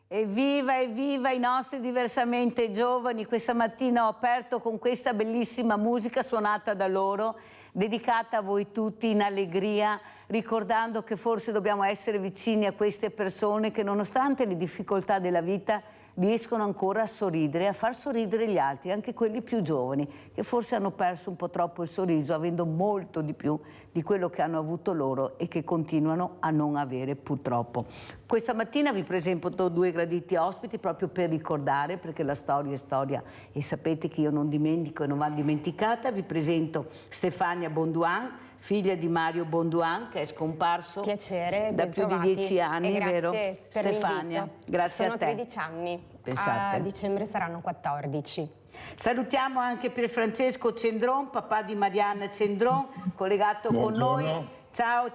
Evviva i nostri diversamente giovani. Questa mattina ho aperto con questa bellissima musica suonata da loro, dedicata a voi tutti in allegria, ricordando che forse dobbiamo essere vicini a queste persone che nonostante le difficoltà della vita riescono ancora a sorridere, a far sorridere gli altri, anche quelli più giovani, che forse hanno perso un po' troppo il sorriso, avendo molto di più di quello che hanno avuto loro e che continuano a non avere purtroppo. Questa mattina vi presento due graditi ospiti proprio per ricordare, perché la storia è storia e sapete che io non dimentico e non va dimenticata. Vi presento Stefania Bonduan, figlia di Mario Bonduan, che è scomparso da più di 10 anni, vero? Stefania, grazie a te. Sono 13 anni, pensate. A dicembre saranno 14. Salutiamo anche Pierfrancesco Cendron, papà di Marianna Cendron, collegato con noi. Ciao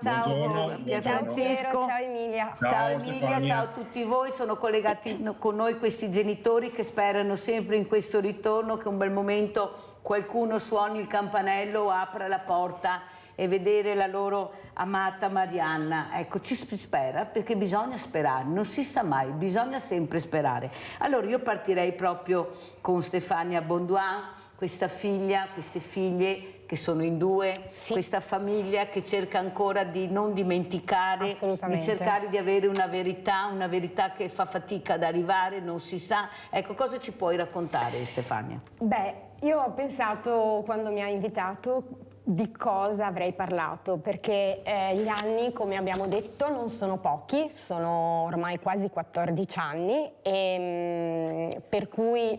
Pierfrancesco. Ciao Emilia. Ciao Emilia, ciao a tutti voi. Sono collegati con noi questi genitori che sperano sempre in questo ritorno, che un bel momento qualcuno suoni il campanello o apra la porta e vedere la loro amata Marianna. Ecco, ci si spera, perché bisogna sperare, non si sa mai, bisogna sempre sperare. Allora io partirei proprio con Stefania Bonduan, questa figlia, queste figlie che sono in due, sì, questa famiglia che cerca ancora di non dimenticare, di cercare di avere una verità che fa fatica ad arrivare, non si sa. Ecco, cosa ci puoi raccontare, Stefania? Beh, io ho pensato quando mi ha invitato di cosa avrei parlato, perché gli anni, come abbiamo detto, non sono pochi, sono ormai quasi 14 anni e per cui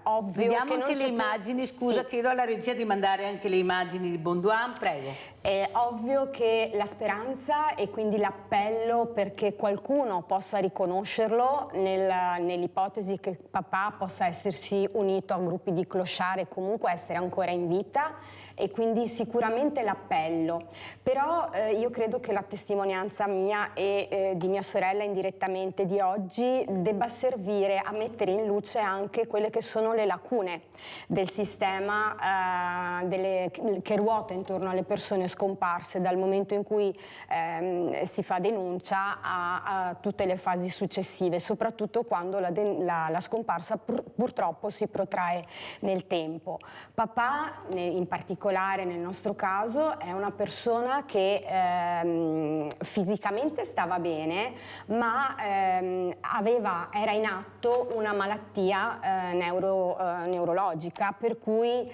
ovvio vediamo che non anche le immagini, scusa, sì, chiedo alla regia di mandare anche le immagini di Bonduan, prego. È ovvio che la speranza e quindi l'appello perché qualcuno possa riconoscerlo nell'ipotesi che papà possa essersi unito a gruppi di clochard e comunque essere ancora in vita, e quindi sicuramente l'appello. Però io credo che la testimonianza mia e di mia sorella indirettamente di oggi debba servire a mettere in luce anche quelle che sono le lacune del sistema che ruota intorno alle persone scomparse, dal momento in cui si fa denuncia a tutte le fasi successive, soprattutto quando la scomparsa purtroppo si protrae nel tempo. Papà, in particolare nel nostro caso, è una persona che fisicamente stava bene, ma era in atto una malattia neurologica, per cui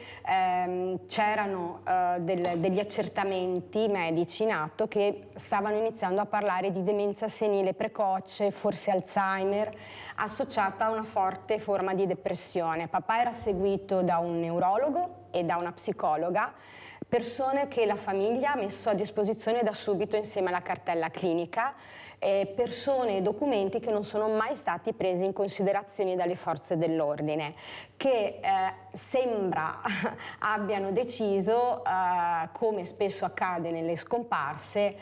c'erano degli accertamenti medici in atto che stavano iniziando a parlare di demenza senile precoce, forse Alzheimer, associata a una forte forma di depressione. Papà era seguito da un neurologo e da una psicologa, persone che la famiglia ha messo a disposizione da subito insieme alla cartella clinica, persone e documenti che non sono mai stati presi in considerazione dalle forze dell'ordine, che sembra abbiano deciso, come spesso accade nelle scomparse,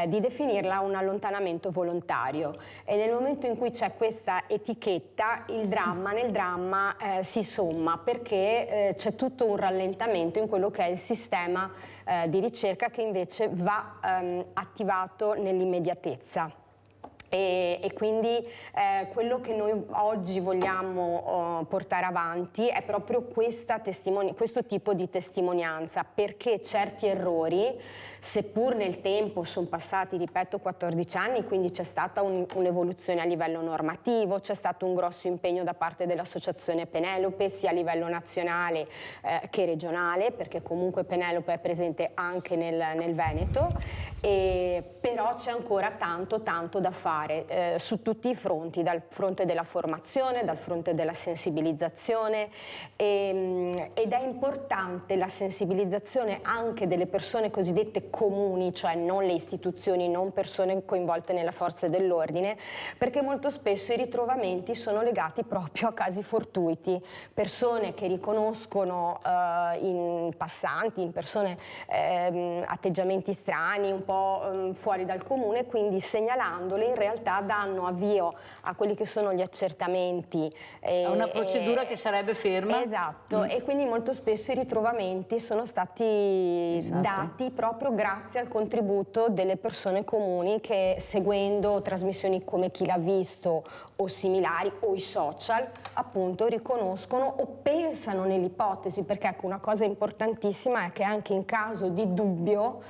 di definirla un allontanamento volontario, e nel momento in cui c'è questa etichetta nel dramma si somma, perché c'è tutto un rallentamento in quello che è il sistema di ricerca, che invece va attivato nell'immediatezza. E quindi quello che noi oggi vogliamo portare avanti è proprio questo tipo di testimonianza, perché certi errori, seppur nel tempo sono passati, ripeto, 14 anni, quindi c'è stata un'evoluzione a livello normativo, c'è stato un grosso impegno da parte dell'associazione Penelope, sia a livello nazionale che regionale, perché comunque Penelope è presente anche nel Veneto, però c'è ancora tanto da fare su tutti i fronti, dal fronte della formazione, dal fronte della sensibilizzazione, ed è importante la sensibilizzazione anche delle persone cosiddette comuni, cioè non le istituzioni, non persone coinvolte nelle forze dell'ordine, perché molto spesso i ritrovamenti sono legati proprio a casi fortuiti, persone che riconoscono in passanti, in persone atteggiamenti strani, un po' fuori dal comune, quindi segnalandole in realtà realtà danno avvio a quelli che sono gli accertamenti. A una procedura che sarebbe ferma. Esatto, e quindi molto spesso i ritrovamenti sono stati dati proprio grazie al contributo delle persone comuni che, seguendo trasmissioni come Chi l'ha visto o similari, o i social, appunto riconoscono o pensano nell'ipotesi, perché ecco, una cosa importantissima è che anche in caso di dubbio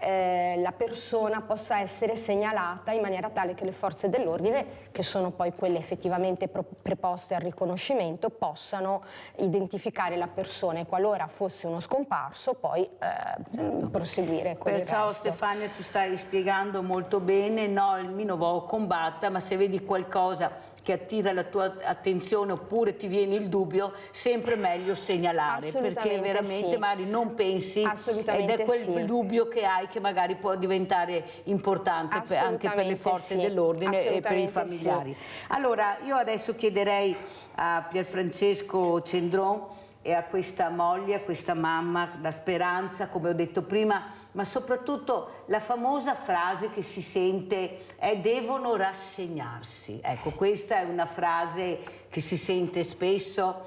la persona possa essere segnalata in maniera tale che le forze dell'ordine, che sono poi quelle effettivamente preposte al riconoscimento, possano identificare la persona e qualora fosse uno scomparso poi proseguire con il resto. Ciao Stefania, tu stai spiegando molto bene, no, il mino combatta, ma se vedi qualcosa che attira la tua attenzione oppure ti viene il dubbio, sempre meglio segnalare, perché veramente magari non pensi ed è quel dubbio che hai che magari può diventare importante anche per le forze dell'ordine e per i familiari. Allora, io adesso chiederei a Pierfrancesco Cendron e a questa moglie, a questa mamma, la speranza, come ho detto prima, ma soprattutto la famosa frase che si sente è devono rassegnarsi. Ecco, questa è una frase che si sente spesso,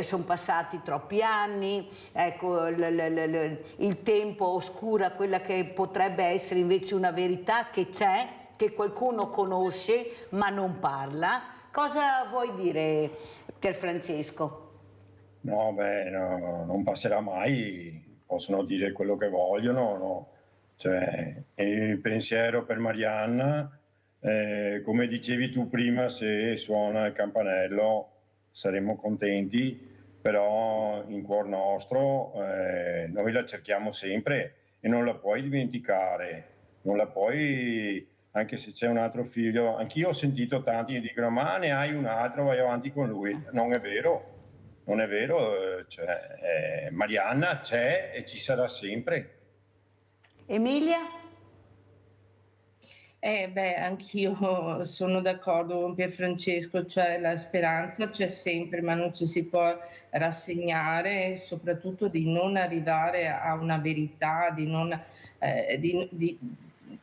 sono passati troppi anni, ecco, il tempo oscura quella che potrebbe essere invece una verità che c'è, che qualcuno conosce ma non parla. Cosa vuoi dire, Pierfrancesco? No, beh, no, non passerà mai, possono dire quello che vogliono, no? Cioè, il pensiero per Marianna, come dicevi tu prima, se suona il campanello saremo contenti, però in cuor nostro noi la cerchiamo sempre e non la puoi dimenticare, non la puoi, anche se c'è un altro figlio. Anch'io ho sentito tanti che dicono ma ne hai un altro, vai avanti con lui. Non è vero. Non è vero, cioè, Marianna c'è e ci sarà sempre. Emilia? Anch'io sono d'accordo con Pierfrancesco, cioè la speranza c'è sempre, ma non ci si può rassegnare, soprattutto di non arrivare a una verità,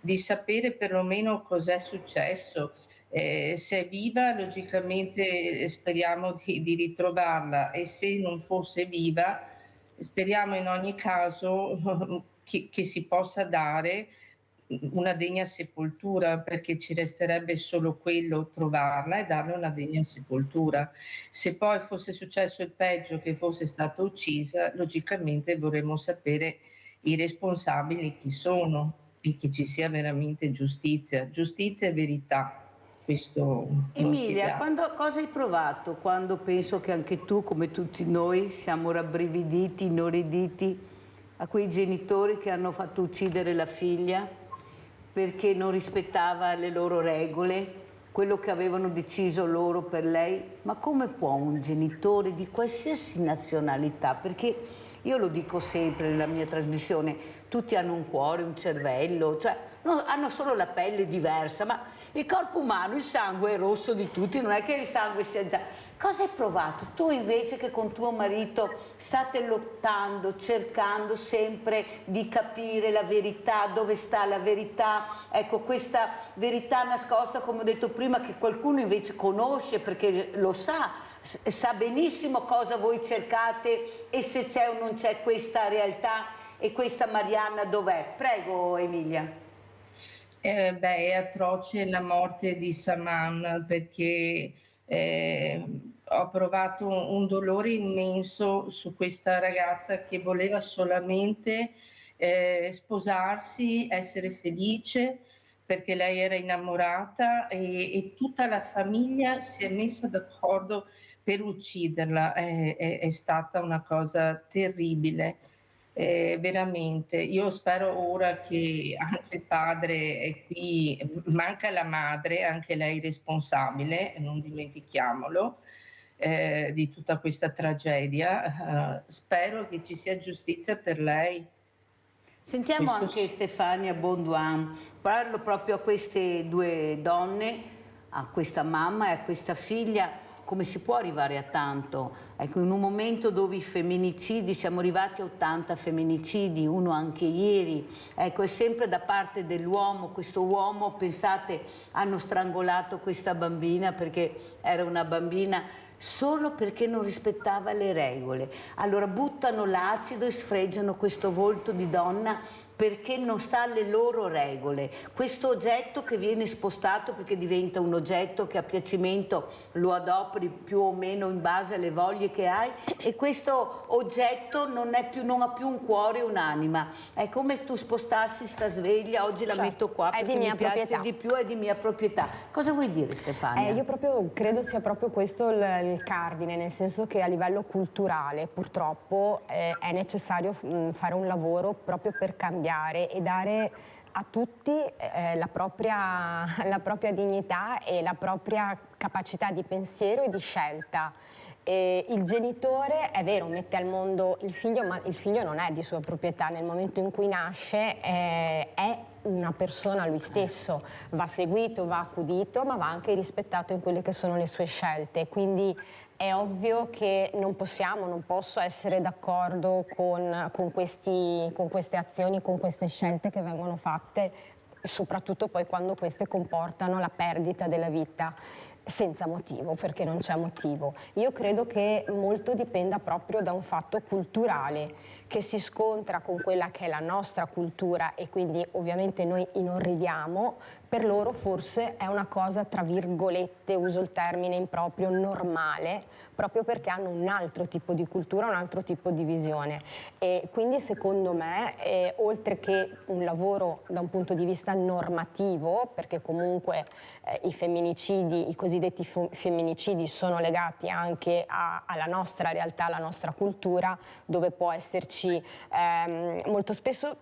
di sapere perlomeno cos'è successo. Se è viva, logicamente speriamo di ritrovarla, e se non fosse viva, speriamo in ogni caso che si possa dare una degna sepoltura, perché ci resterebbe solo quello, trovarla e darle una degna sepoltura. Se poi fosse successo il peggio, che fosse stata uccisa, logicamente vorremmo sapere i responsabili chi sono e che ci sia veramente giustizia e verità. Emilia, cosa hai provato quando penso che anche tu, come tutti noi, siamo rabbrividiti, inorriditi a quei genitori che hanno fatto uccidere la figlia perché non rispettava le loro regole, quello che avevano deciso loro per lei? Ma come può un genitore di qualsiasi nazionalità, perché io lo dico sempre nella mia trasmissione, tutti hanno un cuore, un cervello, cioè hanno solo la pelle diversa, ma il corpo umano, il sangue è rosso di tutti, non è che il sangue sia già... Cosa hai provato? Tu invece che con tuo marito state lottando, cercando sempre di capire la verità, dove sta la verità, ecco questa verità nascosta, come ho detto prima, che qualcuno invece conosce perché lo sa benissimo cosa voi cercate e se c'è o non c'è questa realtà e questa Marianna dov'è? Prego Emilia. È atroce la morte di Saman, perché ho provato un dolore immenso su questa ragazza che voleva solamente sposarsi, essere felice, perché lei era innamorata e tutta la famiglia si è messa d'accordo per ucciderla. È stata una cosa terribile. Veramente, io spero ora che anche il padre è qui, manca la madre, anche lei responsabile, non dimentichiamolo, di tutta questa tragedia. Spero che ci sia giustizia per lei. Sentiamo anche Stefania Bonduan, parlo proprio a queste due donne, a questa mamma e a questa figlia. come si può arrivare a tanto? Ecco, in un momento dove i femminicidi, siamo arrivati a 80 femminicidi, uno anche ieri, ecco, è sempre da parte dell'uomo. Questo uomo, pensate, hanno strangolato questa bambina perché era una bambina solo perché non rispettava le regole. Allora buttano l'acido e sfregiano questo volto di donna perché non sta alle loro regole. Questo oggetto che viene spostato perché diventa un oggetto che a piacimento lo adoperi più o meno in base alle voglie che hai, e questo oggetto non ha più un cuore e un'anima. È come tu spostassi sta sveglia, oggi la metto qua perché mi piace di più, è di mia proprietà. Cosa vuoi dire, Stefania? Io proprio credo sia proprio questo il cardine, nel senso che a livello culturale purtroppo è necessario fare un lavoro proprio per cambiare e dare a tutti la propria dignità e la propria capacità di pensiero e di scelta. E il genitore, è vero, mette al mondo il figlio, ma il figlio non è di sua proprietà. Nel momento in cui nasce è una persona lui stesso, va seguito, va accudito, ma va anche rispettato in quelle che sono le sue scelte. Quindi è ovvio che non posso essere d'accordo con queste azioni, con queste scelte che vengono fatte, soprattutto poi quando queste comportano la perdita della vita senza motivo, perché non c'è motivo. Io credo che molto dipenda proprio da un fatto culturale che si scontra con quella che è la nostra cultura, e quindi ovviamente noi inorridiamo. Per loro forse è una cosa, tra virgolette, uso il termine improprio, normale, proprio perché hanno un altro tipo di cultura, un altro tipo di visione. E quindi secondo me, oltre che un lavoro da un punto di vista normativo, perché comunque i femminicidi, i cosiddetti femminicidi sono legati anche alla nostra realtà, alla nostra cultura, dove può esserci molto spesso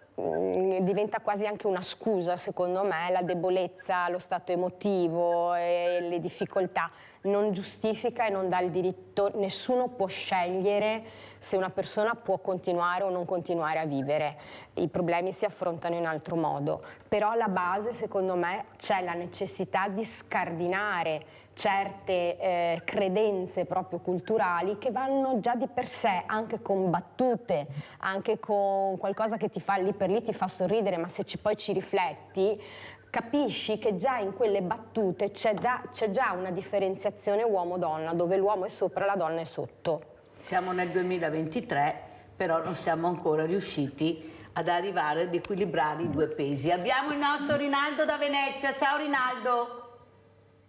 diventa quasi anche una scusa, secondo me, la debolezza, lo stato emotivo e le difficoltà. Non giustifica e non dà il diritto, nessuno può scegliere se una persona può continuare o non continuare a vivere. I problemi si affrontano in altro modo, però alla base, secondo me, c'è la necessità di scardinare certe credenze proprio culturali che vanno già di per sé anche combattute, anche con qualcosa che ti fa lì per lì, ti fa sorridere, ma se poi ci rifletti capisci che già in quelle battute c'è già una differenziazione uomo-donna, dove l'uomo è sopra, la donna è sotto. Siamo nel 2023, però non siamo ancora riusciti ad arrivare ad equilibrare i due pesi. Abbiamo il nostro Rinaldo da Venezia. Ciao Rinaldo.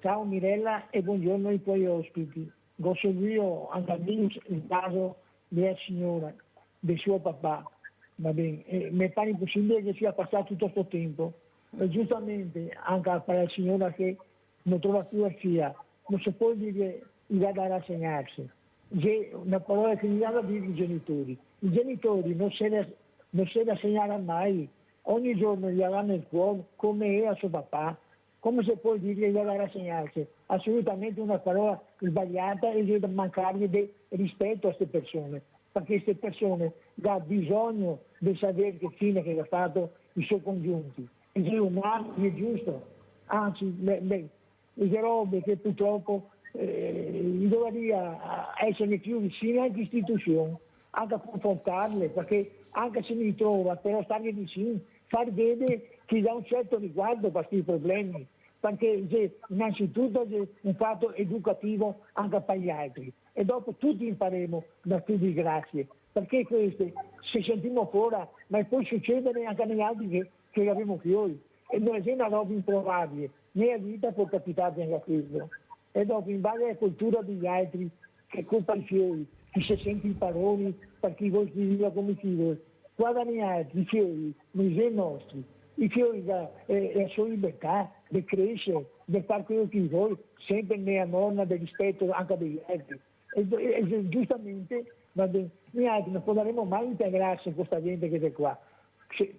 Ciao Mirella e buongiorno ai tuoi ospiti. Ho seguito anche il caso della signora, del suo papà, va bene, mi pare impossibile che sia passato tutto questo tempo. E giustamente anche per la signora che non trova più la figlia, non si può dire che va da rassegnarsi. C'è una parola che mi dà da dire i genitori. I genitori non se la segnalano mai, ogni giorno gli avranno il cuore come era suo papà. Come si può dire che deve rassegnarsi? Assolutamente una parola sbagliata e deve mancargli di rispetto a queste persone, perché queste persone hanno bisogno di sapere che fine che ha fatto i suoi congiunti. E è umano, è giusto, anzi le robe che purtroppo dovrebbero essere più vicine alle istituzioni, anche a confrontarle, perché anche se mi trova, però stargli vicino, far vedere che dà un certo riguardo a questi problemi, perché c'è innanzitutto c'è un fatto educativo anche per gli altri, e dopo tutti impareremo da queste disgrazie, perché queste se sentiamo fuori, ma può succedere anche negli altri che abbiamo fiori, e non è una roba improbabile, nella vita può capitare anche questo. E dopo in base alla cultura degli altri che colpa i fiori, chi si sente i paroli per chi vuole vivere come si vuole, guadagnare i fiori non sono nostri. I fiori la sua libertà di crescere, di fare quello che vuole, sempre nella norma del rispetto anche degli altri. E giustamente, noi altri non potremo mai integrarsi in questa gente che è qua.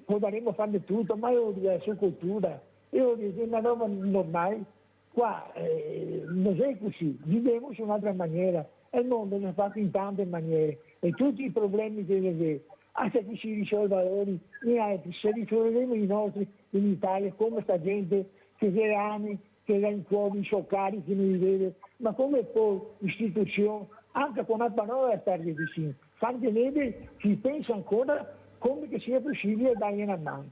Potremmo fare tutto, ma io dico la sua cultura, io dico una roba normale. Qua non è così, viviamo in un'altra maniera, e il mondo è fatto in tante maniere, e tutti i problemi che vede, anche che si risolvano gli altri, se risolveremo i nostri in Italia, come sta gente che per anni, che là in fuori sono carichi, non li vede, ma come poi istituzione, anche con una parola perde di sì, tante vede si pensa ancora come che sia possibile dargli una mano.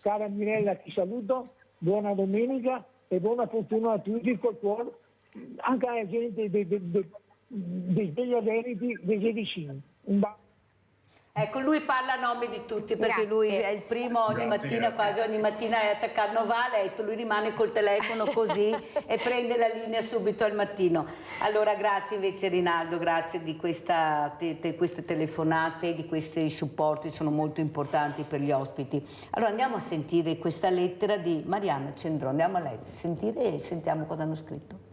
Cara Mirella, ti saluto, buona domenica e buona fortuna a tutti col cuore, anche alla gente dei Sveglia Veneti, dei vicini. Un bacio. Ecco, lui parla a nome di tutti perché Grazie. lui è il primo ogni mattina, quasi ogni mattina è a Carnovale e lui rimane col telefono così e prende la linea subito al mattino. Allora grazie invece Rinaldo, grazie di queste telefonate, di questi supporti, sono molto importanti per gli ospiti. Allora andiamo a sentire questa lettera di Marianna Cendron, andiamo a sentire e sentiamo cosa hanno scritto.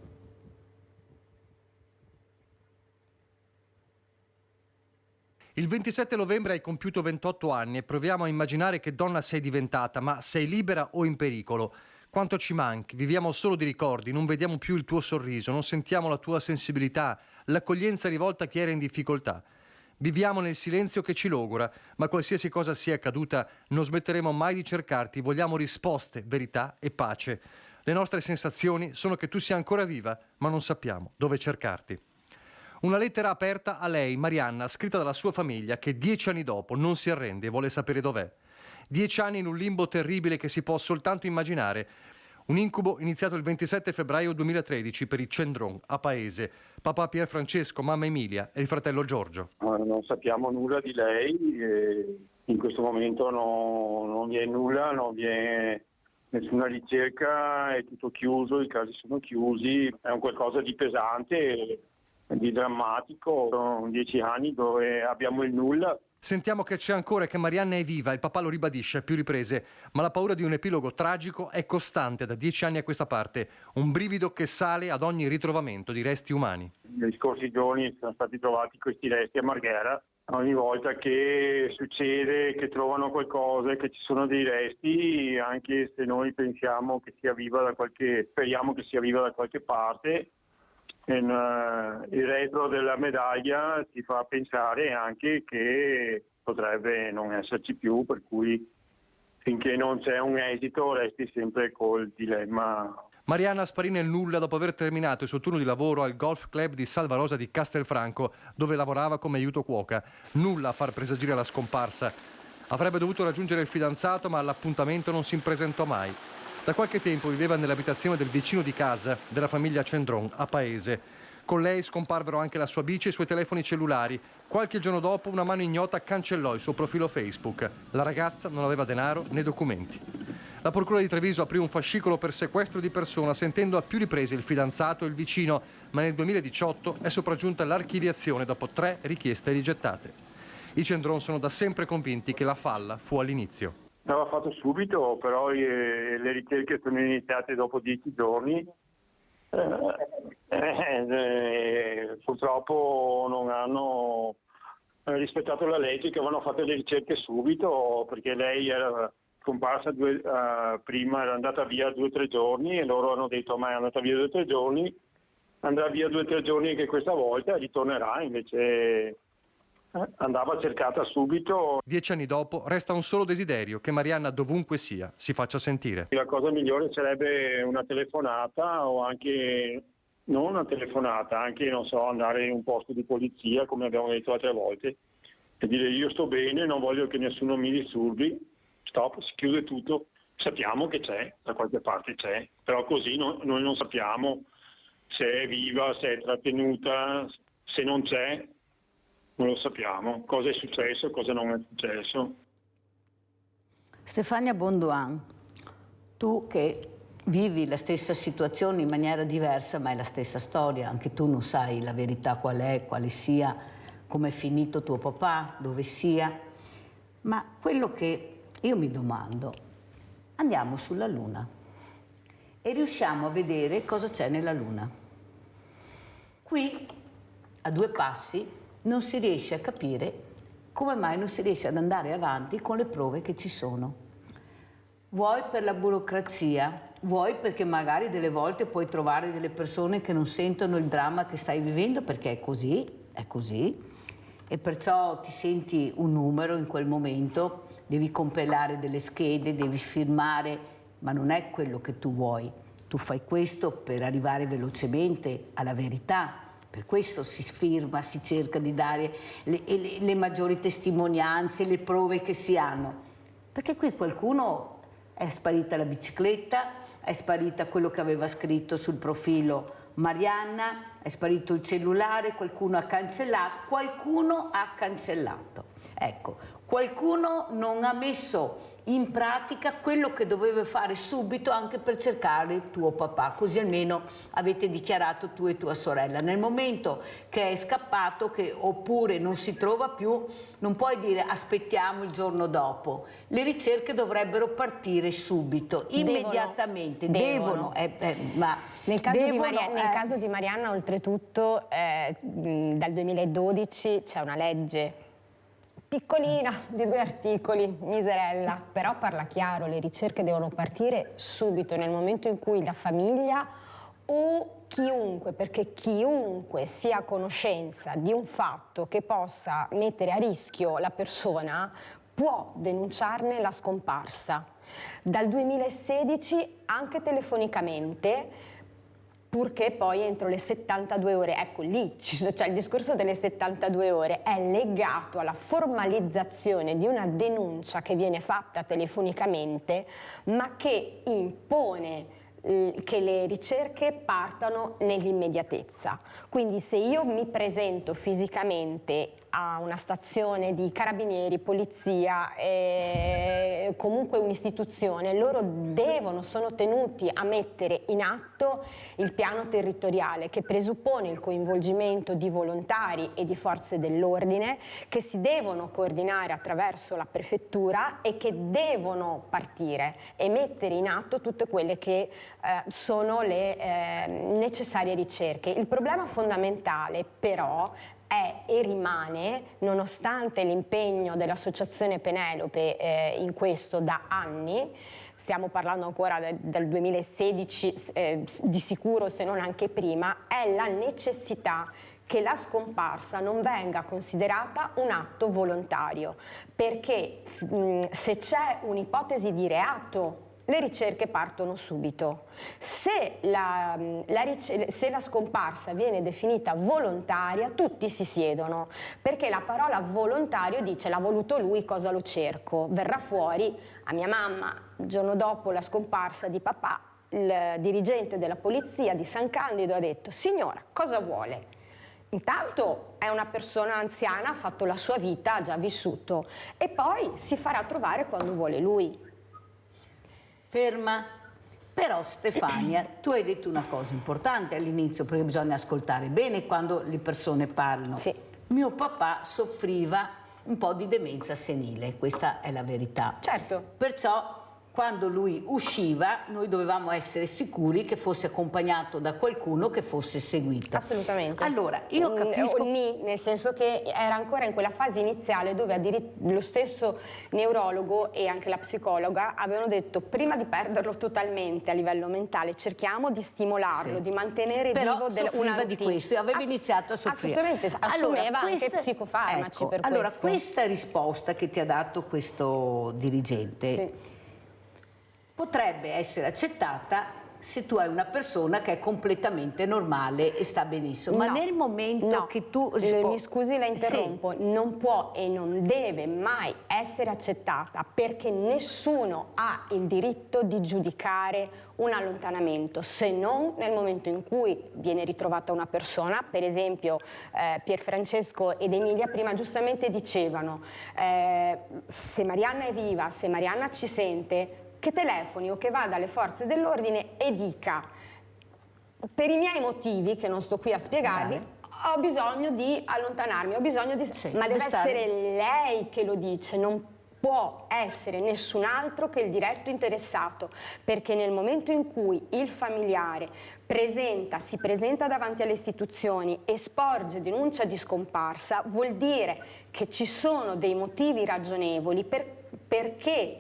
Il 27 novembre hai compiuto 28 anni e proviamo a immaginare che donna sei diventata, ma sei libera o in pericolo? Quanto ci manchi, viviamo solo di ricordi, non vediamo più il tuo sorriso, non sentiamo la tua sensibilità, l'accoglienza rivolta a chi era in difficoltà. Viviamo nel silenzio che ci logora, ma qualsiasi cosa sia accaduta non smetteremo mai di cercarti, vogliamo risposte, verità e pace. Le nostre sensazioni sono che tu sia ancora viva, ma non sappiamo dove cercarti. Una lettera aperta a lei, Marianna, scritta dalla sua famiglia, che 10 anni dopo non si arrende e vuole sapere dov'è. 10 anni in un limbo terribile che si può soltanto immaginare. Un incubo iniziato il 27 febbraio 2013 per i Cendron, a Paese. Papà Pier Francesco, mamma Emilia e il fratello Giorgio. Non sappiamo nulla di lei, in questo momento non vi è nulla, non vi è nessuna ricerca, è tutto chiuso, i casi sono chiusi, è un qualcosa di pesante, di drammatico. Sono 10 anni dove abbiamo il nulla. Sentiamo che c'è ancora e che Marianna è viva, il papà lo ribadisce a più riprese, ma la paura di un epilogo tragico è costante da 10 anni a questa parte, un brivido che sale ad ogni ritrovamento di resti umani. Negli scorsi giorni sono stati trovati questi resti a Marghera. Ogni volta che succede, che trovano qualcosa, che ci sono dei resti, anche se noi pensiamo che sia viva speriamo che sia viva da qualche parte, il retro della medaglia ci fa pensare anche che potrebbe non esserci più, per cui finché non c'è un esito resti sempre col dilemma. Marianna sparì nel nulla dopo aver terminato il suo turno di lavoro al golf club di Salvarosa di Castelfranco, dove lavorava come aiuto cuoca. Nulla a far presagire la scomparsa. Avrebbe dovuto raggiungere il fidanzato, ma all'appuntamento non si presentò mai. Da qualche tempo viveva nell'abitazione del vicino di casa, della famiglia Cendron, a Paese. Con lei scomparvero anche la sua bici e i suoi telefoni cellulari. Qualche giorno dopo una mano ignota cancellò il suo profilo Facebook. La ragazza non aveva denaro né documenti. La procura di Treviso aprì un fascicolo per sequestro di persona, sentendo a più riprese il fidanzato e il vicino, ma nel 2018 è sopraggiunta l'archiviazione dopo 3 richieste rigettate. I Cendron sono da sempre convinti che la falla fu all'inizio. L'aveva fatto subito, però le ricerche sono iniziate dopo 10 giorni. Purtroppo non hanno rispettato la legge, che avevano fatto le ricerche subito, perché lei era scomparsa prima, era andata via 2 o 3 giorni e loro hanno detto ma è andata via 2 o 3 giorni, andrà via 2 o 3 giorni anche questa volta, ritornerà, invece andava cercata subito. 10 anni dopo resta un solo desiderio, che Marianna dovunque sia si faccia sentire. La cosa migliore sarebbe una telefonata, o anche non una telefonata, anche non so, andare in un posto di polizia come abbiamo detto altre volte e dire io sto bene, non voglio che nessuno mi disturbi, stop, si chiude tutto. Sappiamo che c'è, da qualche parte c'è, però così noi non sappiamo se è viva, se è trattenuta, se non c'è. Non lo sappiamo, cosa è successo, cosa non è successo. Stefania Bonduan, tu che vivi la stessa situazione in maniera diversa, ma è la stessa storia, anche tu non sai la verità qual è, quale sia, come è finito tuo papà, dove sia, ma quello che io mi domando, andiamo sulla Luna e riusciamo a vedere cosa c'è nella Luna. Qui, a 2 passi, non si riesce a capire come mai non si riesce ad andare avanti con le prove che ci sono. Vuoi per la burocrazia, vuoi perché magari delle volte puoi trovare delle persone che non sentono il dramma che stai vivendo, perché è così, e perciò ti senti un numero in quel momento, devi compilare delle schede, devi firmare, ma non è quello che tu vuoi. Tu fai questo per arrivare velocemente alla verità. Per questo si firma, si cerca di dare le maggiori testimonianze, le prove che si hanno. Perché qui qualcuno è sparita la bicicletta, è sparita quello che aveva scritto sul profilo Marianna, è sparito il cellulare, qualcuno ha cancellato, Ecco, qualcuno non ha messo in pratica quello che doveva fare subito anche per cercare tuo papà, così almeno avete dichiarato tu e tua sorella. Nel momento che è scappato, oppure non si trova più, non puoi dire aspettiamo il giorno dopo. Le ricerche dovrebbero partire subito, immediatamente. Devono. Ma nel caso di Marianna, oltretutto, dal 2012 c'è una legge piccolina di 2 articoli, miserella, però parla chiaro, le ricerche devono partire subito, nel momento in cui la famiglia o chiunque, perché chiunque sia a conoscenza di un fatto che possa mettere a rischio la persona può denunciarne la scomparsa. Dal 2016 anche telefonicamente, purché poi entro le 72 ore, ecco lì, cioè il discorso delle 72 ore è legato alla formalizzazione di una denuncia che viene fatta telefonicamente, ma che impone che le ricerche partano nell'immediatezza. Quindi se io mi presento fisicamente a una stazione di carabinieri, polizia, comunque un'istituzione, loro sono tenuti a mettere in atto il piano territoriale che presuppone il coinvolgimento di volontari e di forze dell'ordine che si devono coordinare attraverso la prefettura e che devono partire e mettere in atto tutte quelle che sono le necessarie ricerche. Il problema fondamentale però è e rimane, nonostante l'impegno dell'Associazione Penelope in questo da anni, stiamo parlando ancora dal 2016 di sicuro, se non anche prima, è la necessità che la scomparsa non venga considerata un atto volontario, perché se c'è un'ipotesi di reato le ricerche partono subito. Se la scomparsa viene definita volontaria, tutti si siedono, perché la parola volontario dice l'ha voluto lui, cosa lo cerco? Verrà fuori a mia mamma, il giorno dopo la scomparsa di papà, il dirigente della polizia di San Candido ha detto: signora, cosa vuole? Intanto è una persona anziana, ha fatto la sua vita, ha già vissuto, e poi si farà trovare quando vuole lui. Ferma. Però Stefania, tu hai detto una cosa importante all'inizio, perché bisogna ascoltare bene quando le persone parlano. Sì. Mio papà soffriva un po' di demenza senile, questa è la verità. Certo. Perciò quando lui usciva noi dovevamo essere sicuri che fosse accompagnato da qualcuno che fosse seguito. Assolutamente. Allora, io capisco... Nel senso che era ancora in quella fase iniziale dove lo stesso neurologo e anche la psicologa avevano detto: prima di perderlo totalmente a livello mentale cerchiamo di stimolarlo, Sì. di mantenere Però vivo soffriva di questo e aveva iniziato a soffrire. Assolutamente, assumeva anche psicofarmaci, ecco, per allora, questo. questa risposta che ti ha dato questo dirigente... Sì. potrebbe essere accettata se tu hai una persona che è completamente normale e sta benissimo, ma nel momento che tu mi scusi, la interrompo, sì. Non può e non deve mai essere accettata, perché nessuno ha il diritto di giudicare un allontanamento, se non nel momento in cui viene ritrovata una persona. Per esempio Pierfrancesco ed Emilia prima giustamente dicevano se Marianna è viva, se Marianna ci sente, che telefoni o che vada alle forze dell'ordine e dica: per i miei motivi, che non sto qui a spiegarvi, ho bisogno di allontanarmi, ho bisogno di... Sì, ma deve essere lei che lo dice, non può essere nessun altro che il diretto interessato, perché nel momento in cui il familiare si presenta davanti alle istituzioni e sporge denuncia di scomparsa, vuol dire che ci sono dei motivi ragionevoli perché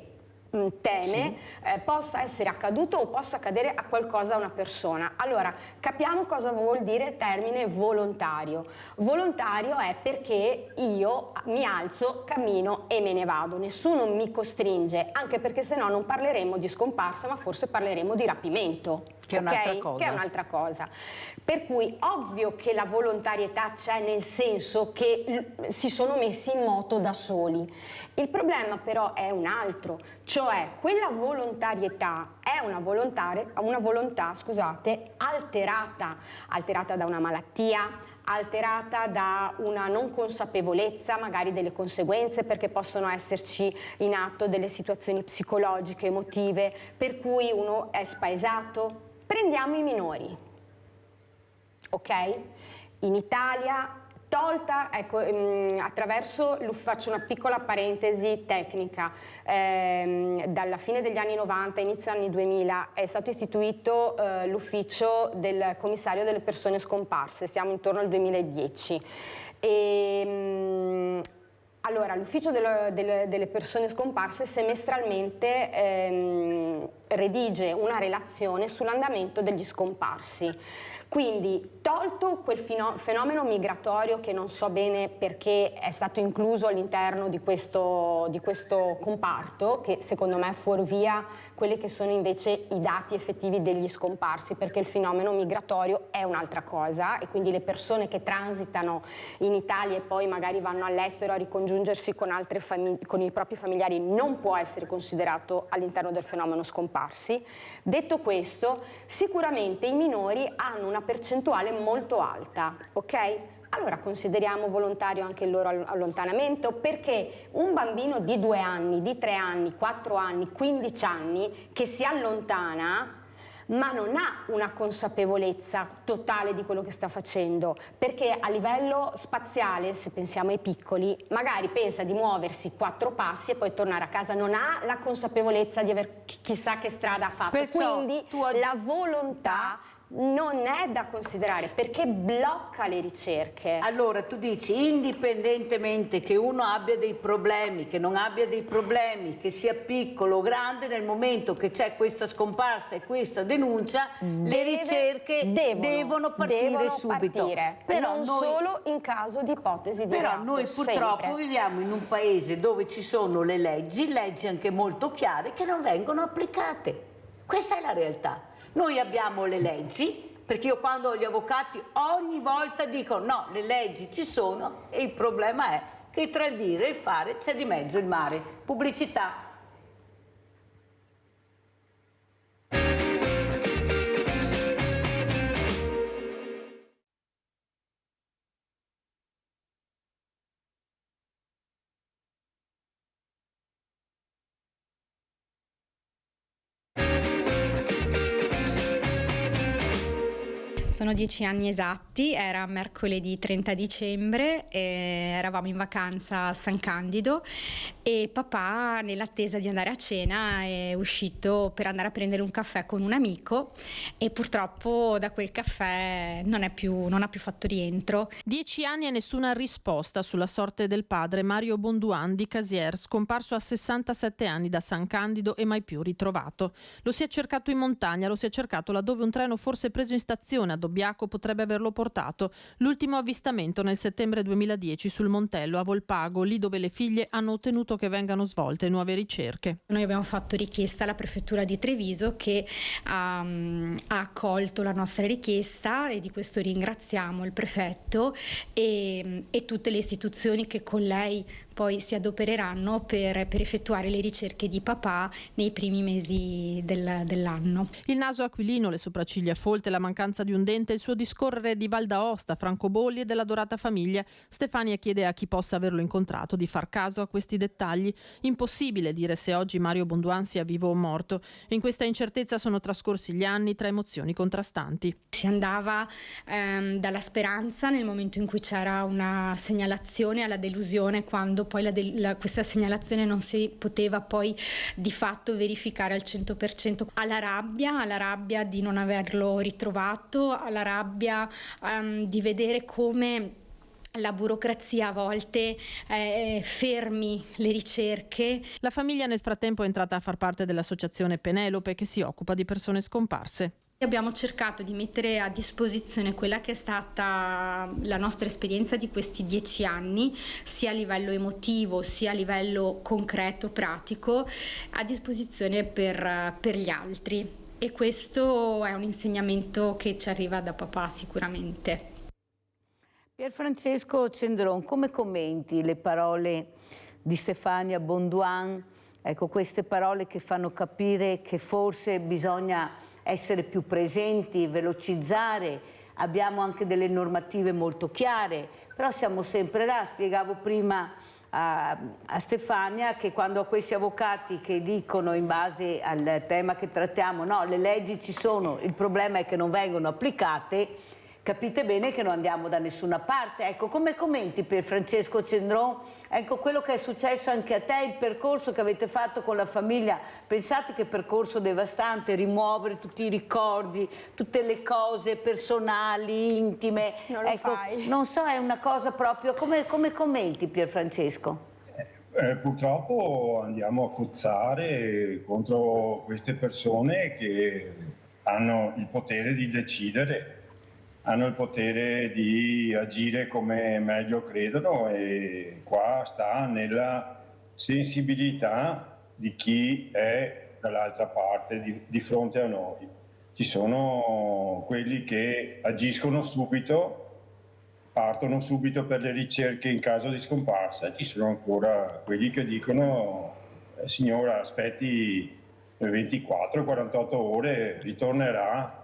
teme possa essere accaduto o possa accadere a qualcosa a una persona. Allora, capiamo cosa vuol dire il termine volontario. Volontario è perché io mi alzo, cammino e me ne vado. Nessuno mi costringe, anche perché sennò non parleremo di scomparsa, ma forse parleremo di rapimento. Che è un'altra cosa. Che è un'altra cosa. Per cui ovvio che la volontarietà c'è, nel senso che si sono messi in moto da soli. Il problema però è un altro, cioè quella volontarietà è una volontà, scusate, alterata da una malattia, alterata da una non consapevolezza magari delle conseguenze, perché possono esserci in atto delle situazioni psicologiche, emotive, per cui uno è spaesato. Prendiamo i minori, ok? In Italia, tolta, ecco, attraverso, faccio una piccola parentesi tecnica, dalla fine degli anni 90, inizio anni 2000, è stato istituito l'ufficio del commissario delle persone scomparse, siamo intorno al 2010. Allora, l'ufficio delle persone scomparse semestralmente redige una relazione sull'andamento degli scomparsi. Quindi, tolto quel fenomeno migratorio che non so bene perché è stato incluso all'interno di questo comparto, che secondo me fuorvia quelli che sono invece i dati effettivi degli scomparsi, perché il fenomeno migratorio è un'altra cosa e quindi le persone che transitano in Italia e poi magari vanno all'estero a ricongiungersi con i propri familiari non può essere considerato all'interno del fenomeno scomparsi. Detto questo, sicuramente i minori hanno una percentuale molto alta, ok? Allora consideriamo volontario anche il loro allontanamento, perché un bambino di 2 anni, di 3 anni, 4 anni, 15 anni che si allontana ma non ha una consapevolezza totale di quello che sta facendo, perché a livello spaziale, se pensiamo ai piccoli, magari pensa di muoversi 4 passi e poi tornare a casa, non ha la consapevolezza di aver chissà che strada ha fatto. Perciò, quindi la volontà non è da considerare, perché blocca le ricerche. Allora tu dici, indipendentemente che uno abbia dei problemi, che non abbia dei problemi, che sia piccolo o grande, nel momento che c'è questa scomparsa e questa denuncia, le ricerche devono partire subito. Però non solo in caso di ipotesi di reato. Però noi purtroppo viviamo in un paese dove ci sono le leggi anche molto chiare, che non vengono applicate. Questa è la realtà. Noi abbiamo le leggi, perché io quando ho gli avvocati ogni volta dico no, le leggi ci sono e il problema è che tra il dire e il fare c'è di mezzo il mare. Pubblicità. Sono 10 anni esatti, era mercoledì 30 dicembre, eravamo in vacanza a San Candido e papà, nell'attesa di andare a cena, è uscito per andare a prendere un caffè con un amico e purtroppo da quel caffè non ha più fatto rientro. 10 anni e nessuna risposta sulla sorte del padre Mario Bonduan di Casier, scomparso a 67 anni da San Candido e mai più ritrovato. Lo si è cercato in montagna, lo si è cercato laddove un treno forse preso in stazione a Dobbiaco potrebbe averlo portato. L'ultimo avvistamento nel settembre 2010 sul Montello a Volpago, lì dove le figlie hanno ottenuto che vengano svolte nuove ricerche. Noi abbiamo fatto richiesta alla prefettura di Treviso che ha accolto la nostra richiesta e di questo ringraziamo il prefetto e tutte le istituzioni che con lei poi si adopereranno per effettuare le ricerche di papà nei primi mesi dell'anno. Il naso aquilino, le sopracciglia folte, la mancanza di un dente, il suo discorrere di Val d'Aosta, Francobolli e dell'adorata famiglia. Stefania chiede a chi possa averlo incontrato di far caso a questi dettagli. Impossibile dire se oggi Mario Bonduan sia vivo o morto. In questa incertezza sono trascorsi gli anni tra emozioni contrastanti. Si andava dalla speranza nel momento in cui c'era una segnalazione alla delusione quando poi questa segnalazione non si poteva poi di fatto verificare al 100%, alla rabbia di non averlo ritrovato, alla rabbia di vedere come la burocrazia a volte fermi le ricerche. La famiglia nel frattempo è entrata a far parte dell'associazione Penelope che si occupa di persone scomparse. Abbiamo cercato di mettere a disposizione quella che è stà la nostra esperienza di questi 10 anni, sia a livello emotivo sia a livello concreto, pratico, a disposizione per gli altri. E questo è un insegnamento che ci arriva da papà sicuramente. Pierfrancesco Cendron, come commenti le parole di Stefania Bonduan? Ecco, queste parole che fanno capire che forse bisogna essere più presenti, velocizzare, abbiamo anche delle normative molto chiare, però siamo sempre là. Spiegavo prima a Stefania che quando a questi avvocati che dicono in base al tema che trattiamo, no, le leggi ci sono, il problema è che non vengono applicate, capite bene che non andiamo da nessuna parte. Ecco, come commenti Pierfrancesco Cendron, ecco quello che è successo anche a te, il percorso che avete fatto con la famiglia, pensate che percorso devastante, rimuovere tutti i ricordi, tutte le cose personali, intime, Non lo fai. Non so, è una cosa proprio, come commenti Pierfrancesco? Purtroppo andiamo a cozzare contro queste persone che hanno il potere di decidere, hanno il potere di agire come meglio credono, e qua sta nella sensibilità di chi è dall'altra parte, di fronte a noi. Ci sono quelli che agiscono subito, partono subito per le ricerche in caso di scomparsa, ci sono ancora quelli che dicono signora aspetti 24-48 ore, ritornerà.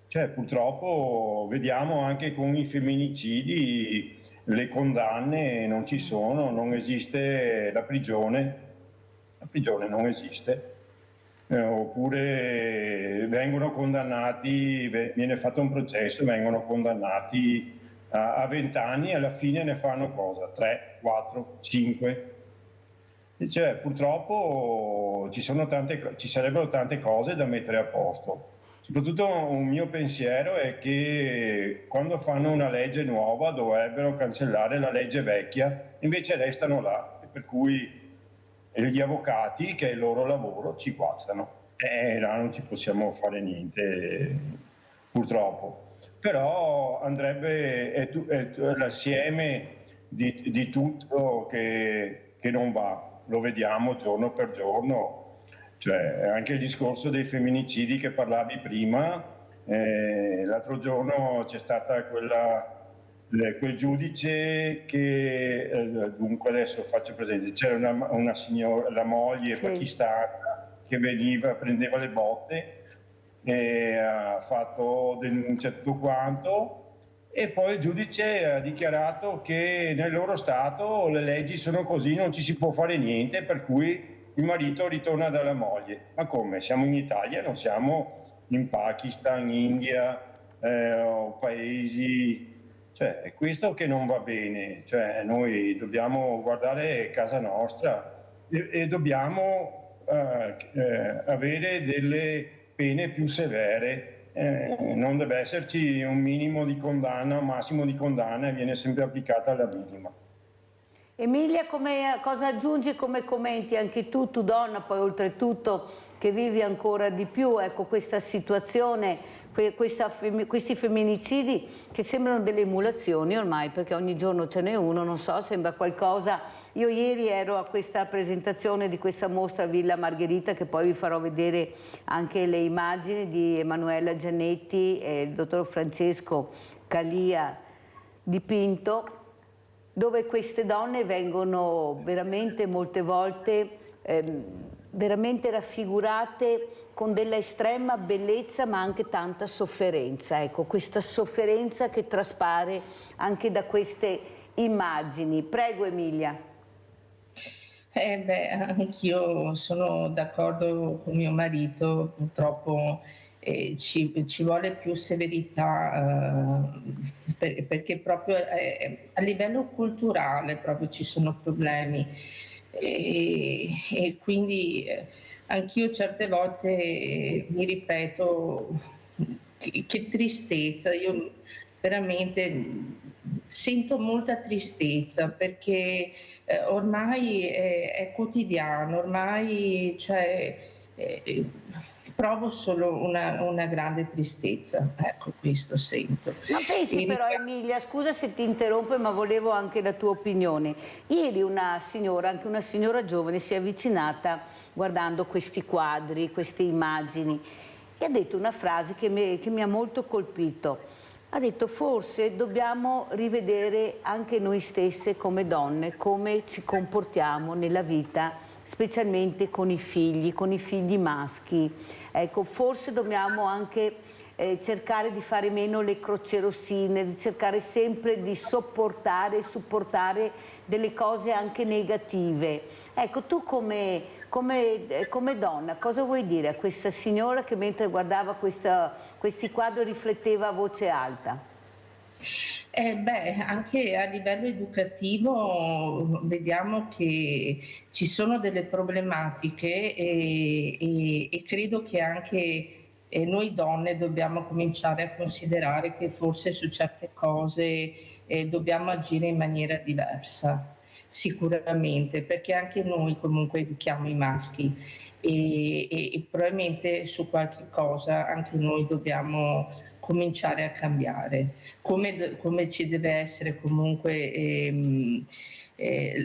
Cioè, purtroppo vediamo anche con i femminicidi le condanne non ci sono, non esiste la prigione non esiste, oppure vengono condannati, viene fatto un processo, vengono condannati a 20 anni e alla fine ne fanno cosa? 3, 4, 5? Cioè, purtroppo ci sarebbero tante cose da mettere a posto. Soprattutto un mio pensiero è che quando fanno una legge nuova dovrebbero cancellare la legge vecchia, invece restano là, per cui gli avvocati, che è il loro lavoro, ci guastano. Là non ci possiamo fare niente, purtroppo. Però andrebbe, è l'assieme di tutto che non va, lo vediamo giorno per giorno. Cioè, anche il discorso dei femminicidi che parlavi prima, l'altro giorno c'è stata quel giudice che, dunque adesso faccio presente, c'era una signora, la moglie pakistana, che prendeva le botte, e ha fatto denuncia tutto quanto, e poi il giudice ha dichiarato che nel loro stato le leggi sono così, non ci si può fare niente, per cui il marito ritorna dalla moglie. Ma come? Siamo in Italia, non siamo in Pakistan, India o paesi... Cioè, è questo che non va bene. Cioè, noi dobbiamo guardare casa nostra e dobbiamo avere delle pene più severe. Non deve esserci un minimo di condanna, un massimo di condanna, e viene sempre applicata la minima. Emilia, cosa aggiungi, come commenti anche tu donna, poi oltretutto che vivi ancora di più, ecco, questa situazione, questi femminicidi che sembrano delle emulazioni ormai, perché ogni giorno ce n'è uno, non so, sembra qualcosa. Io ieri ero a questa presentazione di questa mostra Villa Margherita, che poi vi farò vedere anche le immagini di Emanuela Giannetti e il dottor Francesco Calia dipinto, dove queste donne vengono veramente molte volte veramente raffigurate con della estrema bellezza, ma anche tanta sofferenza. Ecco, questa sofferenza che traspare anche da queste immagini. Prego Emilia. Anch'io sono d'accordo con mio marito, purtroppo ci vuole più severità, perché proprio a livello culturale proprio ci sono problemi, e quindi anch'io certe volte mi ripeto che tristezza, io veramente sento molta tristezza, perché ormai è quotidiano, ormai provo solo una grande tristezza, ecco, questo sento. Ma pensi però Emilia, scusa se ti interrompo, ma volevo anche la tua opinione. Ieri una signora, anche una signora giovane, si è avvicinata guardando questi quadri, queste immagini, e ha detto una frase che mi ha molto colpito. Ha detto: forse dobbiamo rivedere anche noi stesse come donne, come ci comportiamo nella vita, specialmente con i figli maschi. Ecco, forse dobbiamo anche cercare di fare meno le crocerossine, di cercare sempre di sopportare e supportare delle cose anche negative. Ecco, tu come donna, cosa vuoi dire a questa signora che mentre guardava questi quadri rifletteva a voce alta? Anche a livello educativo vediamo che ci sono delle problematiche e credo che anche noi donne dobbiamo cominciare a considerare che forse su certe cose dobbiamo agire in maniera diversa. Sicuramente, perché anche noi comunque educhiamo i maschi e probabilmente su qualche cosa anche noi dobbiamo cominciare a cambiare, come ci deve essere comunque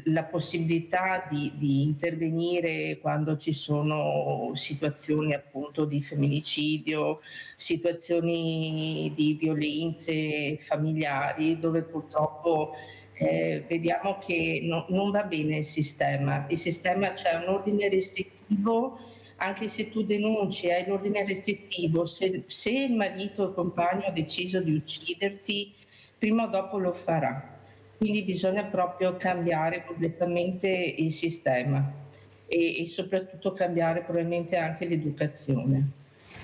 la possibilità di intervenire quando ci sono situazioni appunto di femminicidio, situazioni di violenze familiari dove purtroppo vediamo che non va bene il sistema c'è un ordine restrittivo, anche se tu denunci hai l'ordine restrittivo, se il marito o il compagno ha deciso di ucciderti, prima o dopo lo farà. Quindi bisogna proprio cambiare completamente il sistema e soprattutto cambiare probabilmente anche l'educazione.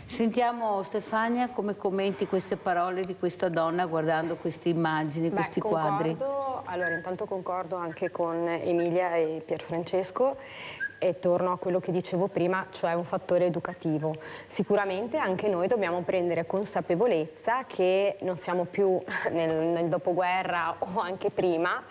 Sentiamo Stefania come commenti queste parole di questa donna guardando queste immagini, questi quadri. Allora, intanto concordo anche con Emilia e Pierfrancesco e torno a quello che dicevo prima, cioè un fattore educativo. Sicuramente anche noi dobbiamo prendere consapevolezza che non siamo più nel dopoguerra o anche prima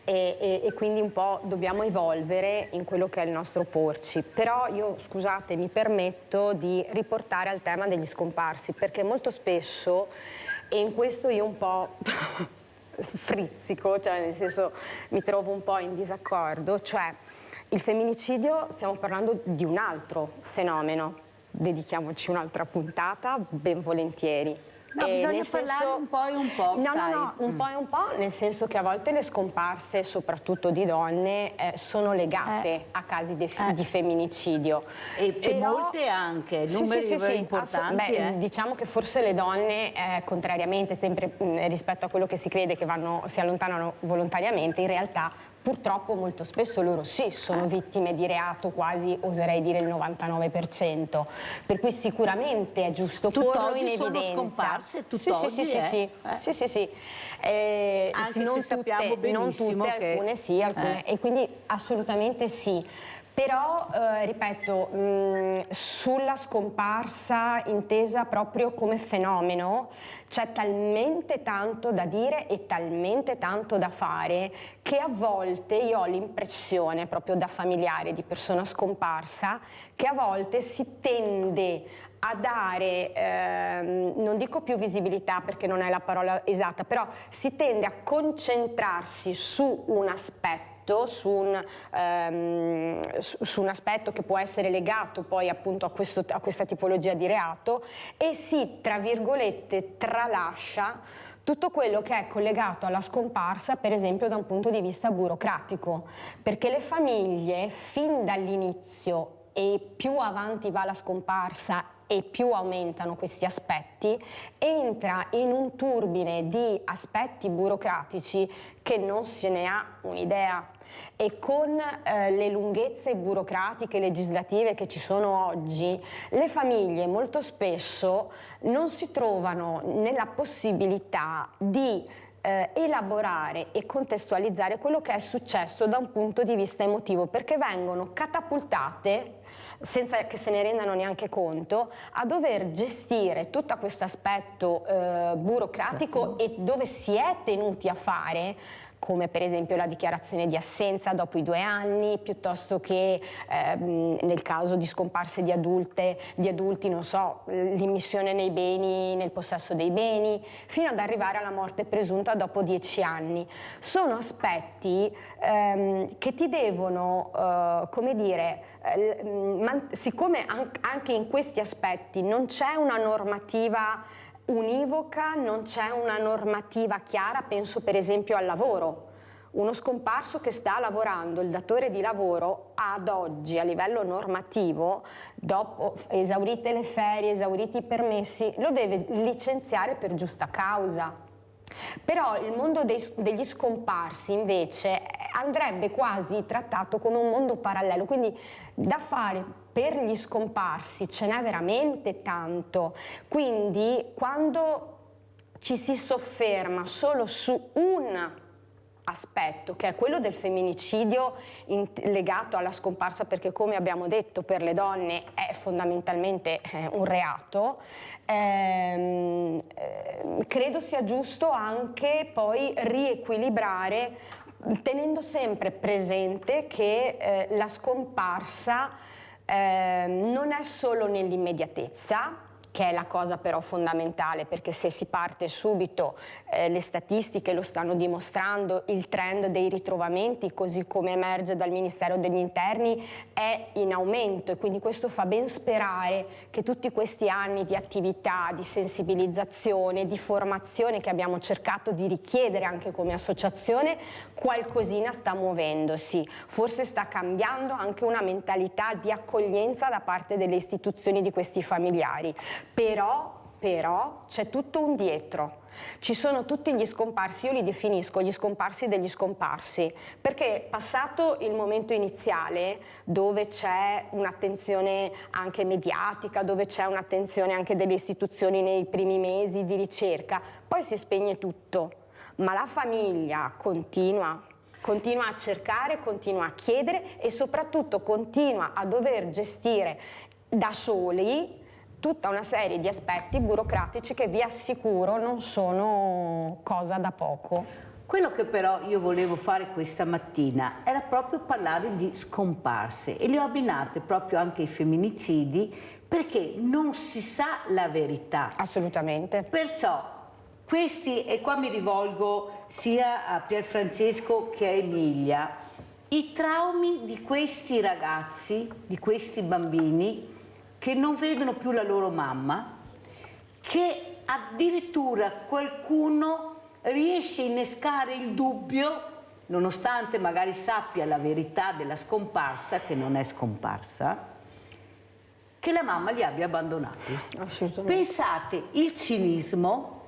e quindi un po' dobbiamo evolvere in quello che è il nostro porci. Però io, scusate, mi permetto di riportare al tema degli scomparsi, perché molto spesso, e in questo io un po' frizzico, cioè nel senso mi trovo un po' in disaccordo, cioè il femminicidio, stiamo parlando di un altro fenomeno, dedichiamoci un'altra puntata, ben volentieri. No, bisogna parlare un po' e un po', sai. No, un po' e un po', nel senso che a volte le scomparse, soprattutto di donne, sono legate a casi di femminicidio. E molte anche, numeri importanti. Diciamo che forse le donne, contrariamente sempre rispetto a quello che si crede che si allontanano volontariamente, in realtà purtroppo molto spesso loro sì sono vittime di reato, quasi oserei dire il 99%, per cui sicuramente è giusto porlo in evidenza. Sono scomparse tutt'oggi? Sì. Anche non se sappiamo benissimo tutte, che... alcune sì, alcune e quindi assolutamente sì. Però, ripeto, sulla scomparsa intesa proprio come fenomeno c'è talmente tanto da dire e talmente tanto da fare che a volte io ho l'impressione, proprio da familiare di persona scomparsa, che a volte si tende a dare, non dico più visibilità perché non è la parola esatta, però si tende a concentrarsi su un aspetto, su un aspetto che può essere legato poi appunto a questa tipologia di reato e si, tra virgolette, tralascia tutto quello che è collegato alla scomparsa, per esempio da un punto di vista burocratico, perché le famiglie fin dall'inizio, e più avanti va la scomparsa e più aumentano questi aspetti, entra in un turbine di aspetti burocratici che non se ne ha un'idea. E con le lunghezze burocratiche e legislative che ci sono oggi, le famiglie molto spesso non si trovano nella possibilità di elaborare e contestualizzare quello che è successo da un punto di vista emotivo, perché vengono catapultate senza che se ne rendano neanche conto, a dover gestire tutto questo aspetto burocratico e dove si è tenuti a fare, come per esempio la dichiarazione di assenza dopo i 2 anni, piuttosto che nel caso di scomparse di adulti, non so, l'immissione nei beni, nel possesso dei beni, fino ad arrivare alla morte presunta dopo 10 anni. Sono aspetti che ti devono, come dire, siccome anche in questi aspetti non c'è una normativa univoca, non c'è una normativa chiara, penso per esempio al lavoro. Uno scomparso che sta lavorando, il datore di lavoro ad oggi a livello normativo, dopo esaurite le ferie, esauriti i permessi, lo deve licenziare per giusta causa. Però il mondo degli scomparsi invece andrebbe quasi trattato come un mondo parallelo, quindi da fare per gli scomparsi ce n'è veramente tanto, quindi quando ci si sofferma solo su un aspetto, che è quello del femminicidio legato alla scomparsa, perché come abbiamo detto per le donne è fondamentalmente un reato, credo sia giusto anche poi riequilibrare, tenendo sempre presente che la scomparsa non è solo nell'immediatezza, che è la cosa però fondamentale, perché se si parte subito, le statistiche lo stanno dimostrando, il trend dei ritrovamenti, così come emerge dal Ministero degli Interni, è in aumento, e quindi questo fa ben sperare che tutti questi anni di attività, di sensibilizzazione, di formazione che abbiamo cercato di richiedere anche come associazione, qualcosina sta muovendosi, forse sta cambiando anche una mentalità di accoglienza da parte delle istituzioni di questi familiari. Però c'è tutto un dietro, ci sono tutti gli scomparsi, io li definisco gli scomparsi degli scomparsi, perché passato il momento iniziale dove c'è un'attenzione anche mediatica, dove c'è un'attenzione anche delle istituzioni nei primi mesi di ricerca, poi si spegne tutto, ma la famiglia continua a cercare, continua a chiedere e soprattutto continua a dover gestire da soli tutta una serie di aspetti burocratici che vi assicuro non sono cosa da poco. Quello che però io volevo fare questa mattina era proprio parlare di scomparse, e le ho abbinate proprio anche ai femminicidi, perché non si sa la verità. Assolutamente. Perciò questi, e qua mi rivolgo sia a Pierfrancesco che a Emilia, i traumi di questi ragazzi, di questi bambini, che non vedono più la loro mamma, che addirittura qualcuno riesce a innescare il dubbio, nonostante magari sappia la verità della scomparsa, che non è scomparsa, che la mamma li abbia abbandonati. Assolutamente. Pensate il cinismo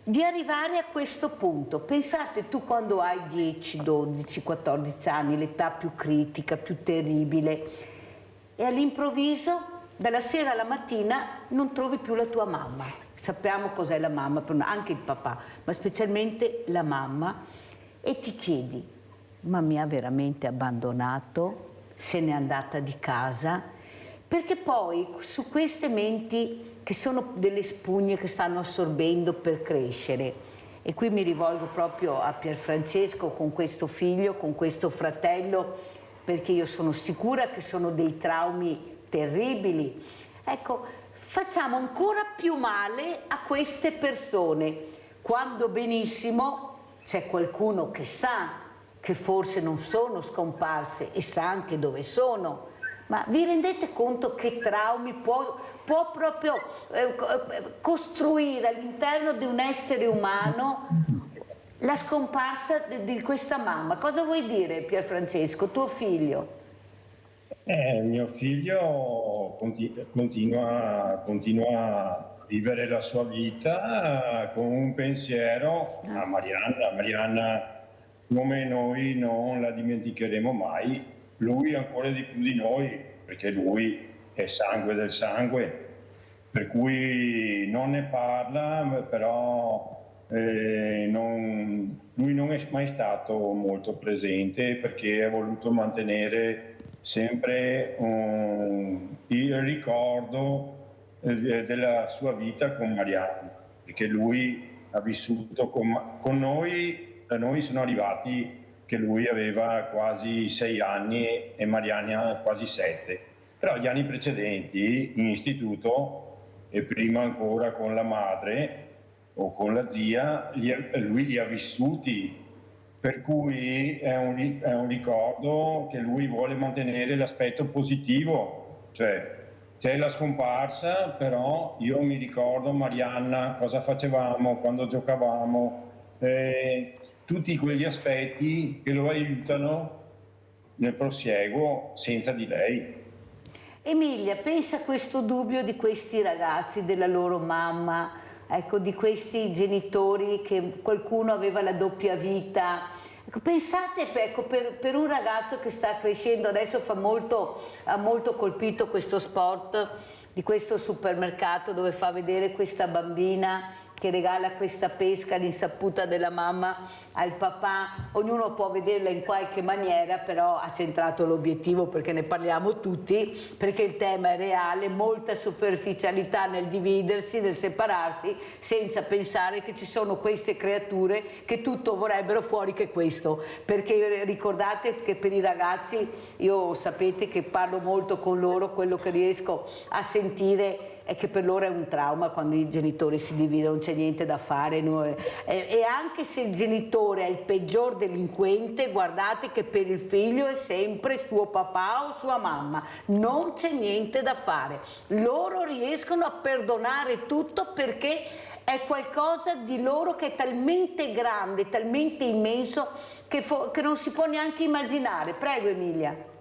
di arrivare a questo punto. Pensate tu quando hai 10, 12, 14 anni, l'età più critica, più terribile, e all'improvviso dalla sera alla mattina non trovi più la tua mamma. Sappiamo cos'è la mamma, anche il papà, ma specialmente la mamma, e ti chiedi: ma mi ha veramente abbandonato? Se n'è andata di casa? Perché poi su queste menti, che sono delle spugne che stanno assorbendo per crescere, e qui mi rivolgo proprio a Pierfrancesco con questo figlio, con questo fratello, perché io sono sicura che sono dei traumi terribili. Ecco, facciamo ancora più male a queste persone, quando benissimo c'è qualcuno che sa che forse non sono scomparse e sa anche dove sono. Ma vi rendete conto che traumi può proprio costruire all'interno di un essere umano la scomparsa di questa mamma? Cosa vuoi dire, Pierfrancesco, tuo figlio? Mio figlio continua a vivere la sua vita con un pensiero a Marianna. Marianna, come noi, non la dimenticheremo mai, lui ancora di più di noi, perché lui è sangue del sangue, per cui non ne parla, però lui non è mai stato molto presente, perché ha voluto mantenere sempre il ricordo della sua vita con Marianna, perché lui ha vissuto con noi. Da noi sono arrivati che lui aveva quasi 6 anni e Marianna quasi 7. Però gli anni precedenti in istituto, e prima ancora con la madre o con la zia, lui li ha vissuti. Per cui è un ricordo che lui vuole mantenere l'aspetto positivo cioè c'è la scomparsa, però io mi ricordo Marianna, cosa facevamo quando giocavamo, tutti quegli aspetti che lo aiutano nel prosieguo senza di lei. Emilia, pensa a questo dubbio di questi ragazzi, della loro mamma, ecco, di questi genitori che qualcuno aveva la doppia vita. Ecco, pensate, ecco, per un ragazzo che sta crescendo, adesso ha molto colpito questo spot di questo supermercato dove fa vedere questa bambina che regala questa pesca all'insaputa della mamma al papà. Ognuno può vederla in qualche maniera, però ha centrato l'obiettivo perché ne parliamo tutti, perché il tema è reale, molta superficialità nel dividersi, nel separarsi, senza pensare che ci sono queste creature che tutto vorrebbero fuori che questo, perché ricordate che per i ragazzi, io sapete che parlo molto con loro, quello che riesco a sentire è che per loro è un trauma quando i genitori si dividono, non c'è niente da fare. E anche se il genitore è il peggior delinquente, guardate che per il figlio è sempre suo papà o sua mamma, non c'è niente da fare. Loro riescono a perdonare tutto perché è qualcosa di loro che è talmente grande, talmente immenso che non si può neanche immaginare. Prego Emilia.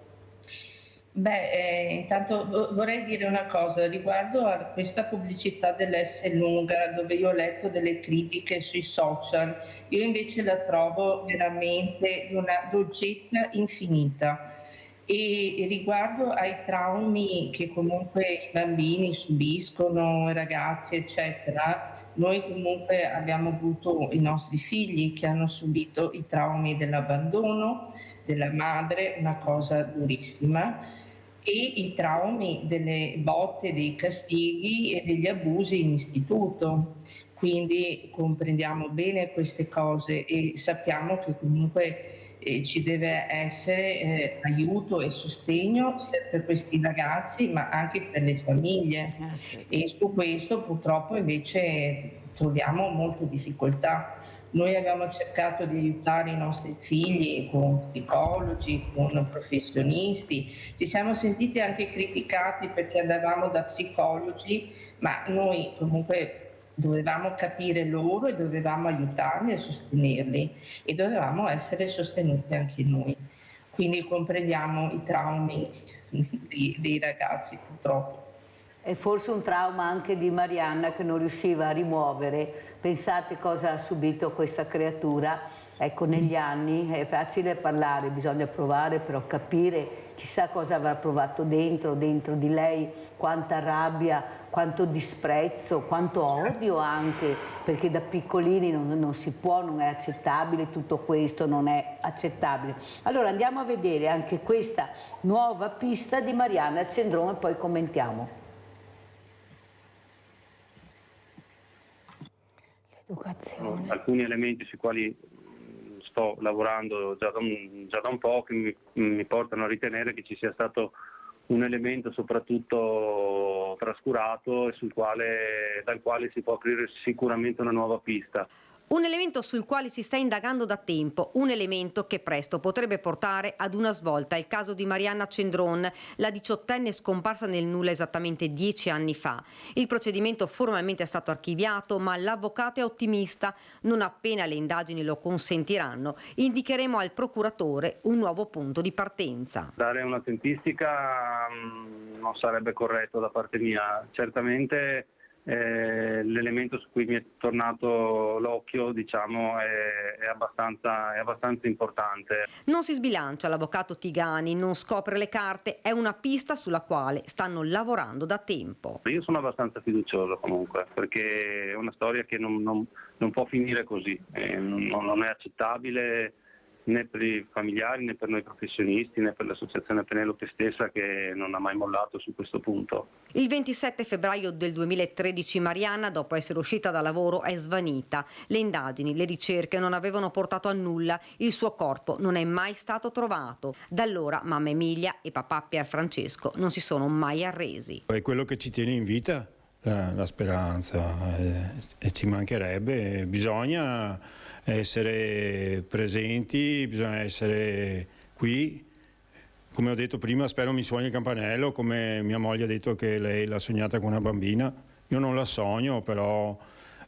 Intanto vorrei dire una cosa riguardo a questa pubblicità dell'Esselunga, dove io ho letto delle critiche sui social. Io invece la trovo veramente di una dolcezza infinita. E riguardo ai traumi che comunque i bambini subiscono, i ragazzi eccetera, noi comunque abbiamo avuto i nostri figli che hanno subito i traumi dell'abbandono della madre, una cosa durissima, e i traumi delle botte, dei castighi e degli abusi in istituto. Quindi comprendiamo bene queste cose e sappiamo che comunque ci deve essere aiuto e sostegno sia per questi ragazzi ma anche per le famiglie. E su questo purtroppo invece troviamo molte difficoltà. Noi abbiamo cercato di aiutare i nostri figli con psicologi, con professionisti. Ci siamo sentiti anche criticati perché andavamo da psicologi, ma noi comunque dovevamo capire loro e dovevamo aiutarli e sostenerli e dovevamo essere sostenuti anche noi. Quindi comprendiamo i traumi dei ragazzi purtroppo. E forse un trauma anche di Marianna che non riusciva a rimuovere. Pensate cosa ha subito questa creatura, ecco, negli anni. È facile parlare, bisogna provare, però capire, chissà cosa avrà provato dentro di lei, quanta rabbia, quanto disprezzo, quanto odio anche, perché da piccolini non si può, non è accettabile, tutto questo non è accettabile. Allora andiamo a vedere anche questa nuova pista di Marianna Cendrone e poi commentiamo. Alcuni elementi sui quali sto lavorando già da un po' che mi portano a ritenere che ci sia stato un elemento soprattutto trascurato e dal quale si può aprire sicuramente una nuova pista. Un elemento sul quale si sta indagando da tempo, un elemento che presto potrebbe portare ad una svolta. Il caso di Marianna Cendrone, la 18enne scomparsa nel nulla esattamente 10 anni fa. Il procedimento formalmente è stato archiviato, ma l'avvocato è ottimista. Non appena le indagini lo consentiranno, indicheremo al procuratore un nuovo punto di partenza. Dare una tempistica non sarebbe corretto da parte mia. Certamente l'elemento su cui mi è tornato l'occhio, diciamo, è abbastanza importante. Non si sbilancia l'avvocato Tigani, non scopre le carte, è una pista sulla quale stanno lavorando da tempo. Io sono abbastanza fiducioso comunque, perché è una storia che non può finire così, non è accettabile né per i familiari né per noi professionisti né per l'associazione Penelope stessa, che non ha mai mollato su questo punto. Il 27 febbraio del 2013 Marianna, dopo essere uscita da lavoro, è svanita. Le indagini, le ricerche non avevano portato a nulla, il suo corpo non è mai stato trovato. Da allora mamma Emilia e papà Pierfrancesco non si sono mai arresi. È quello che ci tiene in vita, la speranza, e ci mancherebbe. Bisogna essere presenti, bisogna essere qui come ho detto prima, spero mi suoni il campanello, come mia moglie ha detto che lei l'ha sognata con una bambina. Io non la sogno, però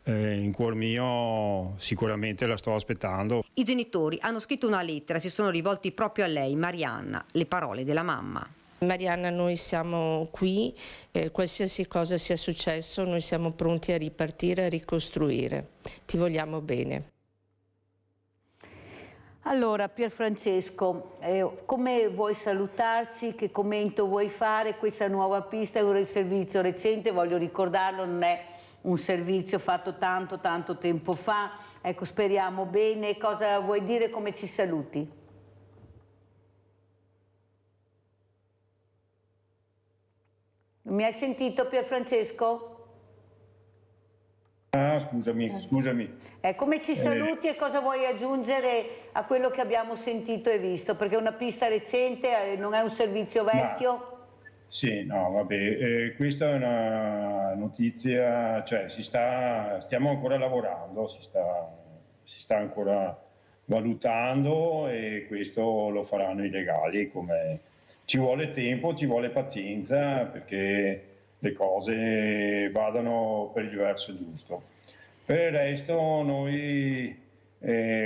in cuor mio sicuramente la sto aspettando. I genitori hanno scritto una lettera, si sono rivolti proprio a lei, Marianna, le parole della mamma. Marianna, noi siamo qui, qualsiasi cosa sia successo, noi siamo pronti a ripartire, a ricostruire. Ti vogliamo bene. Allora, Pierfrancesco, come vuoi salutarci? Che commento vuoi fare? Questa nuova pista è un servizio recente, voglio ricordarlo, non è un servizio fatto tanto tempo fa. Ecco, speriamo bene. Cosa vuoi dire? Come ci saluti? Non mi hai sentito, Pierfrancesco? Ah, scusami. Come ci saluti e cosa vuoi aggiungere a quello che abbiamo sentito e visto? Perché è una pista recente, non è un servizio vecchio? Sì, no, vabbè, questa è una notizia, cioè stiamo ancora lavorando, si sta ancora valutando e questo lo faranno i legali, come ci vuole tempo, ci vuole pazienza perché le cose vadano per il verso giusto. Per il resto noi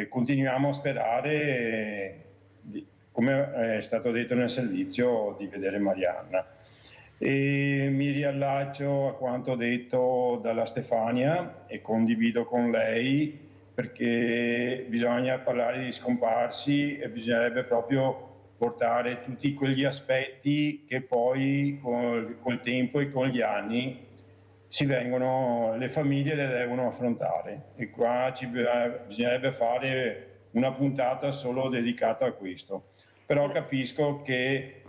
continuiamo a sperare, come è stato detto nel servizio, di vedere Marianna. E mi riallaccio a quanto detto dalla Stefania e condivido con lei, perché bisogna parlare di scomparsi e bisognerebbe proprio portare tutti quegli aspetti che poi col tempo e con gli anni le famiglie le devono affrontare, e qua bisognerebbe fare una puntata solo dedicata a questo. Però capisco che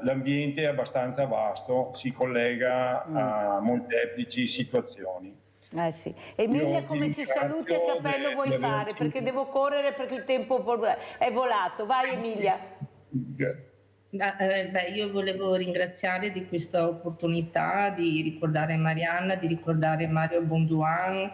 l'ambiente è abbastanza vasto, si collega a molteplici situazioni. Sì. Emilia, come ci saluti e che appello vuoi fare? Perché devo correre perché il tempo è volato. Vai Emilia. Io volevo ringraziare di questa opportunità di ricordare Marianna, di ricordare Mario Bonduan,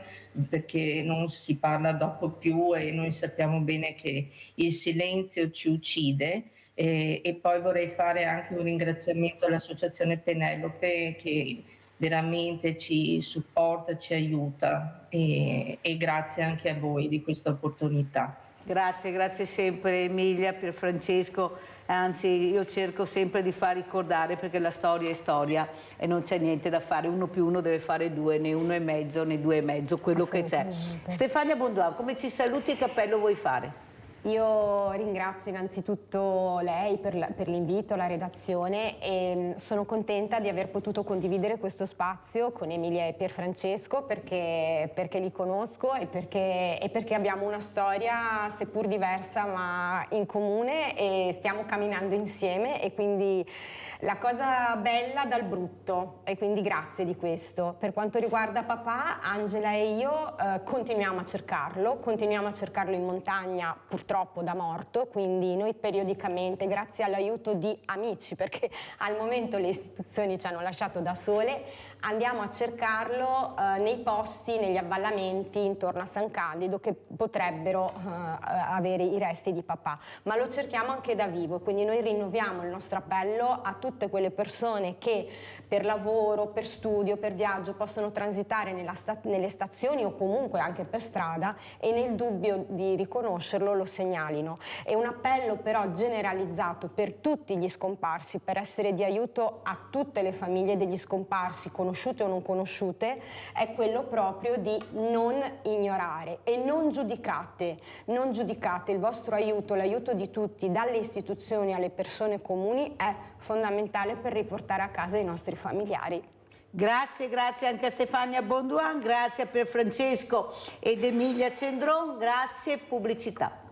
perché non si parla dopo più e noi sappiamo bene che il silenzio ci uccide. E poi vorrei fare anche un ringraziamento all'Associazione Penelope che veramente ci supporta, ci aiuta e grazie anche a voi di questa opportunità. Grazie sempre Emilia, Pierfrancesco, anzi io cerco sempre di far ricordare perché la storia è storia e non c'è niente da fare, 1 più 1 deve fare 2, né 1 e mezzo né 2 e mezzo, quello che c'è. Stefania Bonduan, come ci saluti e che appello vuoi fare? Io ringrazio innanzitutto lei per l'invito, la redazione, e sono contenta di aver potuto condividere questo spazio con Emilia e Pierfrancesco perché li conosco e perché abbiamo una storia seppur diversa ma in comune e stiamo camminando insieme, e quindi la cosa bella dal brutto, e quindi grazie di questo. Per quanto riguarda papà, Angela e io continuiamo a cercarlo in montagna, purtroppo da morto, quindi noi periodicamente, grazie all'aiuto di amici, perché al momento le istituzioni ci hanno lasciato da sole, andiamo a cercarlo nei posti, negli avvallamenti intorno a San Candido che potrebbero avere i resti di papà, ma lo cerchiamo anche da vivo, quindi noi rinnoviamo il nostro appello a tutte quelle persone che per lavoro, per studio, per viaggio possono transitare nelle stazioni o comunque anche per strada e nel dubbio di riconoscerlo lo segnalino. È un appello però generalizzato per tutti gli scomparsi, per essere di aiuto a tutte le famiglie degli scomparsi, conosciute o non conosciute, è quello proprio di non ignorare e non giudicate il vostro aiuto, l'aiuto di tutti, dalle istituzioni alle persone comuni, è fondamentale per riportare a casa i nostri familiari. Grazie anche a Stefania Bonduan, grazie a Pierfrancesco ed Emilia Cendron, grazie pubblicità.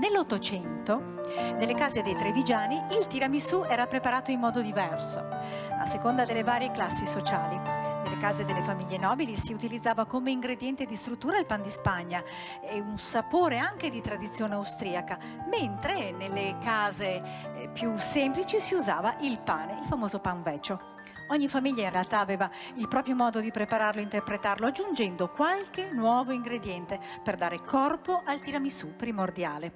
Nell'Ottocento, nelle case dei trevigiani, il tiramisù era preparato in modo diverso, a seconda delle varie classi sociali. Nelle case delle famiglie nobili si utilizzava come ingrediente di struttura il pan di Spagna e un sapore anche di tradizione austriaca, mentre nelle case più semplici si usava il pane, il famoso pan vecchio. Ogni famiglia in realtà aveva il proprio modo di prepararlo e interpretarlo, aggiungendo qualche nuovo ingrediente per dare corpo al tiramisù primordiale.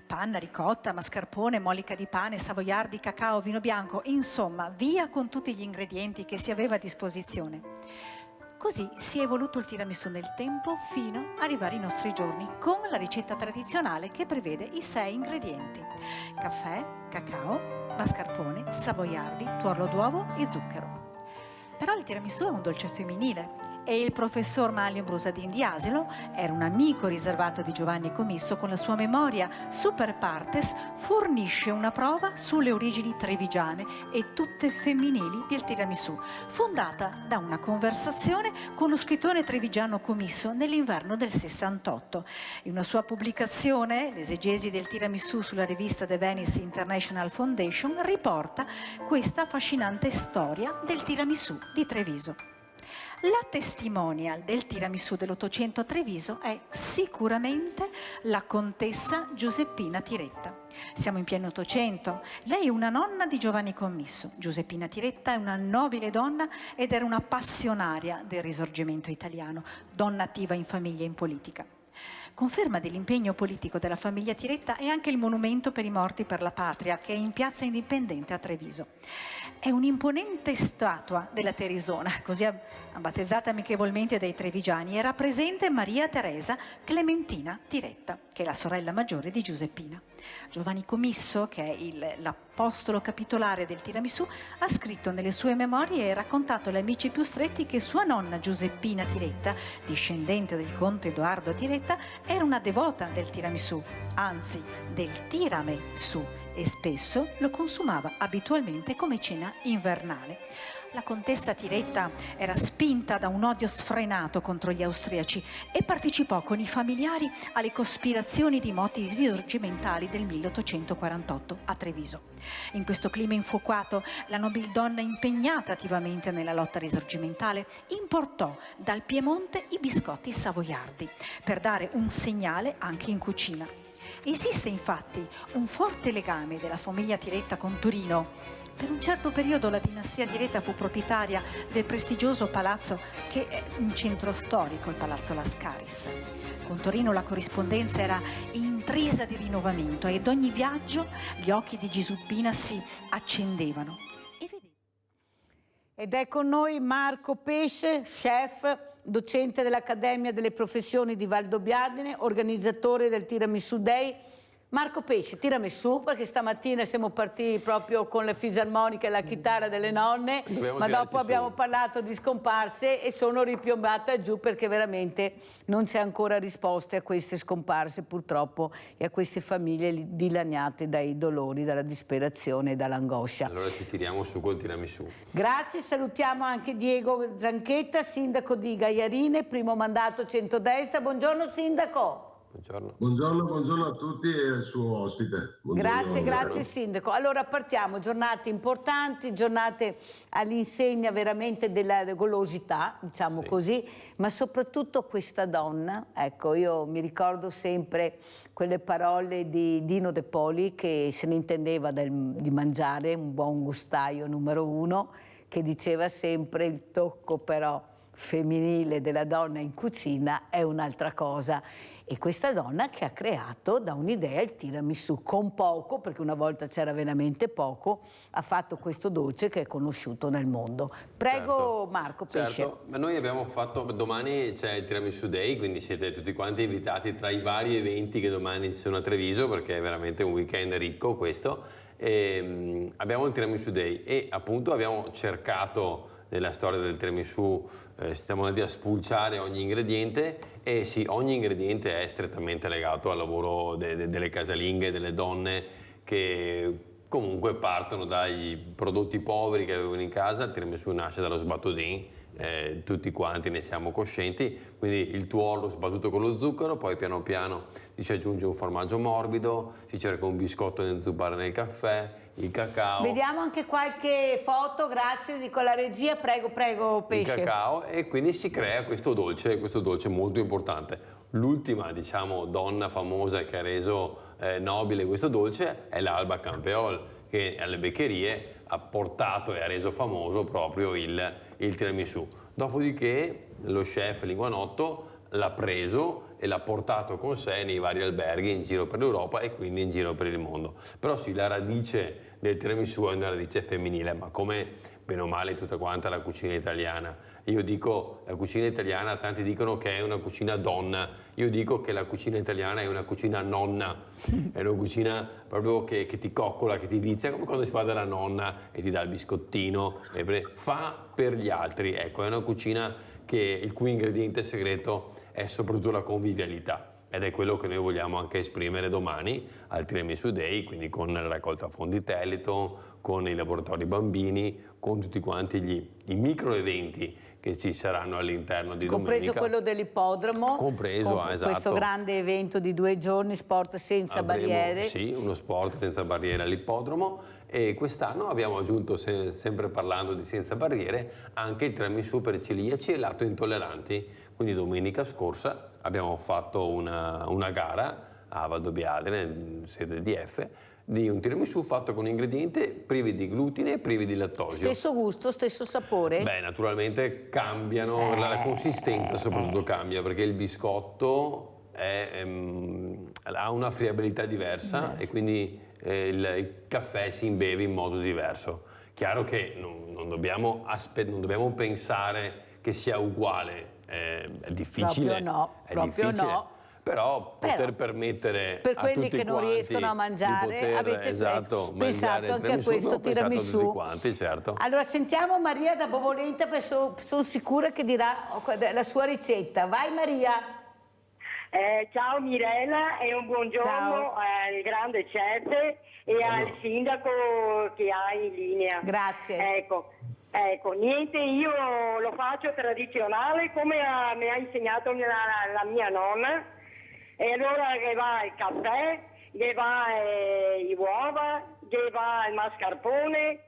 Panna, ricotta, mascarpone, mollica di pane, savoiardi, cacao, vino bianco, insomma, via con tutti gli ingredienti che si aveva a disposizione. Così si è evoluto il tiramisù nel tempo fino ad arrivare ai nostri giorni con la ricetta tradizionale che prevede i 6 ingredienti: caffè, cacao, mascarpone, savoiardi, tuorlo d'uovo e zucchero. Però il tiramisù è un dolce femminile e il professor Manlio Brusadin di Asilo era un amico riservato di Giovanni Comisso. Con la sua memoria super partes fornisce una prova sulle origini trevigiane e tutte femminili del tiramisù, fondata da una conversazione con lo scrittore trevigiano Comisso nell'inverno del 68. In una sua pubblicazione, l'esegesi del tiramisù sulla rivista The Venice International Foundation, riporta questa affascinante storia del tiramisù di Treviso. La testimonial del tiramisù dell'Ottocento a Treviso è sicuramente la contessa Giuseppina Tiretta. Siamo in pieno Ottocento. Lei è una nonna di Giovanni Commisso. Giuseppina Tiretta è una nobile donna ed era una passionaria del Risorgimento italiano, donna attiva in famiglia e in politica. Conferma dell'impegno politico della famiglia Tiretta è anche il monumento per i morti per la patria, che è in piazza Indipendente a Treviso. È un'imponente statua della Teresona, così battezzata amichevolmente dai trevigiani, e rappresenta Maria Teresa Clementina Tiretta, che è la sorella maggiore di Giuseppina. Giovanni Comisso, che è l'apostolo capitolare del tiramisù, ha scritto nelle sue memorie e raccontato agli amici più stretti che sua nonna Giuseppina Tiretta, discendente del conte Edoardo Tiretta, era una devota del tiramisù, anzi del tiramesù, e spesso lo consumava abitualmente come cena invernale. La contessa Tiretta era spinta da un odio sfrenato contro gli austriaci e partecipò con i familiari alle cospirazioni di moti risorgimentali del 1848 a Treviso. In questo clima infuocato, la nobildonna, impegnata attivamente nella lotta risorgimentale, importò dal Piemonte i biscotti savoiardi per dare un segnale anche in cucina. Esiste infatti un forte legame della famiglia Tiretta con Torino. Per un certo periodo la dinastia Tiretta fu proprietaria del prestigioso palazzo che è un centro storico, il Palazzo Lascaris. Con Torino la corrispondenza era intrisa di rinnovamento e ad ogni viaggio gli occhi di Giuseppina si accendevano. Ed è con noi Marco Pesce, chef, docente dell'Accademia delle Professioni di Valdobbiadene, organizzatore del Tiramisù Day. Marco Pesce, tirami su, perché stamattina siamo partiti proprio con le fisarmoniche e la chitarra delle nonne, ma dopo abbiamo parlato di scomparse e sono ripiombata giù perché veramente non c'è ancora risposta a queste scomparse purtroppo e a queste famiglie dilaniate dai dolori, dalla disperazione e dall'angoscia. Allora ci tiriamo su col tiramisù. Grazie, salutiamo anche Diego Zanchetta, sindaco di Gaiarine, primo mandato centrodestra. Buongiorno sindaco. Buongiorno. Buongiorno a tutti e al suo ospite. Buongiorno, grazie sindaco. Allora partiamo, giornate importanti, giornate all'insegna veramente della golosità, diciamo così, ma soprattutto questa donna, ecco, io mi ricordo sempre quelle parole di Dino De Poli, che se ne intendeva di mangiare, un buon gustaio numero uno, che diceva sempre: il tocco però femminile della donna in cucina è un'altra cosa. E questa donna che ha creato da un'idea il tiramisù con poco, perché una volta c'era veramente poco, ha fatto questo dolce che è conosciuto nel mondo. Prego Marco Pesce. Certo, ma noi abbiamo fatto, domani c'è il Tiramisù Day, quindi siete tutti quanti invitati tra i vari eventi che domani ci sono a Treviso, perché è veramente un weekend ricco questo. Abbiamo il Tiramisù Day e appunto abbiamo cercato nella storia del tiramisù, siamo andati a spulciare ogni ingrediente e sì, ogni ingrediente è strettamente legato al lavoro delle casalinghe, delle donne che comunque partono dai prodotti poveri che avevano in casa. Il tiramisù nasce dallo sbattudin, tutti quanti ne siamo coscienti, quindi il tuorlo sbattuto con lo zucchero, poi piano piano si aggiunge un formaggio morbido, si cerca un biscotto da inzuppare nel caffè, il cacao. Vediamo anche qualche foto, grazie, con la regia, prego Pesce. Il cacao, e quindi si crea questo dolce molto importante. L'ultima, diciamo, donna famosa che ha reso nobile questo dolce è l'Alba Campeol, che alle beccherie ha portato e ha reso famoso proprio il tiramisù. Dopodiché lo chef Linguanotto l'ha preso e l'ha portato con sé nei vari alberghi in giro per l'Europa e quindi in giro per il mondo. Però sì, la radice del tiramisù è una radice femminile, ma come bene o male tutta quanta la cucina italiana. Io dico la cucina italiana, tanti dicono che è una cucina donna, io dico che la cucina italiana è una cucina nonna, è una cucina proprio che ti coccola, che ti vizia, come quando si fa dalla nonna e ti dà il biscottino, e fa per gli altri. Ecco, è una cucina il cui ingrediente segreto è soprattutto la convivialità. Ed è quello che noi vogliamo anche esprimere domani al Tiramisù Day, quindi con la raccolta fondi Telethon, con i laboratori bambini, con tutti quanti i micro eventi che ci saranno all'interno di domenica. Compreso quello dell'ippodromo. Compreso, esatto. Questo grande evento di 2 giorni, sport senza barriere. Sì, uno sport senza barriere all'ippodromo. E quest'anno abbiamo aggiunto, sempre parlando di senza barriere, anche il tiramisù per celiaci e latto intolleranti. Quindi domenica scorsa abbiamo fatto una gara a Valdobbiadene, in sede DF, di un tiramisù fatto con ingredienti privi di glutine e privi di lattosio. Stesso gusto, stesso sapore? Beh, naturalmente cambiano, la consistenza soprattutto cambia, perché il biscotto ha una friabilità diversa e quindi il caffè si imbeve in modo diverso. Chiaro che non dobbiamo pensare che sia uguale, è difficile. Proprio no. Però poter permettere per quelli a tutti che non riescono a mangiare, avete pensato anche a questo tiramisù. Quanti, certo. Allora sentiamo Maria da Bovolenta, perché sono sicura che dirà la sua ricetta. Vai Maria. Ciao Mirella e un buongiorno al grande chef e al sindaco che hai in linea. Grazie. Ecco, niente, io lo faccio tradizionale come mi ha insegnato la mia nonna. E allora che va il caffè, che va le uova, che va il mascarpone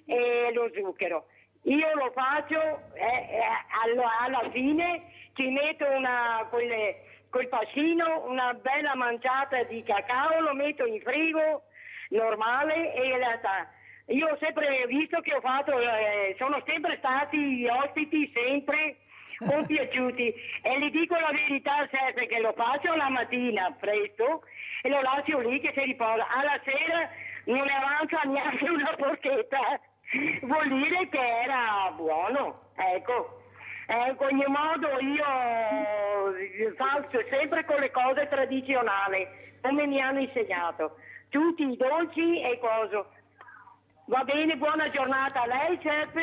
e lo zucchero. Io lo faccio alla fine ci metto col passino una bella manciata di cacao, lo metto in frigo normale e in realtà io ho sempre visto che sono sempre stati ospiti, sempre compiaciuti, e gli dico la verità al chef che lo faccio la mattina presto e lo lascio lì che si riposa, alla sera non ne avanza neanche una porchetta, vuol dire che era buono, ecco. In ogni modo io faccio sempre con le cose tradizionali come mi hanno insegnato, tutti i dolci e coso. Va bene, buona giornata a lei chef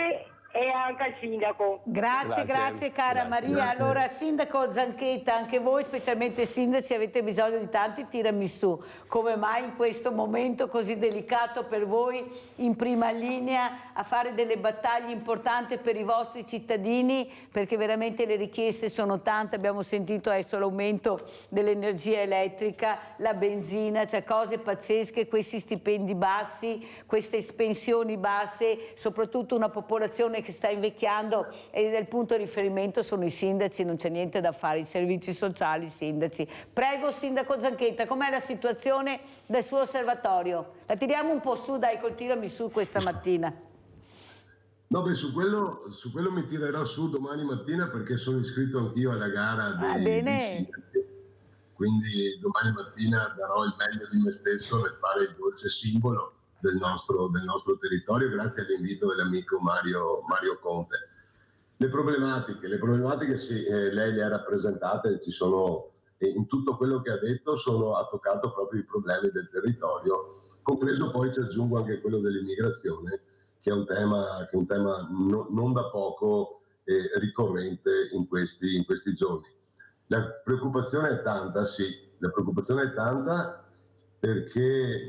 e anche al sindaco. Grazie cara Maria. Allora sindaco Zanchetta, anche voi, specialmente i sindaci, avete bisogno di tanti tiramisù. Come mai in questo momento così delicato per voi, in prima linea a fare delle battaglie importanti per i vostri cittadini, perché veramente le richieste sono tante. Abbiamo sentito adesso l'aumento dell'energia elettrica, la benzina, cioè cose pazzesche, questi stipendi bassi, queste pensioni basse, soprattutto una popolazione che sta invecchiando, e il punto di riferimento sono i sindaci, non c'è niente da fare, i servizi sociali, i sindaci. Prego sindaco Zanchetta, com'è la situazione del suo osservatorio? La tiriamo un po' su, dai, col tiramisù questa mattina. No, beh, su quello mi tirerò su domani mattina, perché sono iscritto anch'io alla gara dei sindaci. Quindi domani mattina darò il meglio di me stesso nel fare il dolce simbolo del nostro territorio, grazie all'invito dell'amico Mario Conte. Le problematiche sì, lei le ha rappresentate, ci sono, in tutto quello che ha detto ha toccato proprio i problemi del territorio, compreso poi, ci aggiungo, anche quello dell'immigrazione, che è un tema non da poco ricorrente in questi giorni. La preoccupazione è tanta, sì, perché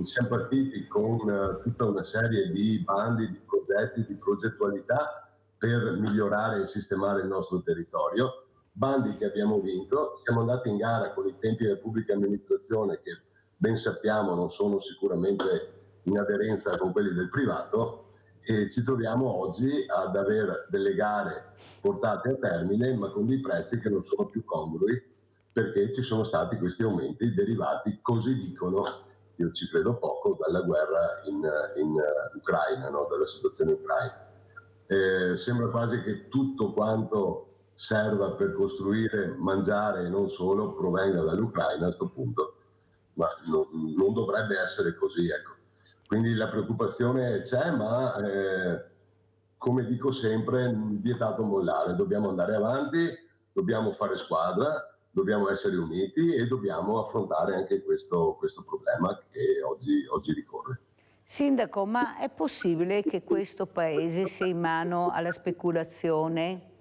siamo partiti con tutta una serie di bandi, di progetti, di progettualità per migliorare e sistemare il nostro territorio, bandi che abbiamo vinto. Siamo andati in gara con i tempi della pubblica amministrazione, che ben sappiamo non sono sicuramente in aderenza con quelli del privato, e ci troviamo oggi ad avere delle gare portate a termine, ma con dei prezzi che non sono più congrui, perché ci sono stati questi aumenti derivati, così dicono, io ci credo poco, dalla guerra in Ucraina, no? Dalla situazione ucraina. Sembra quasi che tutto quanto serva per costruire, mangiare e non solo provenga dall'Ucraina a questo punto, ma non dovrebbe essere così, ecco. Quindi la preoccupazione c'è, ma come dico sempre, vietato mollare, dobbiamo andare avanti, dobbiamo fare squadra, dobbiamo essere uniti e dobbiamo affrontare anche questo problema che oggi ricorre. Sindaco, ma è possibile che questo paese sia in mano alla speculazione,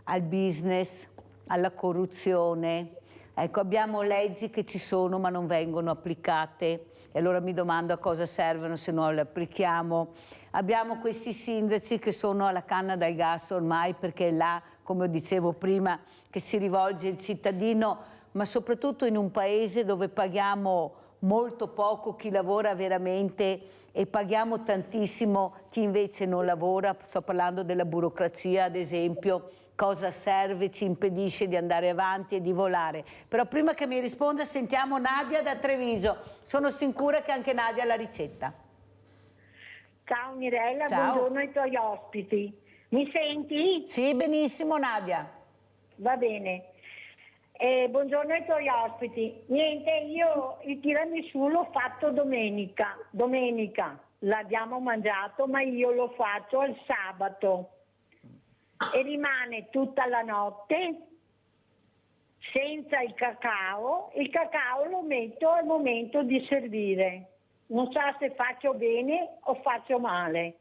al business, alla corruzione? Ecco, abbiamo leggi che ci sono ma non vengono applicate e allora mi domando a cosa servono se non le applichiamo. Abbiamo questi sindaci che sono alla canna dal gas ormai perché è là, come dicevo prima, che si rivolge il cittadino, ma soprattutto in un paese dove paghiamo molto poco chi lavora veramente e paghiamo tantissimo chi invece non lavora. Sto parlando della burocrazia, ad esempio. Cosa serve, ci impedisce di andare avanti e di volare. Però prima che mi risponda sentiamo Nadia da Treviso. Sono sicura che anche Nadia ha la ricetta. Ciao Mirella, Ciao. Buongiorno ai tuoi ospiti. Mi senti? Sì, benissimo Nadia. Va bene. Buongiorno ai tuoi ospiti. Niente, io il tiramisù l'ho fatto domenica. L'abbiamo mangiato, ma io lo faccio al sabato. E rimane tutta la notte senza il cacao lo metto al momento di servire. Non so se faccio bene o faccio male.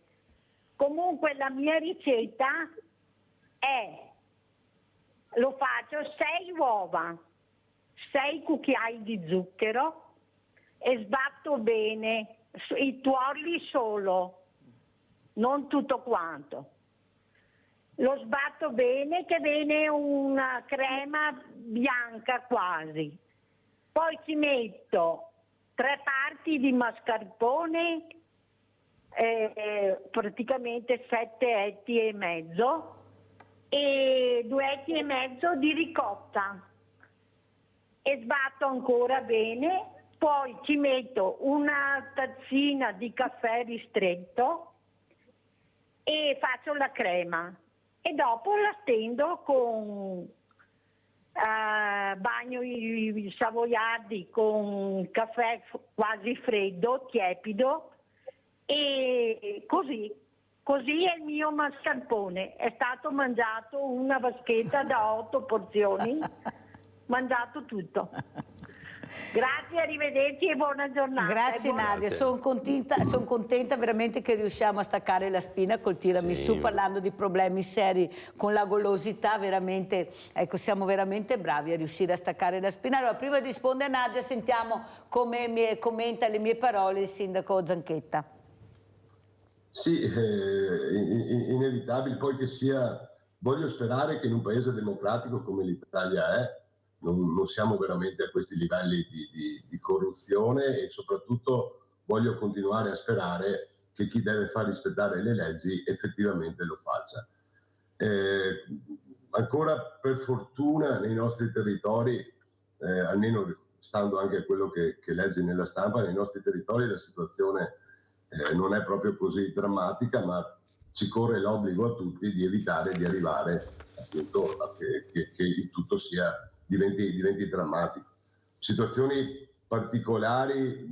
Comunque la mia ricetta è, lo faccio 6 uova, 6 cucchiai di zucchero e sbatto bene i tuorli solo, non tutto quanto. Lo sbatto bene che viene una crema bianca quasi. Poi ci metto 3 parti di mascarpone, praticamente 7 etti e mezzo e 2 etti e mezzo di ricotta. E sbatto ancora bene, poi ci metto una tazzina di caffè ristretto e faccio la crema. E dopo la stendo con bagno i savoiardi con caffè quasi freddo, tiepido e così è il mio mascarpone. È stato mangiato una vaschetta da 8 porzioni, mangiato tutto. Grazie, arrivederci e buona giornata. Grazie Nadia, sono contenta veramente che riusciamo a staccare la spina col tiramisù, sì. Parlando di problemi seri con la golosità, veramente, ecco, siamo veramente bravi a riuscire a staccare la spina. Allora, prima di rispondere a Nadia, sentiamo come commenta le mie parole il sindaco Zanchetta. Sì, inevitabile, poi che sia, voglio sperare che in un paese democratico come l'Italia è, non siamo veramente a questi livelli di corruzione e soprattutto voglio continuare a sperare che chi deve far rispettare le leggi effettivamente lo faccia. Ancora per fortuna nei nostri territori, almeno stando anche a quello che leggi nella stampa, nei nostri territori la situazione non è proprio così drammatica, ma ci corre l'obbligo a tutti di evitare di arrivare appunto a che il tutto diventi drammatico. Situazioni particolari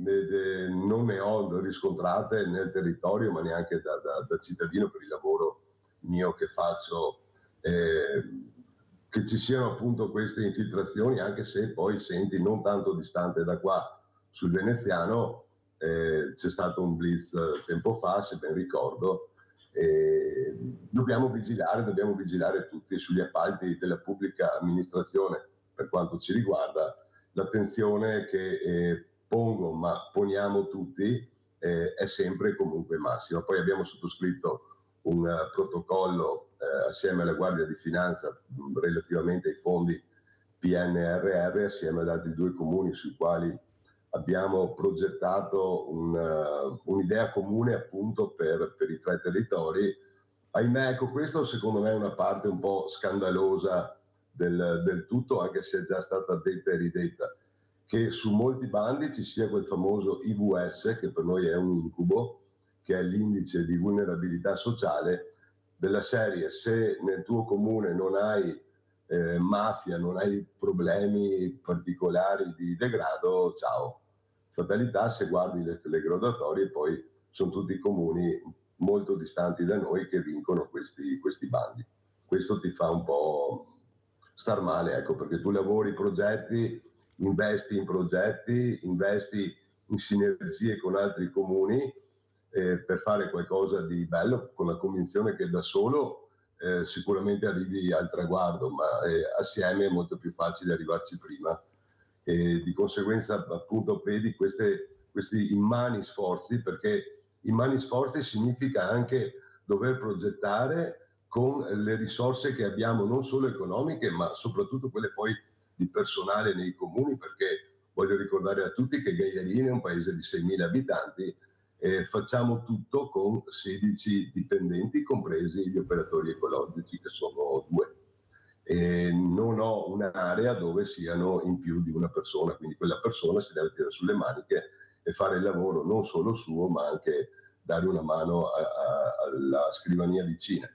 non ne ho riscontrate nel territorio, ma neanche da cittadino per il lavoro mio che faccio, che ci siano appunto queste infiltrazioni, anche se poi senti non tanto distante da qua sul veneziano, c'è stato un blitz tempo fa, se ben ricordo. Dobbiamo vigilare tutti sugli appalti della pubblica amministrazione. Per quanto ci riguarda, l'attenzione che poniamo tutti è sempre e comunque massima. Poi abbiamo sottoscritto un protocollo assieme alla Guardia di Finanza relativamente ai fondi PNRR, assieme ad altri 2 comuni sui quali abbiamo progettato un'idea comune appunto per i 3 territori. Ahimè, ecco, questo secondo me è una parte un po' scandalosa del tutto, anche se è già stata detta e ridetta. che su molti bandi ci sia quel famoso IVS, che per noi è un incubo, che è l'indice di vulnerabilità sociale, della serie: se nel tuo comune non hai mafia, non hai problemi particolari di degrado, ciao. Fatalità, se guardi le graduatorie, poi sono tutti comuni molto distanti da noi che vincono questi bandi. Questo ti fa un po' star male, ecco, perché tu lavori progetti, investi in progetti, investi in sinergie con altri comuni per fare qualcosa di bello, con la convinzione che da solo sicuramente arrivi al traguardo, ma assieme è molto più facile arrivarci prima. E di conseguenza appunto vedi questi immani sforzi, perché immani sforzi significa anche dover progettare con le risorse che abbiamo, non solo economiche, ma soprattutto quelle poi di personale nei comuni, perché voglio ricordare a tutti che Gaiarini è un paese di 6.000 abitanti e facciamo tutto con 16 dipendenti, compresi gli operatori ecologici, che sono 2. E non ho un'area dove siano in più di una persona, quindi quella persona si deve tirare sulle maniche e fare il lavoro non solo suo, ma anche dare una mano alla scrivania vicina.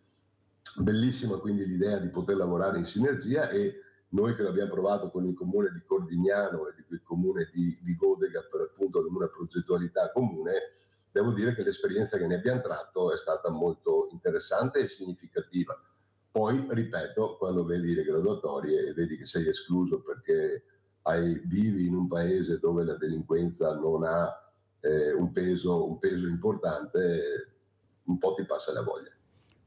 Bellissima quindi l'idea di poter lavorare in sinergia, e noi che l'abbiamo provato con il comune di Cordignano e il comune di Godega per appunto una progettualità comune, devo dire che l'esperienza che ne abbiamo tratto è stata molto interessante e significativa. Poi, ripeto, quando vedi le graduatorie e vedi che sei escluso perché vivi in un paese dove la delinquenza non ha un peso importante, un po' ti passa la voglia.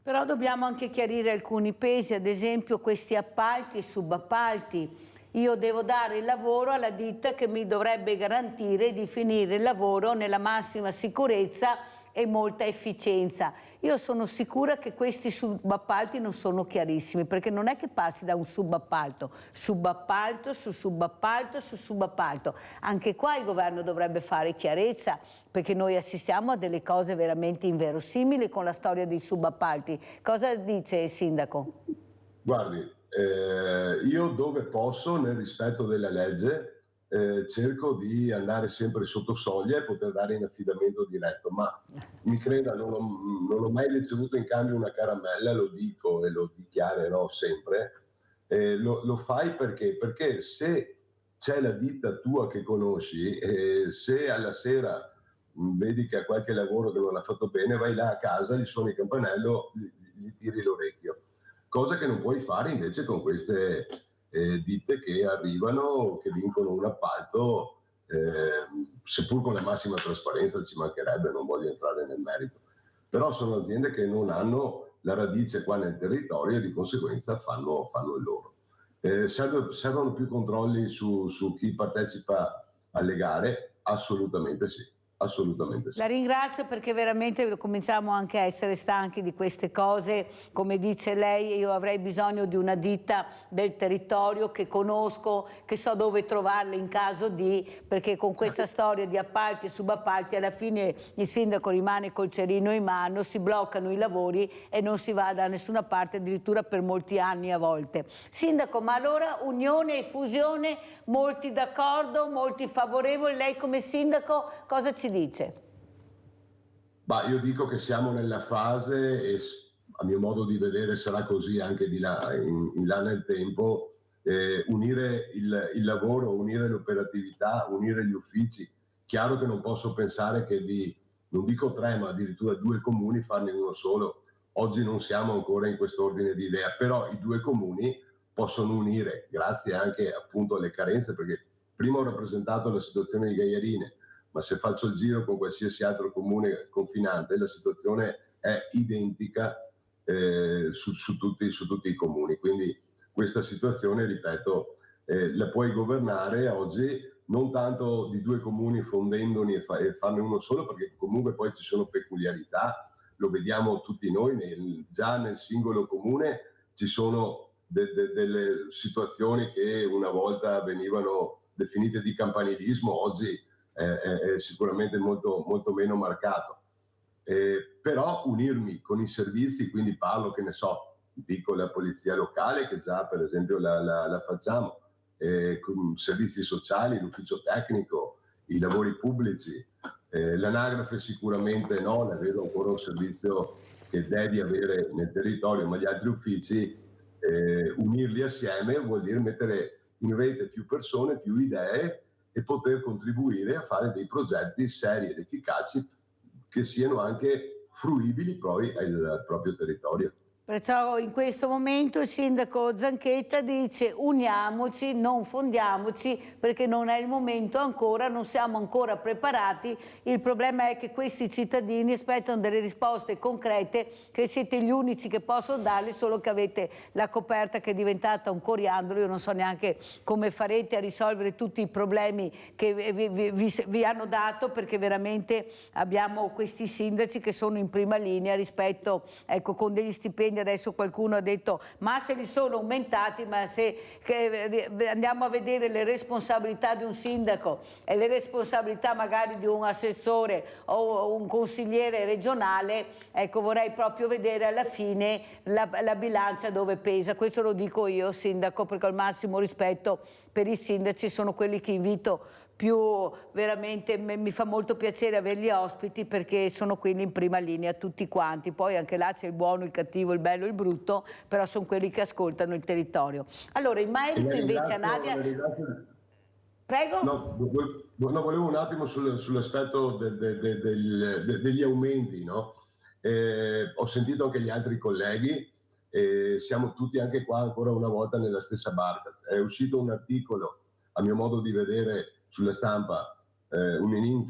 Però dobbiamo anche chiarire alcuni pesi, ad esempio questi appalti e subappalti. Io devo dare il lavoro alla ditta che mi dovrebbe garantire di finire il lavoro nella massima sicurezza e molta efficienza. Io sono sicura che questi subappalti non sono chiarissimi, perché non è che passi da un subappalto su subappalto. Anche qua il governo dovrebbe fare chiarezza, perché noi assistiamo a delle cose veramente inverosimili con la storia dei subappalti. Cosa dice il sindaco? Guardi, io dove posso, nel rispetto della legge, cerco di andare sempre sotto soglia e poter dare in affidamento diretto, ma mi creda, non ho mai ricevuto in cambio una caramella, lo dico e lo dichiarerò sempre. Lo fai perché se c'è la ditta tua che conosci, se alla sera vedi che ha qualche lavoro che non l'ha fatto bene, vai là a casa, gli suoni il campanello, gli tiri l'orecchio, cosa che non puoi fare invece con queste ditte che arrivano, che vincono un appalto, seppur con la massima trasparenza, ci mancherebbe, non voglio entrare nel merito, però sono aziende che non hanno la radice qua nel territorio e di conseguenza fanno il loro. Servono più controlli su chi partecipa alle gare? Assolutamente sì. Assolutamente sì. La ringrazio, perché veramente cominciamo anche a essere stanchi di queste cose. Come dice lei, io avrei bisogno di una ditta del territorio che conosco, che so dove trovarle in caso di, perché con questa storia di appalti e subappalti alla fine il sindaco rimane col cerino in mano, si bloccano i lavori e non si va da nessuna parte, addirittura per molti anni a volte. Sindaco, ma allora unione e fusione, molti d'accordo, molti favorevoli, lei come sindaco cosa ci dice? Bah, io dico che siamo nella fase, e a mio modo di vedere sarà così anche di là, in là nel tempo, unire il lavoro, unire l'operatività, unire gli uffici. Chiaro che non posso pensare che non dico 3, ma addirittura 2 comuni farne uno solo. Oggi non siamo ancora in quest'ordine di idea, però i 2 comuni possono unire, grazie anche appunto alle carenze, perché prima ho rappresentato la situazione di Gaiarine, ma se faccio il giro con qualsiasi altro comune confinante, la situazione è identica su tutti i comuni. Quindi questa situazione, ripeto, la puoi governare oggi non tanto di 2 comuni fondendoli e farne uno solo, perché comunque poi ci sono peculiarità, lo vediamo tutti noi, già nel singolo comune ci sono delle situazioni che una volta venivano definite di campanilismo, oggi è sicuramente molto, molto meno marcato. Però unirmi con i servizi, quindi parlo, che ne so, dico la polizia locale, che già per esempio la facciamo, servizi sociali, l'ufficio tecnico, i lavori pubblici, l'anagrafe sicuramente no, è vero, ancora un servizio che devi avere nel territorio, ma gli altri uffici, unirli assieme vuol dire mettere in rete più persone, più idee e poter contribuire a fare dei progetti seri ed efficaci che siano anche fruibili poi al proprio territorio. Perciò in questo momento il sindaco Zanchetta dice uniamoci, non fondiamoci, perché non è il momento ancora, non siamo ancora preparati. Il problema è che questi cittadini aspettano delle risposte concrete, che siete gli unici che possono darle, solo che avete la coperta che è diventata un coriandolo. Io non so neanche come farete a risolvere tutti i problemi che vi hanno dato, perché veramente abbiamo questi sindaci che sono in prima linea rispetto, ecco, con degli stipendi. Adesso qualcuno ha detto ma se li sono aumentati, ma se andiamo a vedere le responsabilità di un sindaco e le responsabilità magari di un assessore o un consigliere regionale, ecco, vorrei proprio vedere alla fine la bilancia dove pesa. Questo lo dico io, sindaco, perché ho il massimo rispetto per i sindaci, sono quelli che invito più, veramente mi fa molto piacere averli ospiti, perché sono quelli in prima linea tutti quanti. Poi anche là c'è il buono, il cattivo, il bello, il brutto, però sono quelli che ascoltano il territorio. Allora, in merito invece a Nadia... Prego? No, volevo un attimo sull'aspetto degli aumenti, no? Ho sentito anche gli altri colleghi, siamo tutti anche qua ancora una volta nella stessa barca. È uscito un articolo, a mio modo di vedere, sulla stampa, un inin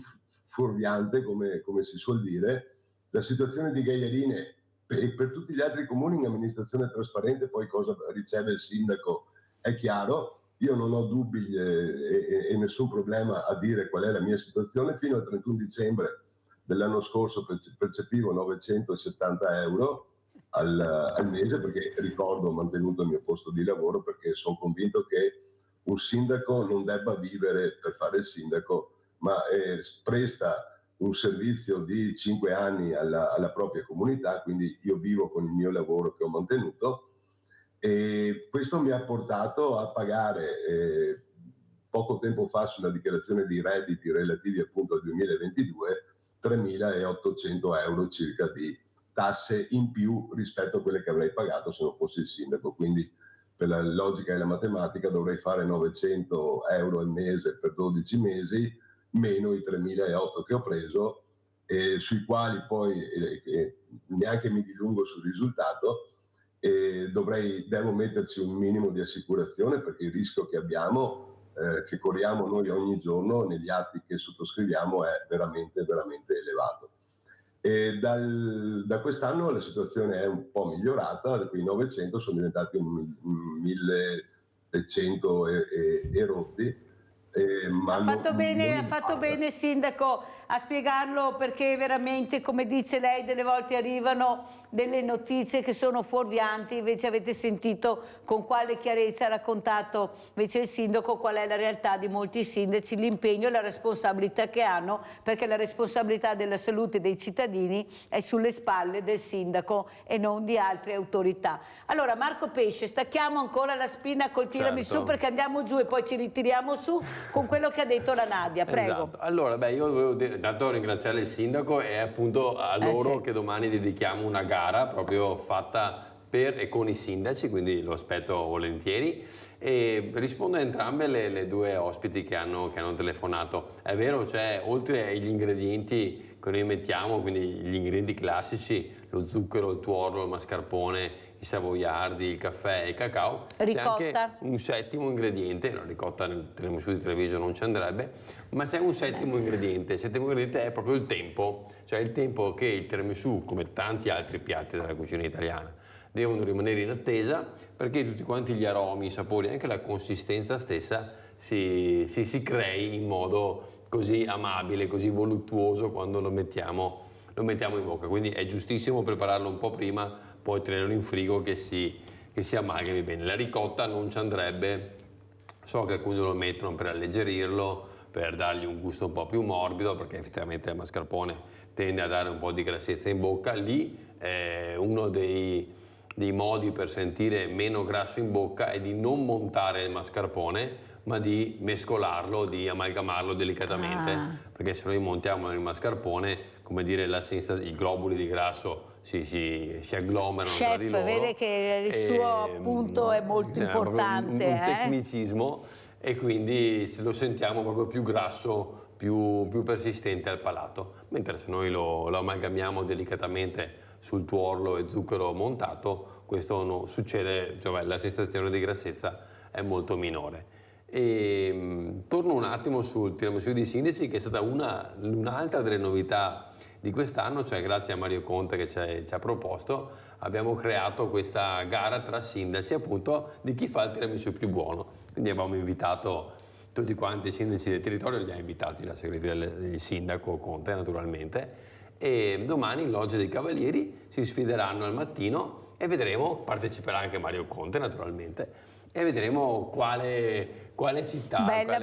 fuorviante, come si suol dire. La situazione di Gaiarine e per tutti gli altri comuni in amministrazione trasparente, poi cosa riceve il sindaco è chiaro. Io non ho dubbi e nessun problema a dire qual è la mia situazione. Fino al 31 dicembre dell'anno scorso percepivo 970 euro al mese, perché ricordo ho mantenuto il mio posto di lavoro, perché sono convinto che un sindaco non debba vivere per fare il sindaco, ma presta un servizio di 5 anni alla propria comunità, quindi io vivo con il mio lavoro che ho mantenuto, e questo mi ha portato a pagare poco tempo fa sulla dichiarazione di redditi relativi appunto al 2022 3.800 euro circa di tasse in più rispetto a quelle che avrei pagato se non fossi il sindaco. Quindi per la logica e la matematica dovrei fare 900 euro al mese per 12 mesi, meno i 3.800 che ho preso, sui quali poi neanche mi dilungo sul risultato. Devo metterci un minimo di assicurazione, perché il rischio che abbiamo, che corriamo noi ogni giorno negli atti che sottoscriviamo, è veramente, veramente elevato. Da quest'anno la situazione è un po' migliorata, quei 900 sono diventati 1.100 e rotti. Ha fatto bene sindaco a spiegarlo, perché veramente, come dice lei, delle volte arrivano delle notizie che sono fuorvianti. Invece avete sentito con quale chiarezza ha raccontato invece il sindaco qual è la realtà di molti sindaci, l'impegno e la responsabilità che hanno, perché la responsabilità della salute dei cittadini è sulle spalle del sindaco e non di altre autorità. Allora Marco Pesce, stacchiamo ancora la spina col tiramisù, perché andiamo giù e poi ci ritiriamo su con quello che ha detto la Nadia. Prego. Esatto. Allora, io volevo intanto ringraziare il sindaco, e appunto a loro che domani dedichiamo una gara proprio fatta per e con i sindaci, quindi lo aspetto volentieri. E rispondo a entrambe le due ospiti che hanno telefonato. È vero, cioè, oltre agli ingredienti che noi mettiamo, quindi gli ingredienti classici, lo zucchero, il tuorlo, il mascarpone, i savoiardi, il caffè e il cacao, c'è anche un settimo ingrediente. La ricotta nel tiramisù di Treviso non ci andrebbe, ma c'è un settimo ingrediente. Il settimo ingrediente è proprio il tempo, cioè il tempo che il tiramisù, come tanti altri piatti della cucina italiana, devono rimanere in attesa, perché tutti quanti gli aromi, i sapori, anche la consistenza stessa si crei in modo così amabile, così voluttuoso quando lo mettiamo in bocca. Quindi è giustissimo prepararlo un po' prima, poi tenerlo in frigo che si amalgami bene. La ricotta non ci andrebbe, so che alcuni lo mettono per alleggerirlo, per dargli un gusto un po' più morbido, perché effettivamente il mascarpone tende a dare un po' di grassezza in bocca. Lì è uno dei dei modi per sentire meno grasso in bocca è di non montare il mascarpone, ma di mescolarlo, di amalgamarlo delicatamente, perché se noi montiamo il mascarpone, come dire, i globuli di grasso si agglomerano tra di Chef, loro. vede che il suo punto è molto importante. Un tecnicismo, e quindi lo sentiamo proprio più grasso, più persistente al palato. Mentre se noi lo amalgamiamo delicatamente sul tuorlo e zucchero montato, questo non succede, cioè la sensazione di grassezza è molto minore. Torno un attimo sul tiramisù di sindaci, che è stata un'altra delle novità di quest'anno, cioè grazie a Mario Conte che ci ha proposto, abbiamo creato questa gara tra sindaci, appunto, di chi fa il tiramisù più buono. Quindi abbiamo invitato tutti quanti i sindaci del territorio, li ha invitati la segreteria del sindaco Conte naturalmente, e domani in Loggia dei Cavalieri si sfideranno al mattino e vedremo, parteciperà anche Mario Conte naturalmente, e vedremo quale città, bella,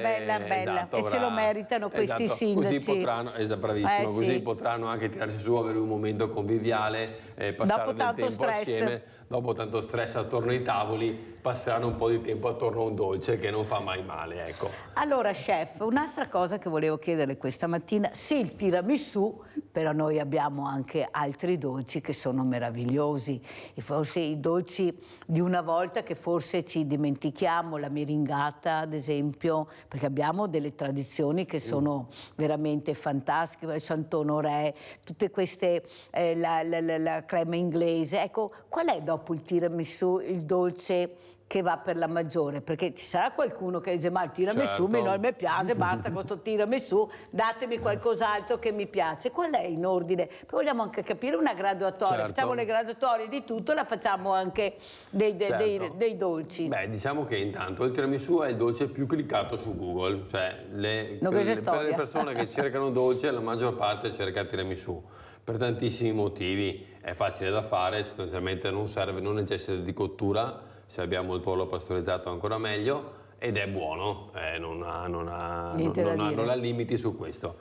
esatto, e se lo meritano questi sindaci. Così potranno, bravissimo, sì. così potranno anche tirarsi su, avere un momento conviviale, passare del tempo assieme. Dopo tanto stress attorno ai tavoli, passeranno un po' di tempo attorno a un dolce che non fa mai male, ecco. Allora, chef, un'altra cosa che volevo chiederle questa mattina, sì, il tiramisù, però noi abbiamo anche altri dolci che sono meravigliosi, e forse i dolci di una volta che forse ci dimentichiamo, la meringata ad esempio, perché abbiamo delle tradizioni che sono veramente fantastiche, il Sant'Onorè, tutte queste, la crema inglese. Ecco, qual è dopo il tiramisù il dolce che va per la maggiore? Perché ci sarà qualcuno che dice: ma il tiramisù non mi piace, basta con questo tiramisù, datemi qualcos'altro che mi piace. Qual è in ordine? Poi vogliamo anche capire una graduatoria, facciamo le graduatorie di tutto, la facciamo anche dei dolci. Beh, diciamo che intanto il tiramisù è il dolce più cliccato su Google, cioè per le persone che cercano dolce, la maggior parte cerca il tiramisù. Per tantissimi motivi, è facile da fare, sostanzialmente non necessita di cottura, se abbiamo il tuorlo pastorizzato ancora meglio, ed è buono, non ha limiti su questo.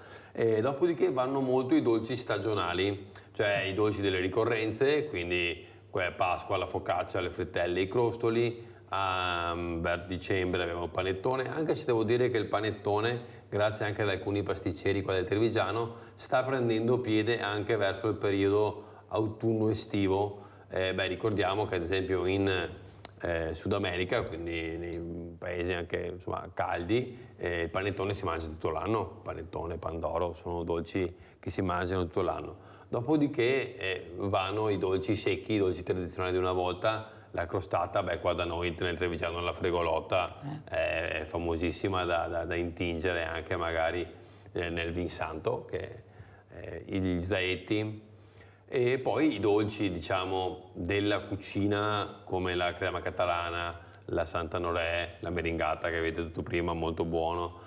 Dopodiché vanno molto i dolci stagionali, cioè i dolci delle ricorrenze, quindi Pasqua, la focaccia, le frittelle, i crostoli. Per dicembre abbiamo il panettone, anche se devo dire che il panettone, grazie anche ad alcuni pasticceri qua del Trevigiano, sta prendendo piede anche verso il periodo autunno-estivo. Ricordiamo che ad esempio in Sud America, quindi nei paesi anche caldi, il panettone si mangia tutto l'anno, panettone, pandoro, sono dolci che si mangiano tutto l'anno. Dopodiché vanno i dolci secchi, i dolci tradizionali di una volta. La crostata, qua da noi nel Trevigiano la fregolotta è famosissima da intingere anche magari nel vin santo, gli zaetti, e poi i dolci diciamo della cucina come la crema catalana, la Sant'Onorè, la meringata che avete detto prima, molto buono,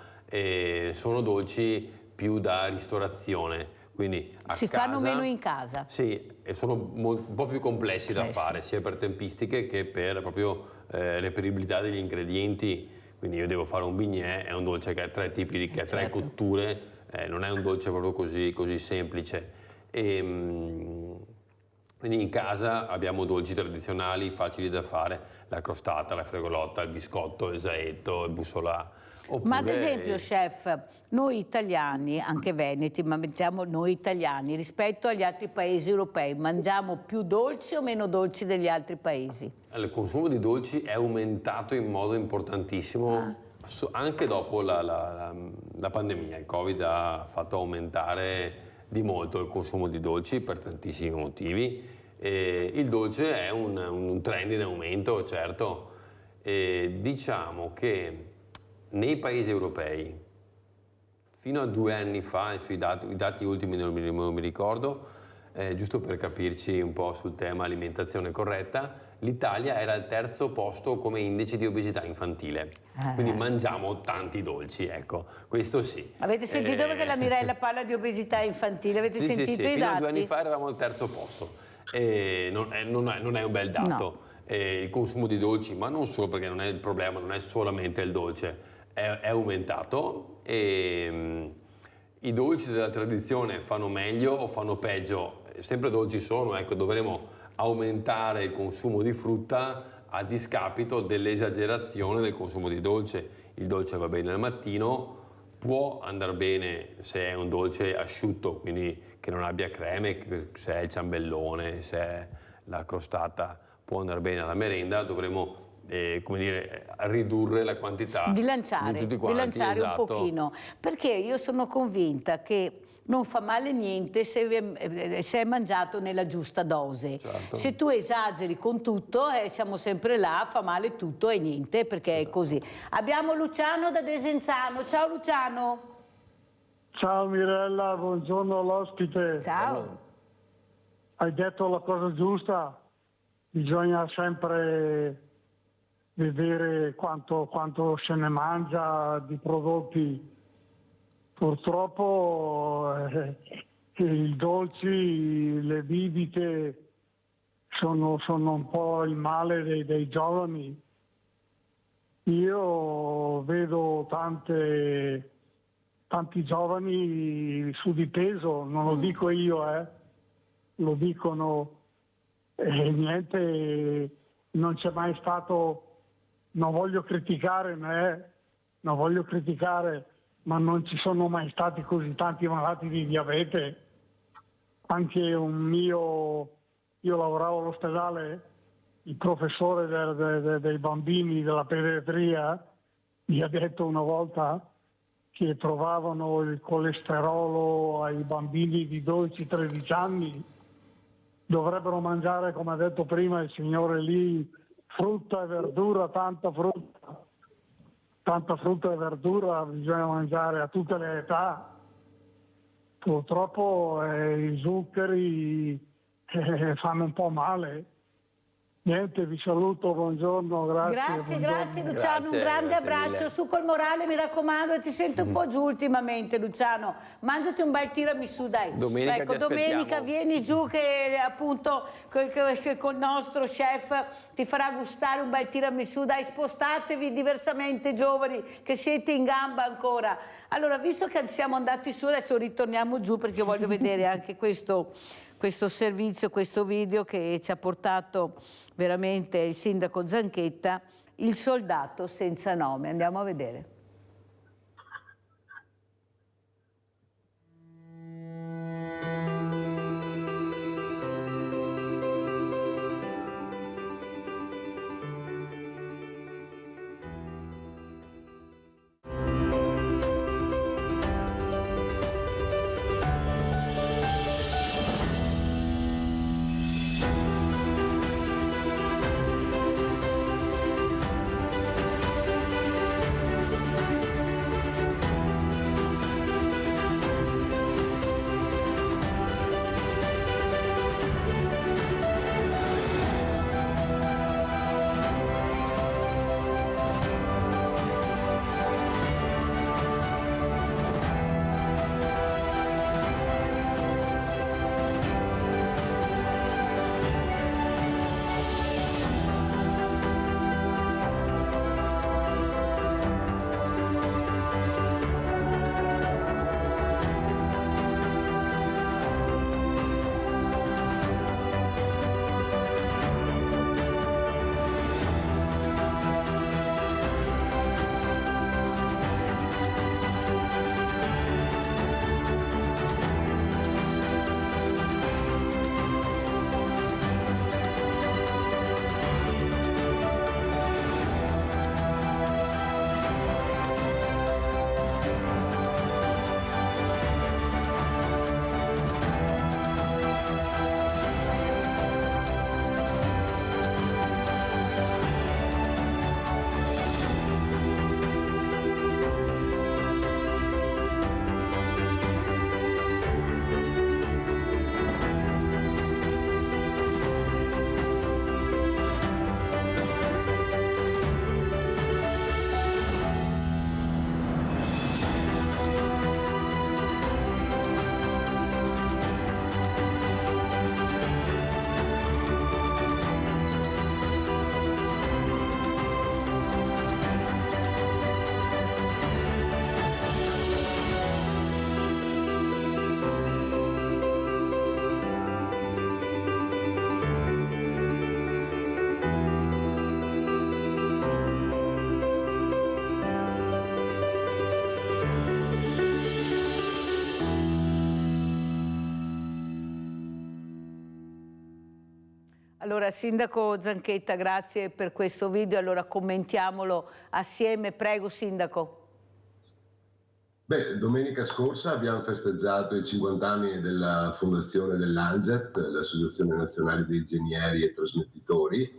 sono dolci più da ristorazione. Quindi si fanno meno in casa? Sì, e sono un po' più complessi da fare, sia per tempistiche che per proprio reperibilità degli ingredienti. Quindi io devo fare un bignè, è un dolce che ha tre tipi di tre cotture, non è un dolce proprio così semplice. Quindi in casa abbiamo dolci tradizionali facili da fare, la crostata, la fregolotta, il biscotto, il zaetto, il bussolà. Ma ad esempio, chef, noi italiani, anche veneti, ma mettiamo noi italiani, rispetto agli altri paesi europei, mangiamo più dolci o meno dolci degli altri paesi? Il consumo di dolci è aumentato in modo importantissimo anche dopo la pandemia. Il Covid ha fatto aumentare di molto il consumo di dolci per tantissimi motivi. Il dolce è un trend in aumento, certo. Diciamo che nei paesi europei, fino a 2 anni fa, i dati ultimi non mi ricordo, giusto per capirci un po' sul tema alimentazione corretta, l'Italia era al 3° posto come indice di obesità infantile. Quindi mangiamo tanti dolci, ecco, questo sì. Avete sentito perché la Mirella parla di obesità infantile? Avete sentito i dati? Fino a 2 anni fa eravamo al 3° posto. Non è un bel dato. No. Il consumo di dolci, ma non solo, perché il problema non è solamente il dolce, è aumentato, e i dolci della tradizione fanno meglio o fanno peggio? Sempre dolci sono, ecco, dovremo aumentare il consumo di frutta a discapito dell'esagerazione del consumo di dolce. Il dolce va bene al mattino, può andare bene se è un dolce asciutto, quindi che non abbia creme, se è il ciambellone, se è la crostata, può andare bene alla merenda. Dovremo come dire, ridurre la quantità bilanciare, di tutti quanti, bilanciare esatto. Un pochino, perché io sono convinta che non fa male niente se è mangiato nella giusta dose. Certo. Se tu esageri con tutto, siamo sempre là, fa male tutto e niente, perché è così. Abbiamo Luciano da Desenzano. Ciao Luciano. Ciao Mirella, buongiorno all'ospite. Ciao. Hai detto la cosa giusta, bisogna sempre vedere quanto se ne mangia di prodotti. Purtroppo i dolci, le bibite sono un po' il male dei giovani. Io vedo tanti giovani su di peso, non lo dico io, lo dicono, niente, non c'è mai stato, non voglio criticare ma non ci sono mai stati così tanti malati di diabete. Anche io lavoravo all'ospedale, il professore dei bambini della pediatria mi ha detto una volta che trovavano il colesterolo ai bambini di 12-13 anni, dovrebbero mangiare, come ha detto prima il signore lì, frutta e verdura, tanta frutta e verdura bisogna mangiare a tutte le età. Purtroppo i zuccheri fanno un po' male. Niente, vi saluto, buongiorno, grazie. Grazie Luciano, un grande abbraccio, mille. su col morale mi raccomando, ti sento un po' giù ultimamente Luciano, mangiati un bel tiramisù dai. Domenica ecco, ti domenica aspettiamo. vieni giù che appunto col nostro chef ti farà gustare un bel tiramisù, dai, spostatevi diversamente giovani che siete in gamba ancora. Allora, visto che siamo andati su, adesso ritorniamo giù perché voglio vedere anche questo servizio, questo video che ci ha portato veramente il sindaco Zanchetta, il soldato senza nome. Andiamo a vedere. Allora, Sindaco Zanchetta, grazie per questo video, allora commentiamolo assieme. Prego, Sindaco. Beh, domenica scorsa abbiamo festeggiato i 50 anni della fondazione dell'ANGET, l'Associazione Nazionale dei Ingegneri e Trasmettitori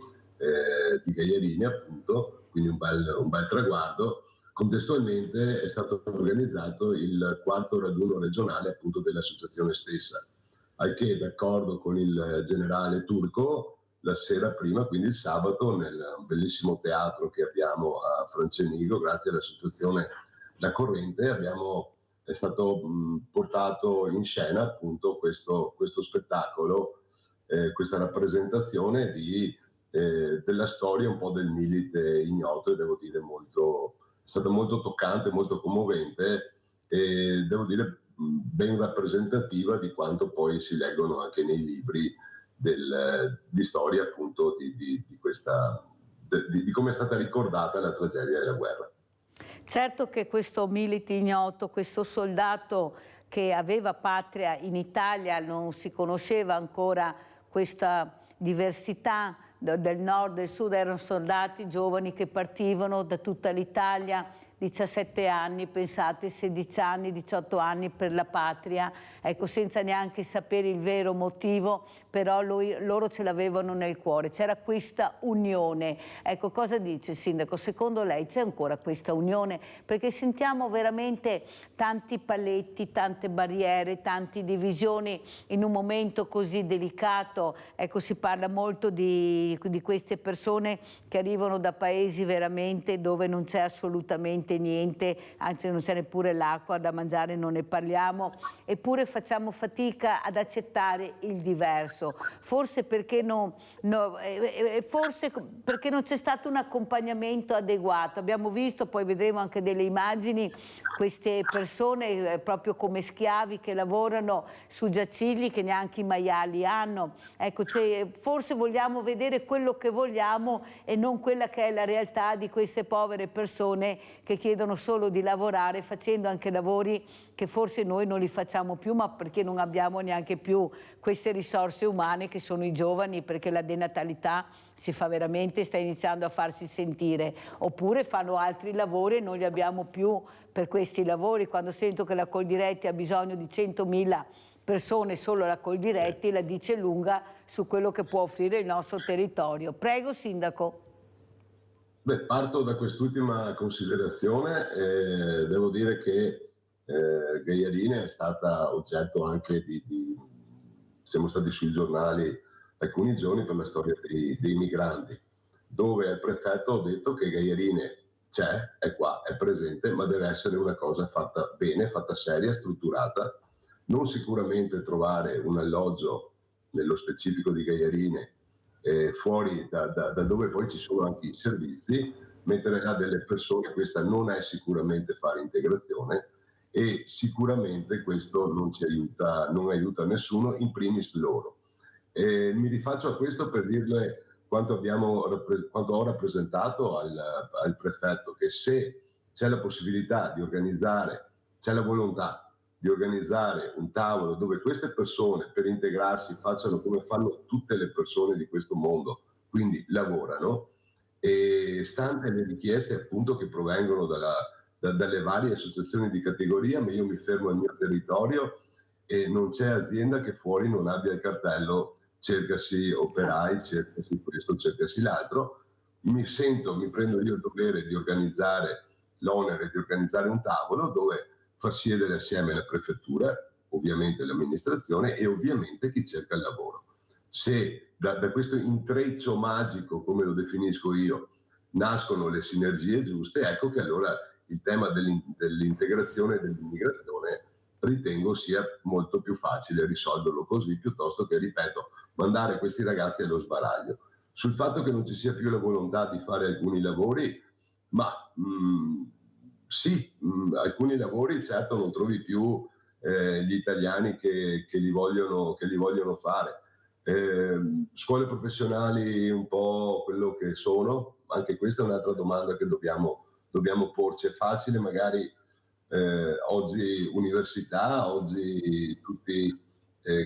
di Gaiarini, appunto, quindi un bel traguardo. Contestualmente è stato organizzato il 4º raduno regionale, appunto, dell'associazione stessa, al che, d'accordo con il generale Turco, la sera prima, quindi il sabato, nel bellissimo teatro che abbiamo a Francenigo, grazie all'associazione La Corrente, è stato portato in scena, appunto, questo spettacolo, questa rappresentazione della storia un po' del Milite ignoto, e devo dire è stata molto toccante, molto commovente, e devo dire ben rappresentativa di quanto poi si leggono anche nei libri di storia, appunto, di come è stata ricordata la tragedia della guerra. Certo che questo Milite ignoto, questo soldato che aveva patria in Italia, non si conosceva ancora questa diversità del nord e del sud, erano soldati giovani che partivano da tutta l'Italia, 17 anni, pensate, 16 anni, 18 anni per la patria, ecco, senza neanche sapere il vero motivo, però loro ce l'avevano nel cuore, c'era questa unione. Ecco, cosa dice, Sindaco? Secondo lei c'è ancora questa unione? Perché sentiamo veramente tanti paletti, tante barriere, tante divisioni in un momento così delicato. Ecco, si parla molto di queste persone che arrivano da paesi veramente dove non c'è assolutamente niente, anzi non c'è neppure l'acqua da mangiare, non ne parliamo, eppure facciamo fatica ad accettare il diverso, forse perché non c'è stato un accompagnamento adeguato. Abbiamo visto, poi vedremo anche delle immagini, queste persone proprio come schiavi che lavorano su giacigli che neanche i maiali hanno. Ecco, forse vogliamo vedere quello che vogliamo e non quella che è la realtà di queste povere persone che chiedono solo di lavorare, facendo anche lavori che forse noi non li facciamo più, ma perché non abbiamo neanche più queste risorse umane che sono i giovani, perché la denatalità sta iniziando a farsi sentire, oppure fanno altri lavori e non li abbiamo più per questi lavori. Quando sento che la Coldiretti ha bisogno di 100.000 persone, solo la Coldiretti, la dice lunga su quello che può offrire il nostro territorio. Prego, Sindaco. Beh, parto da quest'ultima considerazione. Devo dire che Gaiarini è stata oggetto anche siamo stati sui giornali alcuni giorni per la storia dei migranti, dove il prefetto ha detto che Gaiarini c'è, è qua, è presente, ma deve essere una cosa fatta bene, fatta seria, strutturata, non sicuramente trovare un alloggio nello specifico di Gaiarini fuori da dove poi ci sono anche i servizi, mettere là delle persone, questa non è sicuramente fare integrazione, e sicuramente questo non aiuta nessuno, in primis loro. Mi rifaccio a questo per dirle quanto ho rappresentato al prefetto, che se c'è la possibilità di organizzare, c'è la volontà di organizzare un tavolo dove queste persone, per integrarsi, facciano come fanno tutte le persone di questo mondo, quindi lavorano, e stante le richieste appunto che provengono dalle varie associazioni di categoria, ma io mi fermo al mio territorio e non c'è azienda che fuori non abbia il cartello cercasi operai, cercasi questo, cercasi l'altro. Mi prendo io il dovere di organizzare, l'onere di organizzare un tavolo dove far siedere assieme la prefettura, ovviamente l'amministrazione e ovviamente chi cerca il lavoro. Se da questo intreccio magico, come lo definisco io, nascono le sinergie giuste, ecco che allora il tema dell'integrazione e dell'immigrazione ritengo sia molto più facile risolverlo così, piuttosto che, ripeto, mandare questi ragazzi allo sbaraglio. Sul fatto che non ci sia più la volontà di fare alcuni lavori, ma sì, alcuni lavori certo non trovi più gli italiani che li vogliono fare. Scuole professionali un po' quello che sono, anche questa è un'altra domanda che dobbiamo porci. È facile magari oggi università, oggi tutti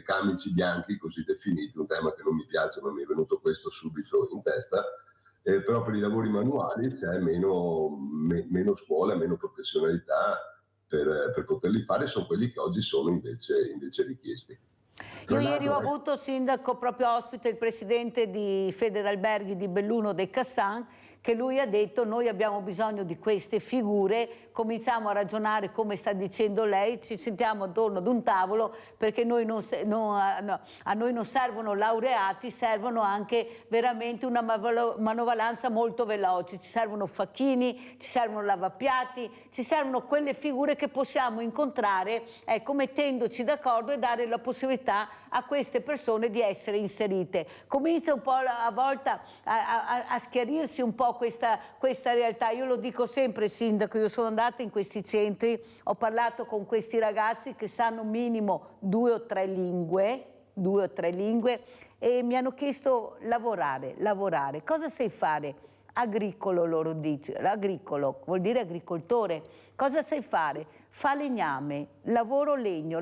camici bianchi così definiti, un tema che non mi piace ma mi è venuto questo subito in testa, però per i lavori manuali c'è meno scuola, meno professionalità per poterli fare, sono quelli che oggi sono invece richiesti. Io ieri ho avuto, sindaco, proprio ospite il presidente di Federalberghi di Belluno De Cassan, che lui ha detto: noi abbiamo bisogno di queste figure, cominciamo a ragionare come sta dicendo lei, ci sentiamo attorno ad un tavolo, perché a noi non servono laureati, servono anche veramente una manovalanza molto veloce, ci servono facchini, ci servono lavapiatti, ci servono quelle figure che possiamo incontrare, ecco, mettendoci d'accordo e dare la possibilità a queste persone di essere inserite. Comincia un po' a volta a schiarirsi un po' questa realtà. Io lo dico sempre, sindaco, io sono andata in questi centri, ho parlato con questi ragazzi che sanno minimo 2 o 3 lingue e mi hanno chiesto lavorare. Cosa sai fare? Agricolo, loro dicono, agricolo vuol dire agricoltore. Cosa sai fare? Falegname, lavoro legno.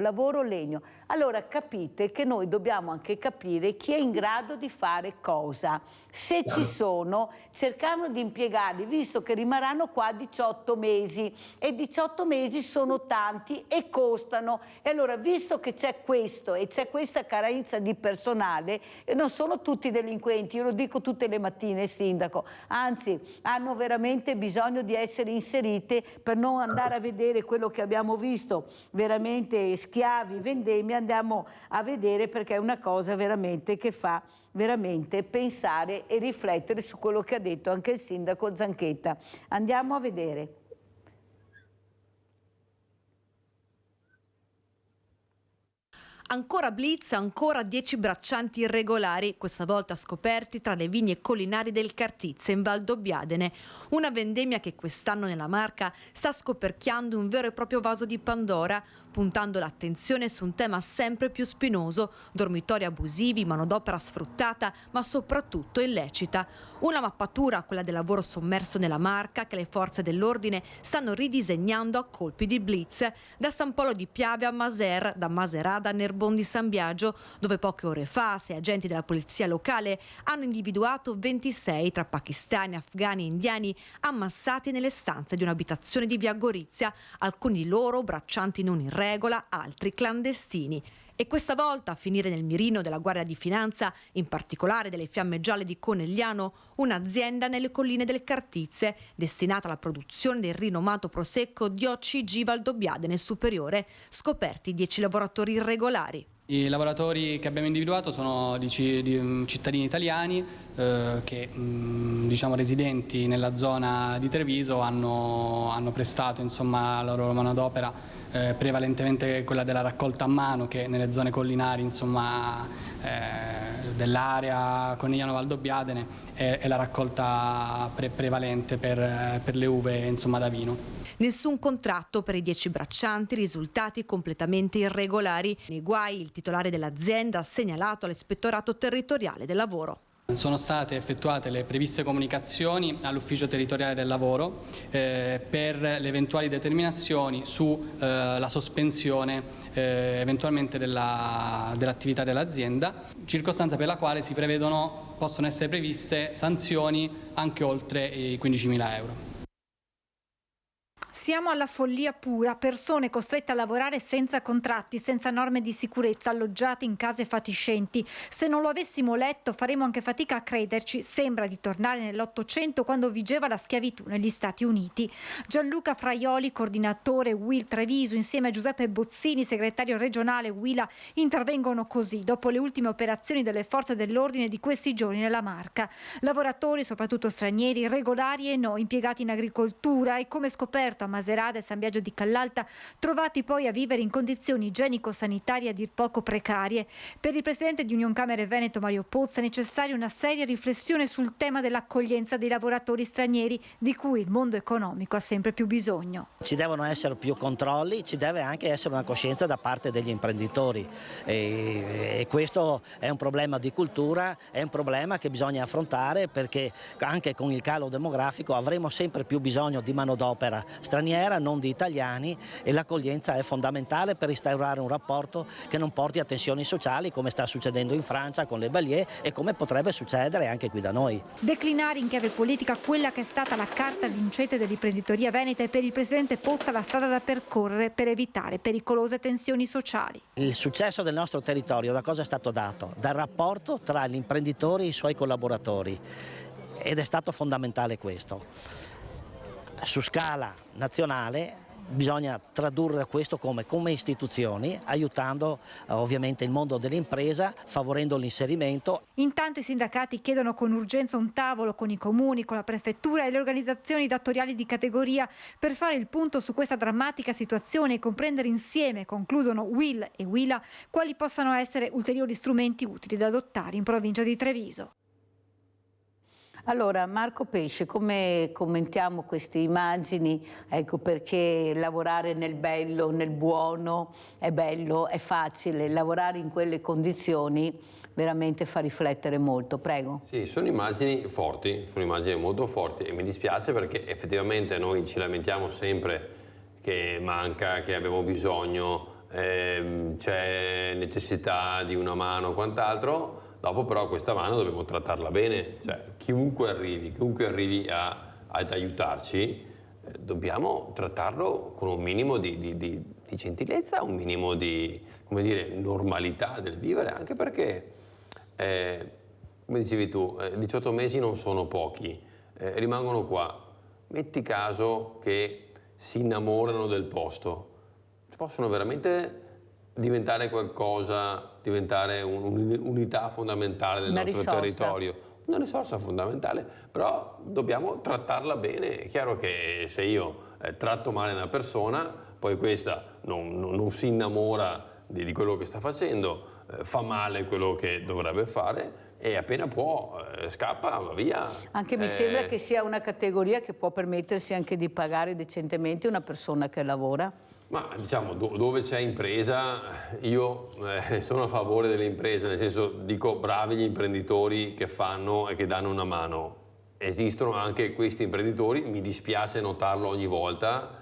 Allora capite che noi dobbiamo anche capire chi è in grado di fare cosa. Se ci sono, cercando di impiegarli, visto che rimarranno qua 18 mesi e 18 mesi sono tanti e costano. E allora, visto che c'è questo e c'è questa carenza di personale, e non sono tutti delinquenti, io lo dico tutte le mattine, sindaco, anzi hanno veramente bisogno di essere inserite, per non andare a vedere quello che abbiamo visto, veramente schiavi, vendemmie, andiamo a vedere, perché è una cosa veramente che fa veramente pensare e riflettere su quello che ha detto anche il sindaco Zanchetta. Andiamo a vedere. Ancora blitz, ancora 10 braccianti irregolari, questa volta scoperti tra le vigne collinari del Cartizze in Val Dobbiadene. Una vendemmia che quest'anno nella Marca sta scoperchiando un vero e proprio vaso di Pandora, puntando l'attenzione su un tema sempre più spinoso: dormitori abusivi, manodopera sfruttata, ma soprattutto illecita. Una mappatura, quella del lavoro sommerso nella Marca, che le forze dell'ordine stanno ridisegnando a colpi di blitz, da San Polo di Piave a Maser, da Maserada a Nerbon di San Biagio, dove poche ore fa 6 agenti della polizia locale hanno individuato 26 tra pakistani, afghani e indiani ammassati nelle stanze di un'abitazione di via Gorizia, alcuni di loro braccianti non in regola, altri clandestini. E questa volta a finire nel mirino della Guardia di Finanza, in particolare delle Fiamme Gialle di Conegliano, un'azienda nelle colline del Cartizze destinata alla produzione del rinomato prosecco di OCG Valdobbiadene Superiore. Scoperti 10 lavoratori irregolari. I lavoratori che abbiamo individuato sono di cittadini italiani che, diciamo, residenti nella zona di Treviso, hanno prestato, insomma, la loro manodopera, prevalentemente quella della raccolta a mano, che nelle zone collinari, insomma, dell'area Conegliano Valdobbiadene è la raccolta prevalente per le uve, insomma, da vino. Nessun contratto per i 10 braccianti risultati completamente irregolari. Nei guai il titolare dell'azienda ha segnalato all'Ispettorato Territoriale del Lavoro. Sono state effettuate le previste comunicazioni all'Ufficio Territoriale del Lavoro per le eventuali determinazioni sulla sospensione eventualmente dell'attività dell'azienda, circostanza per la quale possono essere previste sanzioni anche oltre i 15.000 euro. Siamo alla follia pura, persone costrette a lavorare senza contratti, senza norme di sicurezza, alloggiate in case fatiscenti. Se non lo avessimo letto faremo anche fatica a crederci, sembra di tornare nell'Ottocento quando vigeva la schiavitù negli Stati Uniti. Gianluca Fraioli, coordinatore UIL Treviso, insieme a Giuseppe Bozzini, segretario regionale UILA, intervengono così dopo le ultime operazioni delle forze dell'ordine di questi giorni nella Marca. Lavoratori, soprattutto stranieri, regolari e no, impiegati in agricoltura e, come scoperto a Maserada e San Biagio di Callalta, trovati poi a vivere in condizioni igienico-sanitarie a dir poco precarie. Per il presidente di Unioncamere Veneto Mario Pozza è necessaria una seria riflessione sul tema dell'accoglienza dei lavoratori stranieri, di cui il mondo economico ha sempre più bisogno. Ci devono essere più controlli, ci deve anche essere una coscienza da parte degli imprenditori e questo è un problema di cultura, è un problema che bisogna affrontare, perché anche con il calo demografico avremo sempre più bisogno di manodopera straniera straniera, non di italiani, e l'accoglienza è fondamentale per instaurare un rapporto che non porti a tensioni sociali come sta succedendo in Francia con le banlieue e come potrebbe succedere anche qui da noi. Declinare in chiave politica quella che è stata la carta vincente dell'imprenditoria veneta è per il presidente Pozza la strada da percorrere per evitare pericolose tensioni sociali. Il successo del nostro territorio da cosa è stato dato? Dal rapporto tra l'imprenditore e i suoi collaboratori, ed è stato fondamentale questo. Su scala nazionale bisogna tradurre questo come istituzioni, aiutando ovviamente il mondo dell'impresa, favorendo l'inserimento. Intanto i sindacati chiedono con urgenza un tavolo con i comuni, con la prefettura e le organizzazioni datoriali di categoria per fare il punto su questa drammatica situazione e comprendere insieme, concludono UIL e UILA, quali possano essere ulteriori strumenti utili da adottare in provincia di Treviso. Allora, Marco Pesce, come commentiamo queste immagini? Ecco, perché lavorare nel bello, nel buono è bello, è facile, lavorare in quelle condizioni veramente fa riflettere molto. Prego. Sì, sono immagini forti, sono immagini molto forti e mi dispiace perché effettivamente noi ci lamentiamo sempre che manca, che abbiamo bisogno, c'è necessità di una mano o quant'altro. Dopo però questa mano dobbiamo trattarla bene, cioè chiunque arrivi ad aiutarci, dobbiamo trattarlo con un minimo di gentilezza, un minimo di, come dire, normalità del vivere, anche perché, come dicevi tu, 18 mesi non sono pochi, rimangono qua, metti caso che si innamorano del posto, possono veramente diventare qualcosa, diventare un'unità fondamentale del nostro territorio, una risorsa fondamentale, però dobbiamo trattarla bene. È chiaro che se io tratto male una persona, poi questa non si innamora di quello che sta facendo, fa male quello che dovrebbe fare e appena può scappa, va via. Anche mi sembra che sia una categoria che può permettersi anche di pagare decentemente una persona che lavora. Ma diciamo, dove c'è impresa, io sono a favore delle imprese, nel senso, dico, bravi gli imprenditori che fanno e che danno una mano. Esistono anche questi imprenditori, mi dispiace notarlo ogni volta,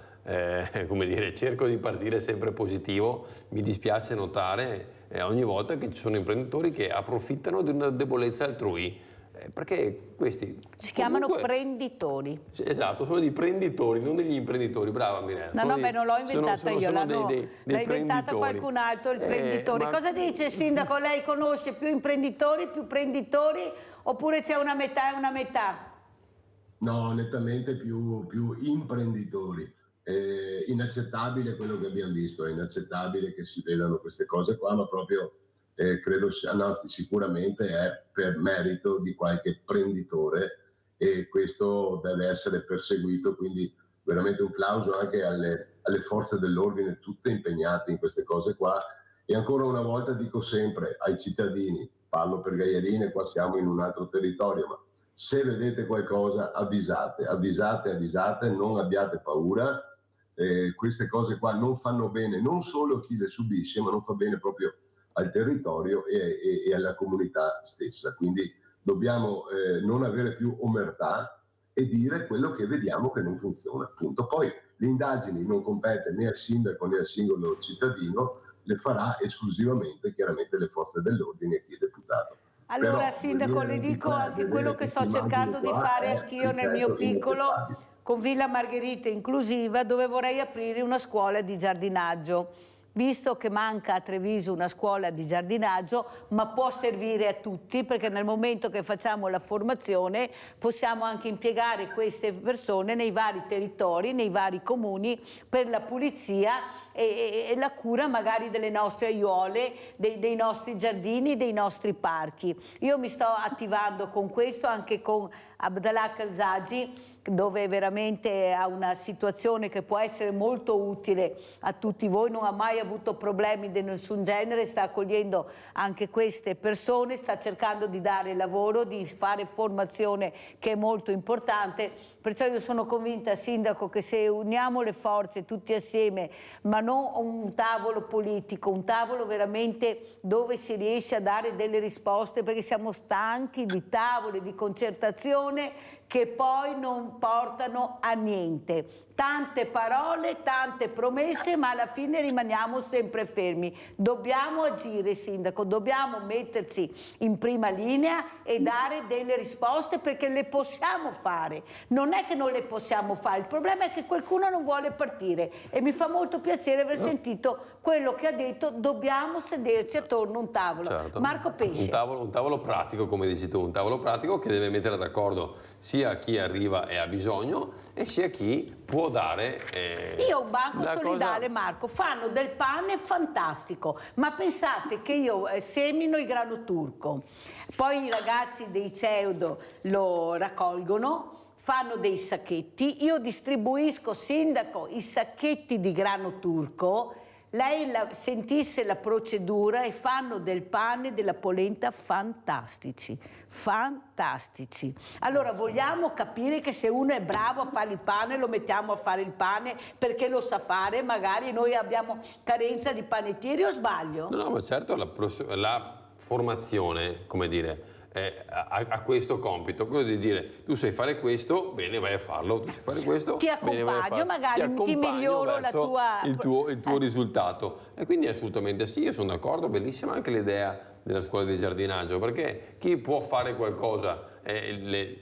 come dire, cerco di partire sempre positivo, mi dispiace notare ogni volta che ci sono imprenditori che approfittano di una debolezza altrui. Perché questi si chiamano prenditori. Esatto, sono dei prenditori, non degli imprenditori. Brava Mirella. No, non l'ho inventata io, l'ha inventata qualcun altro, il prenditore. Cosa dice Sindaco? Lei conosce più imprenditori oppure c'è una metà e una metà? No, nettamente più imprenditori. È inaccettabile quello che abbiamo visto, è inaccettabile che si vedano queste cose qua, ma proprio credo sicuramente è per merito di qualche prenditore e questo deve essere perseguito, quindi veramente un plauso anche alle forze dell'ordine tutte impegnate in queste cose qua e ancora una volta dico sempre ai cittadini, parlo per Gagliarine, qua siamo in un altro territorio, ma se vedete qualcosa avvisate, non abbiate paura, queste cose qua non fanno bene non solo chi le subisce, ma non fa bene proprio al territorio e alla comunità stessa. Quindi dobbiamo non avere più omertà e dire quello che vediamo che non funziona, appunto. Poi le indagini non compete né al sindaco né al singolo cittadino, le farà esclusivamente chiaramente le forze dell'ordine e chi è deputato. Allora, però, Sindaco, le dico anche quello che sto cercando di fare anch'io nel mio piccolo con Villa Margherita Inclusiva, dove vorrei aprire una scuola di giardinaggio. Visto che manca a Treviso una scuola di giardinaggio, ma può servire a tutti, perché nel momento che facciamo la formazione possiamo anche impiegare queste persone nei vari territori, nei vari comuni, per la pulizia e la cura magari delle nostre aiuole, dei nostri giardini, dei nostri parchi. Io mi sto attivando con questo anche con Abdallah Kalzagi, dove veramente ha una situazione che può essere molto utile a tutti voi, non ha mai avuto problemi di nessun genere, sta accogliendo anche queste persone, sta cercando di dare lavoro, di fare formazione che è molto importante, perciò io sono convinta, Sindaco, che se uniamo le forze tutti assieme, ma non un tavolo politico, un tavolo veramente dove si riesce a dare delle risposte, perché siamo stanchi di tavole di concertazione che poi non non portano a niente. Tante parole, tante promesse, ma alla fine rimaniamo sempre fermi. Dobbiamo agire, sindaco, dobbiamo metterci in prima linea e dare delle risposte, perché le possiamo fare. Non è che non le possiamo fare, il problema è che qualcuno non vuole partire, e mi fa molto piacere aver sentito quello che ha detto: dobbiamo sederci attorno a un tavolo. Certo. Marco Pesce. Un tavolo pratico, come dici tu, un tavolo pratico che deve mettere d'accordo sia chi arriva e ha bisogno e sia chi può dare. Io un banco solidale, Marco, fanno del pane fantastico, ma pensate che io semino il grano turco, poi i ragazzi dei Ceudo lo raccolgono, fanno dei sacchetti, io distribuisco, sindaco, i sacchetti di grano turco. Lei sentisse la procedura e fanno del pane e della polenta fantastici, fantastici. Allora vogliamo capire che se uno è bravo a fare il pane lo mettiamo a fare il pane perché lo sa fare, magari noi abbiamo carenza di panettieri, o sbaglio? No, ma certo la formazione, come dire, ha questo compito, quello di dire: tu sai fare questo, bene, vai a farlo, tu sai fare questo, ti bene, vai a farlo. Magari ti miglioro la tua... il tuo risultato. E quindi assolutamente sì, io sono d'accordo, bellissima anche l'idea della scuola di giardinaggio, perché chi può fare qualcosa, il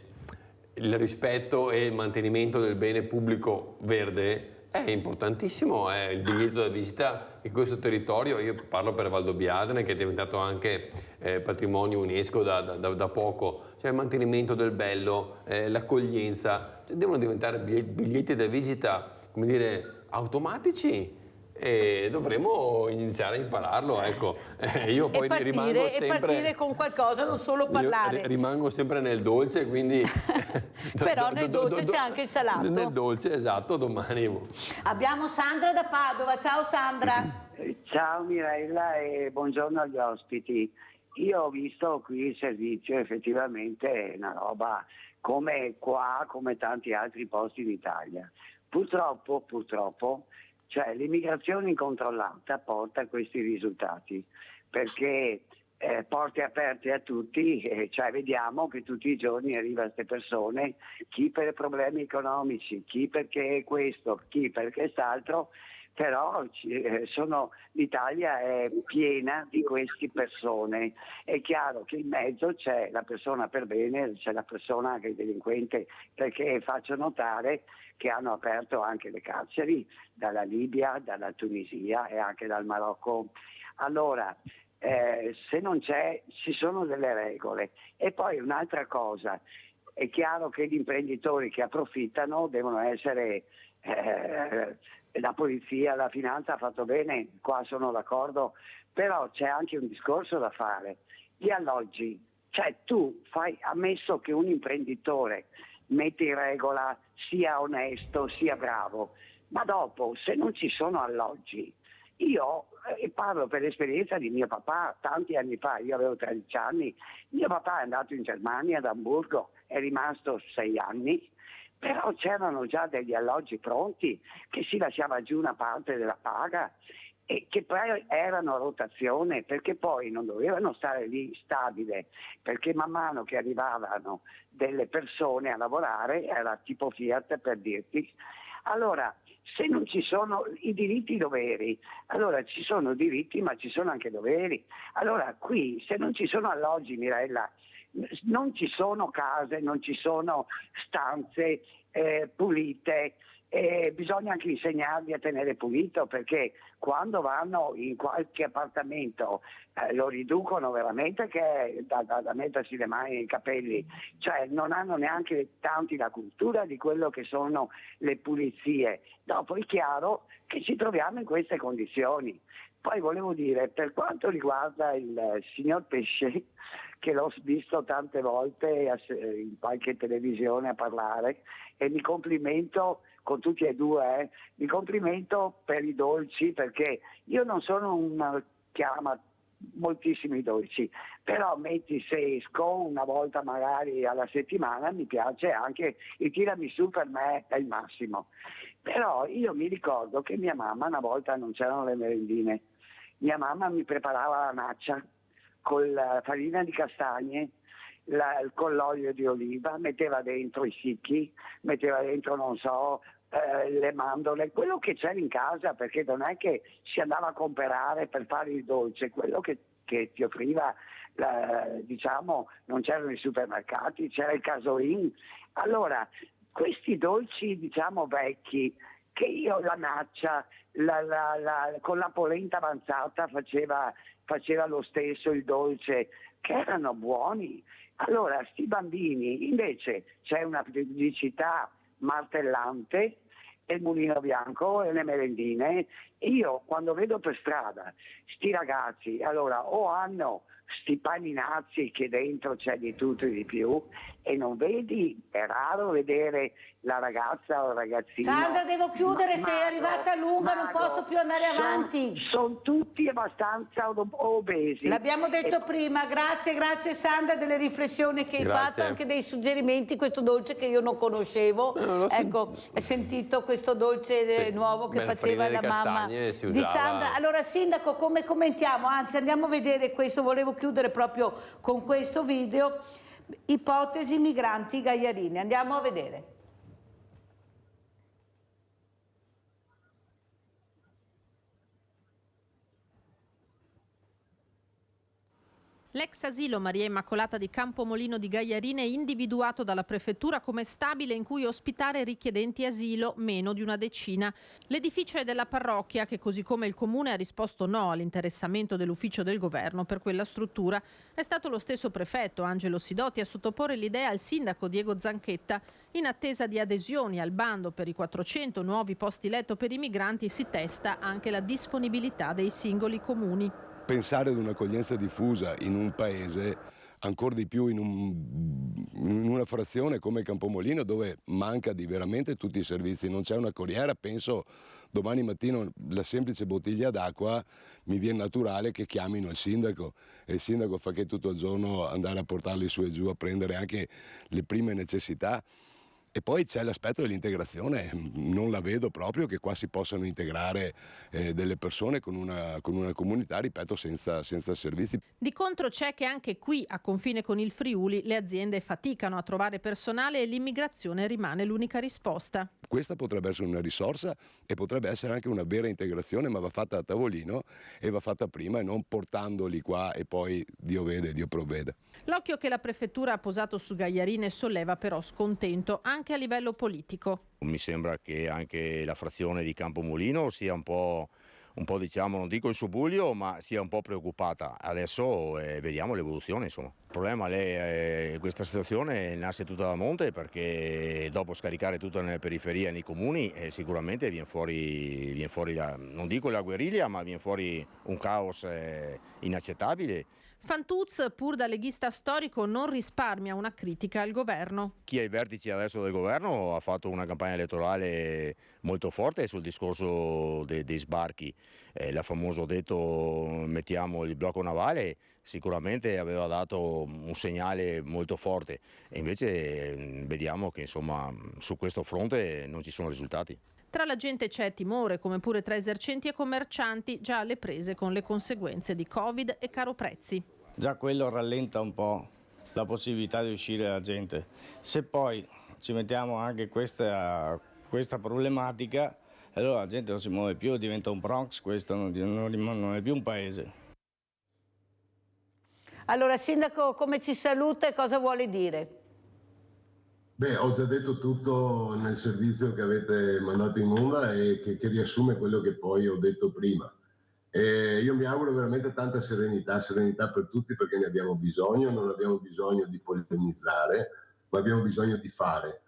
rispetto e il mantenimento del bene pubblico verde è importantissimo, è il biglietto da visita in questo territorio. Io parlo per Valdobbiadene, che è diventato anche patrimonio UNESCO da poco, cioè il mantenimento del bello, l'accoglienza, cioè devono diventare biglietti da visita, come dire, automatici, e dovremo iniziare a impararlo, ecco. Io poi rimango sempre... E partire con qualcosa, non solo parlare. Io rimango sempre nel dolce, quindi... Però nel dolce c'è anche il salato. Nel dolce, esatto, domani. Abbiamo Sandra da Padova. Ciao Sandra. Ciao Mirella e buongiorno agli ospiti. Io ho visto qui il servizio, effettivamente è una roba come qua, come tanti altri posti in Italia. Purtroppo, cioè l'immigrazione incontrollata porta a questi risultati, perché porte aperte a tutti, cioè vediamo che tutti i giorni arrivano queste persone, chi per problemi economici, chi perché questo, chi perché quest'altro, però l'Italia è piena di queste persone. È chiaro che in mezzo c'è la persona per bene, c'è la persona che è delinquente, perché faccio notare che hanno aperto anche le carceri dalla Libia, dalla Tunisia e anche dal Marocco. Allora, se non c'è, ci sono delle regole. E poi un'altra cosa, è chiaro che gli imprenditori che approfittano devono essere... la polizia, la finanza ha fatto bene, qua sono d'accordo, però c'è anche un discorso da fare. Gli alloggi, cioè tu fai, ammesso che un imprenditore mette in regola, sia onesto, sia bravo, ma dopo se non ci sono alloggi, io parlo per l'esperienza di mio papà, tanti anni fa, io avevo 13 anni, mio papà è andato in Germania, ad Amburgo, è rimasto 6 anni, però c'erano già degli alloggi pronti che si lasciava giù una parte della paga e che poi erano a rotazione, perché poi non dovevano stare lì stabile, perché man mano che arrivavano delle persone a lavorare, era tipo Fiat per dirti, allora se non ci sono i diritti e doveri, allora ci sono diritti ma ci sono anche doveri, allora qui se non ci sono alloggi, Mirella, non ci sono case, non ci sono stanze pulite, bisogna anche insegnarli a tenere pulito, perché quando vanno in qualche appartamento lo riducono veramente che è da mettersi le mani nei capelli, cioè non hanno neanche tanti la cultura di quello che sono le pulizie. Dopo è chiaro che ci troviamo in queste condizioni. Poi volevo dire, per quanto riguarda il signor Pesce, che l'ho visto tante volte in qualche televisione a parlare, e mi complimento con tutti e due, mi complimento per i dolci, perché io non sono una che ama moltissimi dolci, però metti se esco una volta magari alla settimana, mi piace anche il tiramisù, per me è il massimo. Però io mi ricordo che mia mamma, una volta non c'erano le merendine, mia mamma mi preparava la naccia con la farina di castagne con l'olio di oliva, metteva dentro i fichi, metteva dentro, non so, le mandorle, quello che c'era in casa, perché non è che si andava a comprare per fare il dolce, quello che ti offriva, diciamo, non c'erano i supermercati, c'era il casoin. Allora, questi dolci, diciamo, vecchi, che io la naccia, con la polenta avanzata faceva lo stesso il dolce, che erano buoni. Allora, sti bambini, invece c'è una pubblicità martellante, e il mulino bianco e le merendine. Io quando vedo per strada sti ragazzi, allora o hanno sti paninazzi che dentro c'è di tutto e di più, e non vedi, è raro vedere la ragazza o il ragazzino. Sandra, devo chiudere, sei arrivata lunga, non posso più andare avanti. Sono tutti abbastanza obesi. L'abbiamo detto prima, grazie Sandra delle riflessioni che hai fatto, anche dei suggerimenti, questo dolce che io non conoscevo. Ecco, hai sentito questo dolce nuovo che faceva la mamma di Sandra. Allora Sindaco, come commentiamo? Anzi, andiamo a vedere questo, volevo chiudere proprio con questo video, ipotesi migranti Gaiarini, andiamo a vedere. L'ex asilo Maria Immacolata di Campomolino di Gaiarine è individuato dalla prefettura come stabile in cui ospitare richiedenti asilo, meno di una decina. L'edificio è della parrocchia che, così come il comune, ha risposto no all'interessamento dell'ufficio del governo per quella struttura. È stato lo stesso prefetto Angelo Sidoti a sottoporre l'idea al sindaco Diego Zanchetta. In attesa di adesioni al bando per i 400 nuovi posti letto per i migranti si testa anche la disponibilità dei singoli comuni. Pensare ad un'accoglienza diffusa in un paese, ancora di più in una frazione come Campomolino, dove manca di veramente tutti i servizi, non c'è una corriera, penso domani mattino la semplice bottiglia d'acqua mi viene naturale che chiamino il sindaco, e il sindaco fa che tutto il giorno andare a portarli su e giù a prendere anche le prime necessità. E poi c'è l'aspetto dell'integrazione, non la vedo proprio che qua si possano integrare delle persone con una comunità, ripeto, senza servizi. Di contro c'è che anche qui, a confine con il Friuli, le aziende faticano a trovare personale e l'immigrazione rimane l'unica risposta. Questa potrebbe essere una risorsa e potrebbe essere anche una vera integrazione, ma va fatta a tavolino e va fatta prima e non portandoli qua e poi Dio vede, Dio provvede. L'occhio che la prefettura ha posato su Gaiarine solleva però scontento anche a livello politico. Mi sembra che anche la frazione di Campomolino sia un po' diciamo, non dico il subbuglio, ma sia un po' preoccupata. Adesso vediamo l'evoluzione, insomma. Il problema è questa situazione nasce tutta da monte, perché dopo scaricare tutta nelle periferie, nei comuni, sicuramente viene fuori non dico la guerriglia, ma viene fuori un caos inaccettabile. Fantuz, pur da leghista storico, non risparmia una critica al governo. Chi è ai vertici adesso del governo ha fatto una campagna elettorale molto forte sul discorso dei sbarchi. Il famoso detto mettiamo il blocco navale sicuramente aveva dato un segnale molto forte, e invece vediamo che insomma su questo fronte non ci sono risultati. Tra la gente c'è timore, come pure tra esercenti e commercianti, già alle prese con le conseguenze di Covid e caro prezzi. Già quello rallenta un po' la possibilità di uscire della gente. Se poi ci mettiamo anche questa problematica, allora la gente non si muove più, diventa un Bronx, questo non è più un paese. Allora, Sindaco, come ci saluta e cosa vuole dire? Beh, ho già detto tutto nel servizio che avete mandato in onda e che riassume quello che poi ho detto prima. Io mi auguro veramente tanta serenità per tutti, perché ne abbiamo bisogno, non abbiamo bisogno di polemizzare, ma abbiamo bisogno di fare.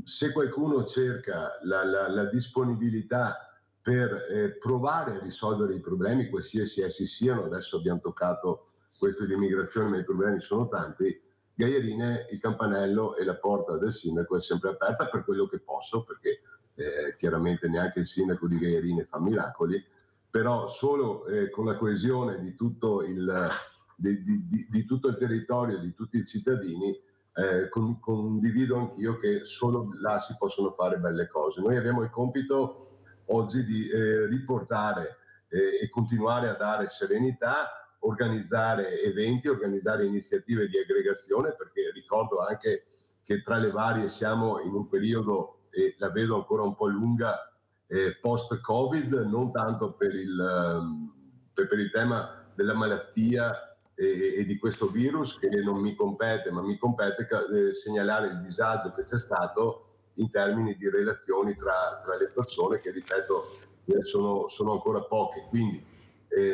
Se qualcuno cerca la disponibilità per provare a risolvere i problemi, qualsiasi essi siano, adesso abbiamo toccato questo di immigrazione, ma i problemi sono tanti, Gaiarine, il campanello e la porta del sindaco è sempre aperta per quello che posso, perché chiaramente neanche il sindaco di Gaiarine fa miracoli, però solo con la coesione di tutto il territorio, di tutti i cittadini, condivido anch'io che solo là si possono fare belle cose. Noi abbiamo il compito oggi di riportare e continuare a dare serenità organizzare eventi, organizzare iniziative di aggregazione, perché ricordo anche che tra le varie siamo in un periodo, e la vedo ancora un po' lunga, post-Covid, non tanto per il tema della malattia e di questo virus che non mi compete, ma mi compete segnalare il disagio che c'è stato in termini di relazioni tra le persone, che ripeto sono ancora poche. Quindi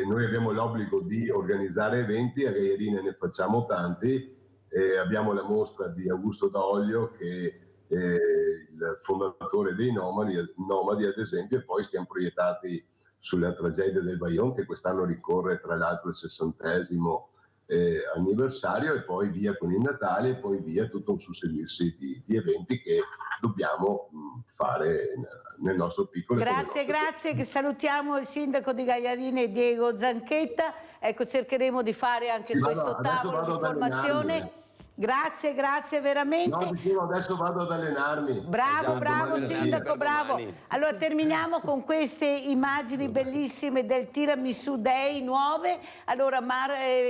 noi abbiamo l'obbligo di organizzare eventi, a Gaiarine ne facciamo tanti, abbiamo la mostra di Augusto D'Aolio che è il fondatore dei Nomadi ad esempio, e poi stiamo proiettati sulla tragedia del Vajont, che quest'anno ricorre tra l'altro il 60° anniversario, e poi via con il Natale, e poi via tutto un susseguirsi di eventi che dobbiamo fare nel nostro piccolo. Grazie, che salutiamo il sindaco di Gaiarine, Diego Zanchetta. Ecco, cercheremo di fare anche questo tavolo di formazione. Grazie veramente. No, dicevo, adesso vado ad allenarmi. Bravo sindaco, bravo. Allora terminiamo con queste immagini bellissime del Tiramisù Day nuove. Allora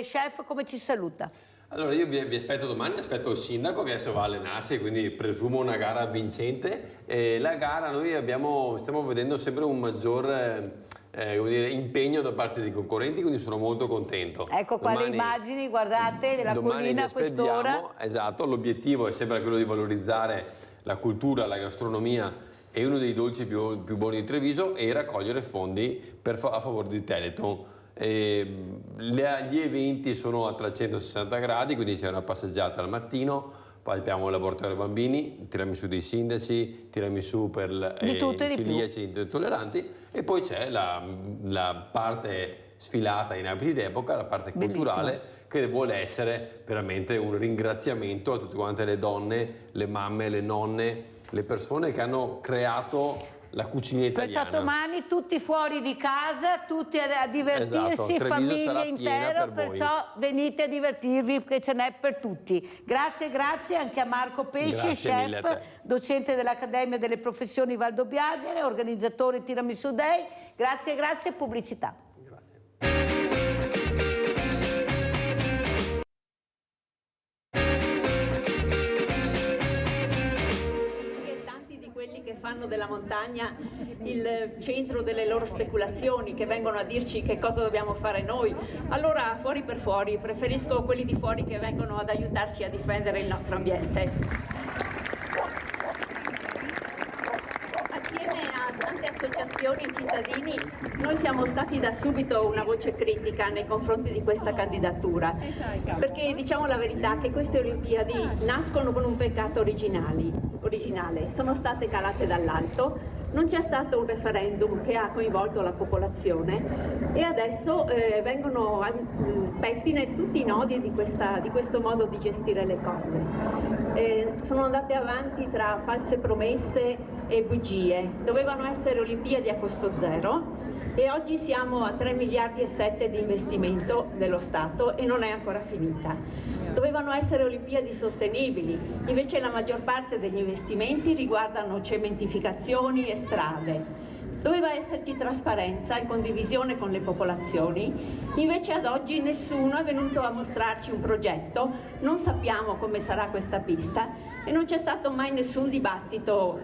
chef, come ci saluta? Allora io vi aspetto domani, aspetto il sindaco che adesso va a allenarsi, quindi presumo una gara vincente. La gara noi stiamo vedendo sempre un maggior impegno da parte dei concorrenti, quindi sono molto contento. Ecco qua le immagini, guardate, della collina a quest'ora. Esatto, l'obiettivo è sempre quello di valorizzare la cultura, la gastronomia e uno dei dolci più buoni di Treviso, e raccogliere fondi a favore di Telethon. Gli eventi sono a 360 gradi, quindi c'è una passeggiata al mattino, poi abbiamo il laboratorio bambini, tiramisù dei sindaci, tiramisù per i celiaci intolleranti, e poi c'è la parte sfilata in abiti d'epoca, la parte culturale. Bellissimo. Che vuole essere veramente un ringraziamento a tutte quante le donne, le mamme, le nonne, le persone che hanno creato la cucina italiana. Perciò domani tutti fuori di casa, tutti a divertirsi, esatto, famiglia intera, perciò venite a divertirvi perché ce n'è per tutti. Grazie anche a Marco Pesce, chef, docente dell'Accademia delle Professioni Valdobbiadene, organizzatore Tiramisù Day. Grazie, pubblicità. Che fanno della montagna il centro delle loro speculazioni, che vengono a dirci che cosa dobbiamo fare noi. Allora, fuori per fuori, preferisco quelli di fuori che vengono ad aiutarci a difendere il nostro ambiente. Assieme a tante associazioni e cittadini, noi siamo stati da subito una voce critica nei confronti di questa candidatura, perché diciamo la verità che queste Olimpiadi nascono con un peccato originale, sono state calate dall'alto, non c'è stato un referendum che ha coinvolto la popolazione, e adesso vengono al pettine tutti i nodi di questo modo di gestire le cose. Sono andate avanti tra false promesse e bugie. Dovevano essere Olimpiadi a costo zero, e oggi siamo a 3,7 miliardi di investimento dello Stato e non è ancora finita. Dovevano essere Olimpiadi sostenibili, invece la maggior parte degli investimenti riguardano cementificazioni e strade. Doveva esserci trasparenza e condivisione con le popolazioni, invece ad oggi nessuno è venuto a mostrarci un progetto, non sappiamo come sarà questa pista e non c'è stato mai nessun dibattito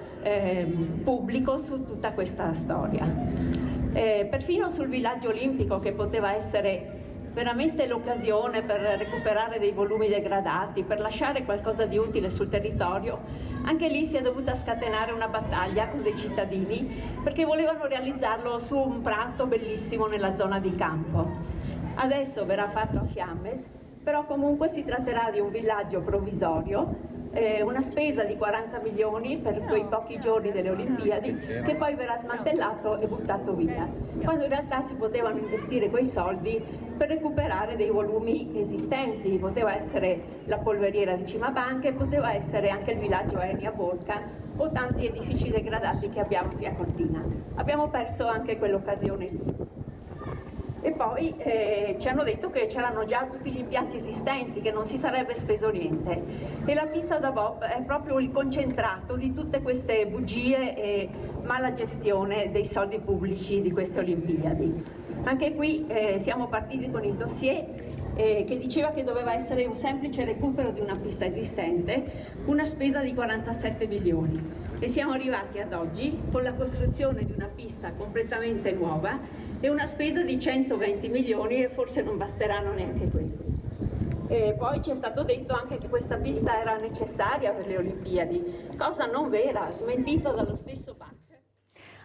pubblico su tutta questa storia. Perfino sul villaggio olimpico, che poteva essere veramente l'occasione per recuperare dei volumi degradati, per lasciare qualcosa di utile sul territorio, anche lì si è dovuta scatenare una battaglia con dei cittadini perché volevano realizzarlo su un prato bellissimo nella zona di campo. Adesso verrà fatto a Fiammes, però comunque si tratterà di un villaggio provvisorio, una spesa di 40 milioni per quei pochi giorni delle Olimpiadi, che poi verrà smantellato e buttato via, quando in realtà si potevano investire quei soldi per recuperare dei volumi esistenti. Poteva essere la polveriera di Cimabanche, poteva essere anche il villaggio Eni a Bolca o tanti edifici degradati che abbiamo qui a Cortina. Abbiamo perso anche quell'occasione lì. E poi ci hanno detto che c'erano già tutti gli impianti esistenti, che non si sarebbe speso niente. E la pista da bob è proprio il concentrato di tutte queste bugie e mala gestione dei soldi pubblici di queste Olimpiadi. Anche qui siamo partiti con il dossier che diceva che doveva essere un semplice recupero di una pista esistente, una spesa di 47 milioni. E siamo arrivati ad oggi con la costruzione di una pista completamente nuova e una spesa di 120 milioni e forse non basteranno neanche quelli. E poi ci è stato detto anche che questa pista era necessaria per le Olimpiadi, cosa non vera, smentita dallo stesso Bach.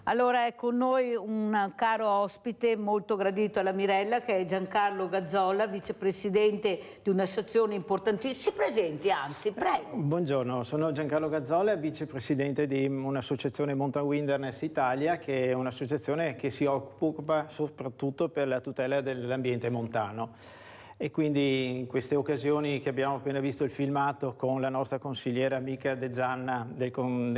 Allora è con noi un caro ospite molto gradito alla Mirella, che è Giancarlo Gazzola, vicepresidente di un'associazione importantissima. Si presenti, anzi, prego. Buongiorno, sono Giancarlo Gazzola, vicepresidente di un'associazione Mountain Wilderness Italia, che è un'associazione che si occupa soprattutto per la tutela dell'ambiente montano. E quindi in queste occasioni che abbiamo appena visto il filmato con la nostra consigliera amica De Zanna del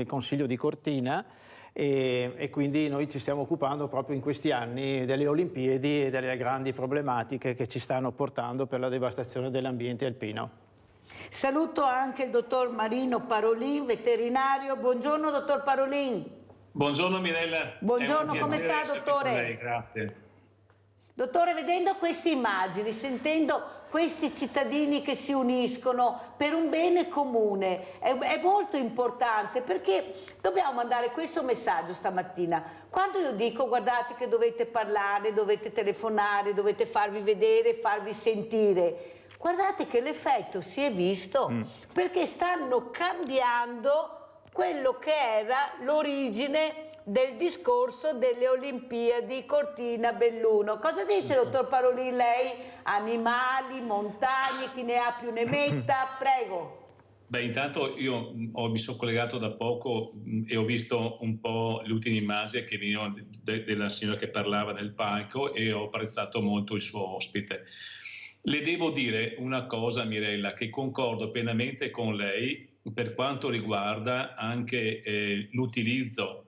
Consiglio di Cortina, e quindi noi ci stiamo occupando proprio in questi anni delle Olimpiadi e delle grandi problematiche che ci stanno portando per la devastazione dell'ambiente alpino. Saluto anche il dottor Marino Parolin, veterinario. Buongiorno dottor Parolin. Buongiorno Mirella. Buongiorno, come sta dottore? Lei, grazie. Dottore, vedendo queste immagini, sentendo questi cittadini che si uniscono per un bene comune, è molto importante, perché dobbiamo mandare questo messaggio stamattina. Quando io dico guardate che dovete parlare, dovete telefonare, dovete farvi vedere, farvi sentire, guardate che l'effetto si è visto, perché stanno cambiando quello che era l'origine del discorso delle Olimpiadi Cortina-Belluno. Cosa dice, dottor Parolin, lei? Animali, montagne, chi ne ha più ne metta, prego. Beh, intanto io mi sono collegato da poco e ho visto un po' le ultime immagini che venivano della signora che parlava nel palco e ho apprezzato molto il suo ospite. Le devo dire una cosa, Mirella, che concordo pienamente con lei per quanto riguarda anche l'utilizzo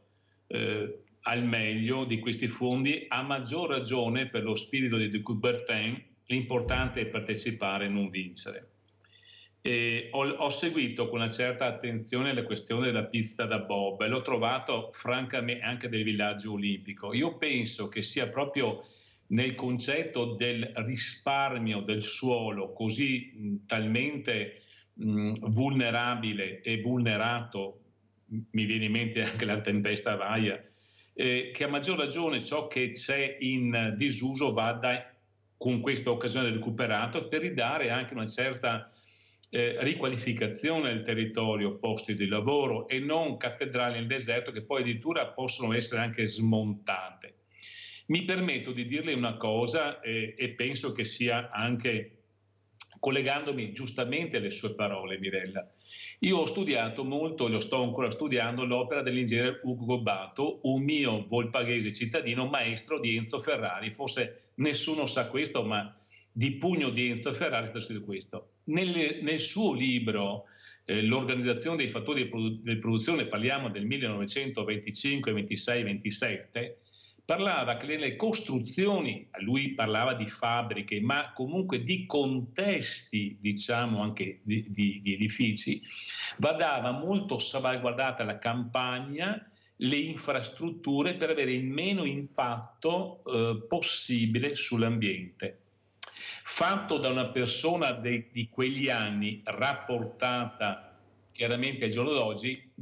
al meglio di questi fondi, a maggior ragione per lo spirito di De Coubertin. L'importante è partecipare e non vincere. Ho seguito con una certa attenzione la questione della pista da bob e l'ho trovato francamente anche del villaggio olimpico. Io penso che sia proprio nel concetto del risparmio del suolo così talmente vulnerabile e vulnerato, mi viene in mente anche la tempesta Vaia, che a maggior ragione ciò che c'è in disuso vada con questa occasione recuperato per ridare anche una certa riqualificazione del territorio, posti di lavoro e non cattedrali nel deserto che poi addirittura possono essere anche smontate. Mi permetto di dirle una cosa e penso che sia anche collegandomi giustamente alle sue parole, Mirella. Io ho studiato molto, e lo sto ancora studiando, l'opera dell'ingegnere Ugo Gobbato, un mio volpaghese cittadino, maestro di Enzo Ferrari. Forse nessuno sa questo, ma di pugno di Enzo Ferrari sta scritto questo. Nel suo libro, l'organizzazione dei fattori di produzione, parliamo del 1925, 26, 27, parlava che nelle costruzioni, lui parlava di fabbriche, ma comunque di contesti, diciamo anche di edifici, vadava molto salvaguardata la campagna, le infrastrutture per avere il meno impatto possibile sull'ambiente. Fatto da una persona di quegli anni, rapportata chiaramente al giorno d'oggi,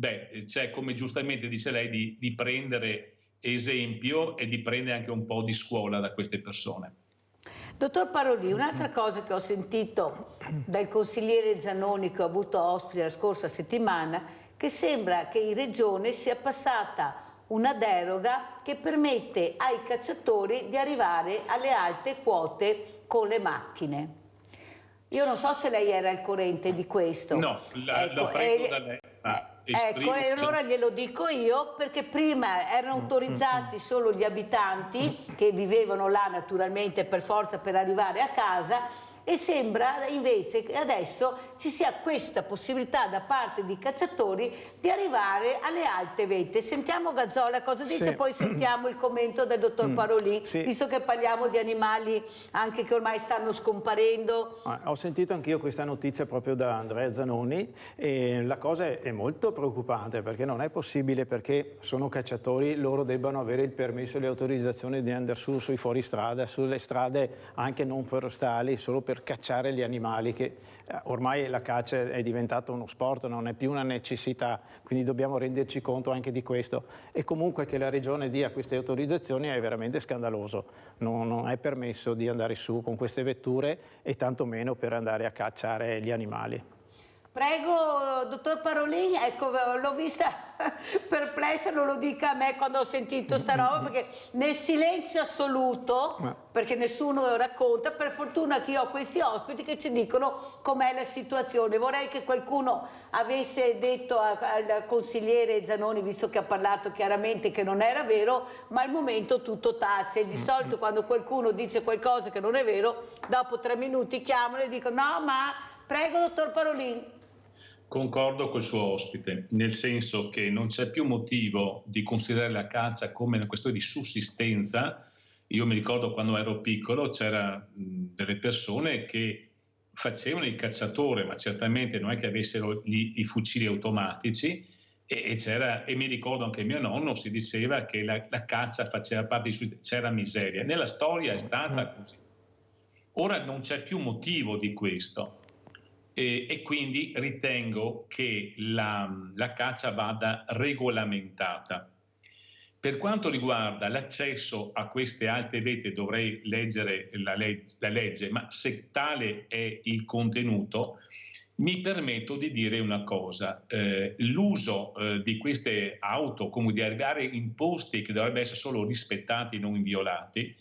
c'è, come giustamente dice lei, di prendere esempio e di prendere anche un po' di scuola da queste persone. Dottor Parolin, un'altra cosa che ho sentito dal consigliere Zanoni che ho avuto ospite la scorsa settimana, che sembra che in regione sia passata una deroga che permette ai cacciatori di arrivare alle alte quote con le macchine. Io non so se lei era al corrente di questo. No, lo prendo da lei. Ecco, e allora glielo dico io, perché prima erano autorizzati solo gli abitanti che vivevano là naturalmente per forza per arrivare a casa, e sembra invece che adesso ci sia questa possibilità da parte di cacciatori di arrivare alle alte vette. Sentiamo Gazzola cosa dice, sì. Poi sentiamo il commento del dottor Parolin, sì. Visto che parliamo di animali anche che ormai stanno scomparendo. Ho sentito anch'io questa notizia proprio da Andrea Zanoni e la cosa è molto preoccupante, perché non è possibile, perché sono cacciatori, loro debbano avere il permesso e le autorizzazioni di andare sui fuoristrada, sulle strade anche non forestali, solo per cacciare gli animali, che ormai la caccia è diventata uno sport, non è più una necessità, quindi dobbiamo renderci conto anche di questo. E comunque che la regione dia queste autorizzazioni è veramente scandaloso, non è permesso di andare su con queste vetture e tantomeno per andare a cacciare gli animali. Prego, dottor Parolin, ecco, l'ho vista perplessa, non lo dica a me quando ho sentito sta roba, perché nel silenzio assoluto, perché nessuno racconta, per fortuna che io ho questi ospiti che ci dicono com'è la situazione. Vorrei che qualcuno avesse detto al consigliere Zanoni, visto che ha parlato chiaramente che non era vero, ma al momento tutto tace. Di solito quando qualcuno dice qualcosa che non è vero, dopo 3 minuti chiamano e dicono no, ma prego dottor Parolin. Concordo col suo ospite, nel senso che non c'è più motivo di considerare la caccia come una questione di sussistenza. Io mi ricordo quando ero piccolo c'erano delle persone che facevano il cacciatore, ma certamente non è che avessero i fucili automatici, e mi ricordo anche mio nonno si diceva che la caccia faceva parte di c'era miseria. Nella storia è stata così. Ora non c'è più motivo di questo. E quindi ritengo che la caccia vada regolamentata. Per quanto riguarda l'accesso a queste alte vette, dovrei leggere la legge, ma se tale è il contenuto, mi permetto di dire una cosa. L'uso di queste auto, come di arrivare in posti che dovrebbero essere solo rispettati e non inviolati,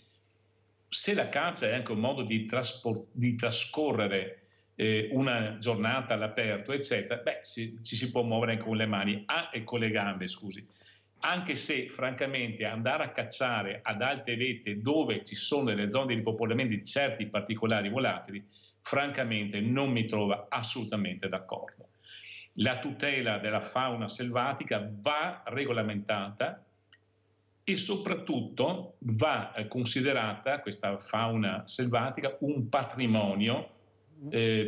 se la caccia è anche un modo di trascorrere una giornata all'aperto, eccetera, ci si può muovere con le mani e con le gambe, scusi. Anche se, francamente, andare a cacciare ad alte vette dove ci sono delle zone di ripopolamento di certi particolari volatili, francamente non mi trova assolutamente d'accordo. La tutela della fauna selvatica va regolamentata e soprattutto va considerata questa fauna selvatica un patrimonio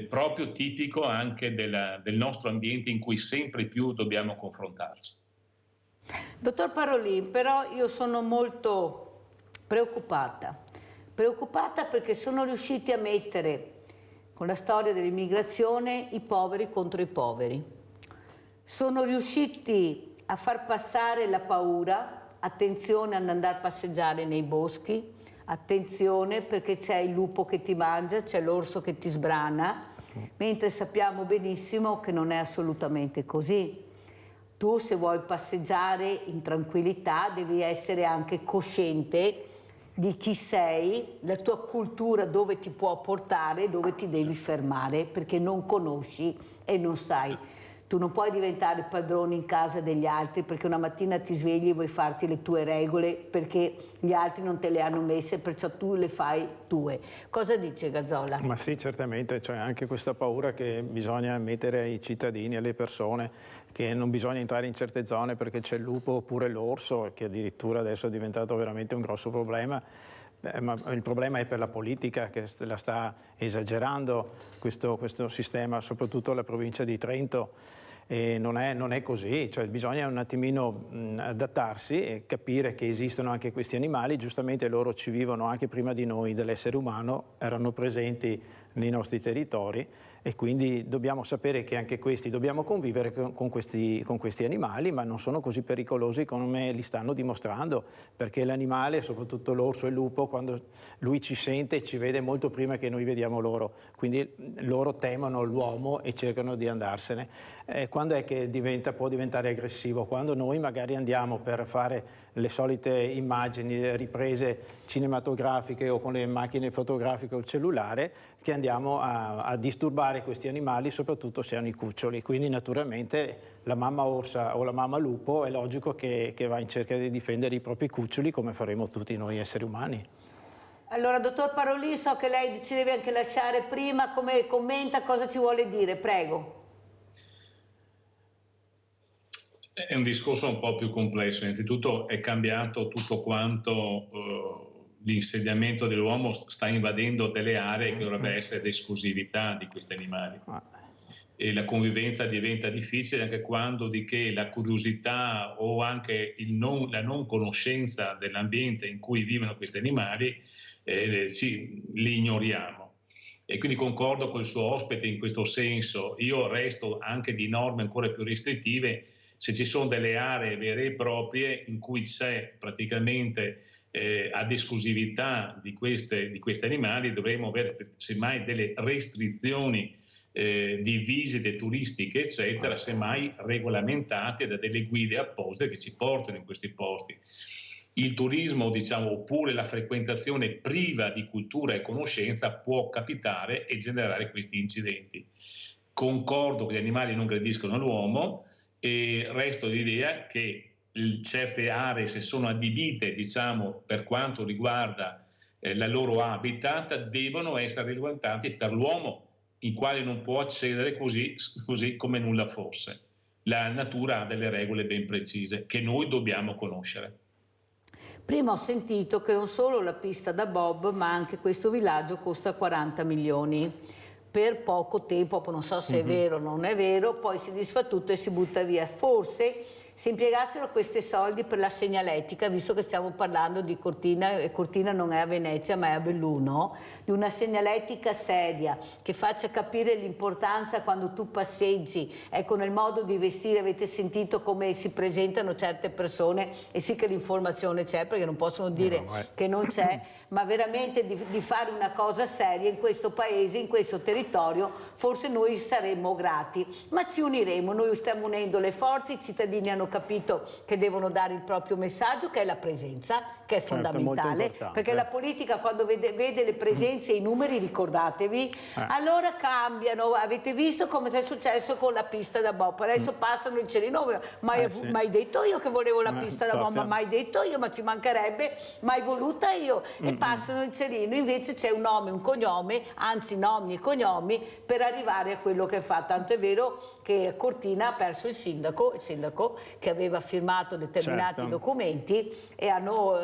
proprio tipico anche del nostro ambiente in cui sempre più dobbiamo confrontarci. Dottor Parolin, però io sono molto preoccupata perché sono riusciti a mettere con la storia dell'immigrazione i poveri contro i poveri. Sono riusciti a far passare la paura, attenzione ad andare a passeggiare nei boschi, attenzione perché c'è il lupo che ti mangia, c'è l'orso che ti sbrana, mentre sappiamo benissimo che non è assolutamente così. Tu se vuoi passeggiare in tranquillità devi essere anche cosciente di chi sei, la tua cultura dove ti può portare, dove ti devi fermare, perché non conosci e non sai. Tu non puoi diventare padrone in casa degli altri perché una mattina ti svegli e vuoi farti le tue regole perché gli altri non te le hanno messe, perciò tu le fai tue. Cosa dice Gazzola? Ma sì, certamente, c'è anche questa paura che bisogna mettere ai cittadini, alle persone, che non bisogna entrare in certe zone perché c'è il lupo oppure l'orso, che addirittura adesso è diventato veramente un grosso problema. Ma il problema è per la politica che la sta esagerando questo sistema, soprattutto la provincia di Trento. E non è così, cioè bisogna un attimino adattarsi e capire che esistono anche questi animali. Giustamente loro ci vivono anche prima di noi dell'essere umano, erano presenti nei nostri territori e quindi dobbiamo sapere che anche questi dobbiamo convivere con questi animali, ma non sono così pericolosi come li stanno dimostrando, perché l'animale, soprattutto l'orso e il lupo, quando lui ci sente ci vede molto prima che noi vediamo loro, quindi loro temono l'uomo e cercano di andarsene. Quando è che può diventare aggressivo? Quando noi magari andiamo per fare le solite immagini, riprese cinematografiche o con le macchine fotografiche o il cellulare, che andiamo a disturbare questi animali, soprattutto se hanno i cuccioli. Quindi naturalmente la mamma orsa o la mamma lupo è logico che va in cerca di difendere i propri cuccioli, come faremo tutti noi esseri umani. Allora, dottor Parolin, so che lei ci deve anche lasciare prima, come commenta, cosa ci vuole dire? Prego. È un discorso un po' più complesso. Innanzitutto è cambiato tutto quanto, l'insediamento dell'uomo sta invadendo delle aree che dovrebbe essere d'esclusività di questi animali. E la convivenza diventa difficile anche quando di che la curiosità o anche la non conoscenza dell'ambiente in cui vivono questi animali li ignoriamo. E quindi concordo con il suo ospite in questo senso. Io resto anche di norme ancora più restrittive se ci sono delle aree vere e proprie in cui c'è praticamente ad esclusività di questi animali, dovremmo avere semmai delle restrizioni di visite turistiche eccetera, semmai regolamentate da delle guide apposite che ci portano in questi posti. Il turismo, diciamo, oppure la frequentazione priva di cultura e conoscenza può capitare e generare questi incidenti. Concordo che gli animali non gradiscono l'uomo e resto l'idea che certe aree, se sono adibite, diciamo, per quanto riguarda la loro habitat, devono essere regolamentati per l'uomo, il quale non può accedere così come nulla fosse. La natura ha delle regole ben precise che noi dobbiamo conoscere. Prima ho sentito che non solo la pista da bob, ma anche questo villaggio costa 40 milioni. Per poco tempo, non so se è vero o non è vero, poi si disfa tutto e si butta via. Forse se impiegassero questi soldi per la segnaletica, visto che stiamo parlando di Cortina, e Cortina non è a Venezia ma è a Belluno, di una segnaletica seria che faccia capire l'importanza quando tu passeggi, ecco, nel modo di vestire. Avete sentito come si presentano certe persone, e sì che l'informazione c'è, perché non possono dire che non c'è, ma veramente di fare una cosa seria in questo paese, in questo territorio, forse noi saremmo grati, ma ci uniremo, noi stiamo unendo le forze, i cittadini hanno capito che devono dare il proprio messaggio, che è la presenza, che è fondamentale, perché la politica quando vede le presenze e i numeri, ricordatevi, allora cambiano. Avete visto come è successo con la pista da bob, adesso passano il cerino, mai detto io che volevo la pista da bob, mai detto io, ma ci mancherebbe, mai voluta io, e passano il cerino, invece c'è un nome, un cognome, anzi nomi e cognomi per arrivare a quello che fa, tanto è vero che Cortina ha perso il sindaco che aveva firmato determinati documenti, e hanno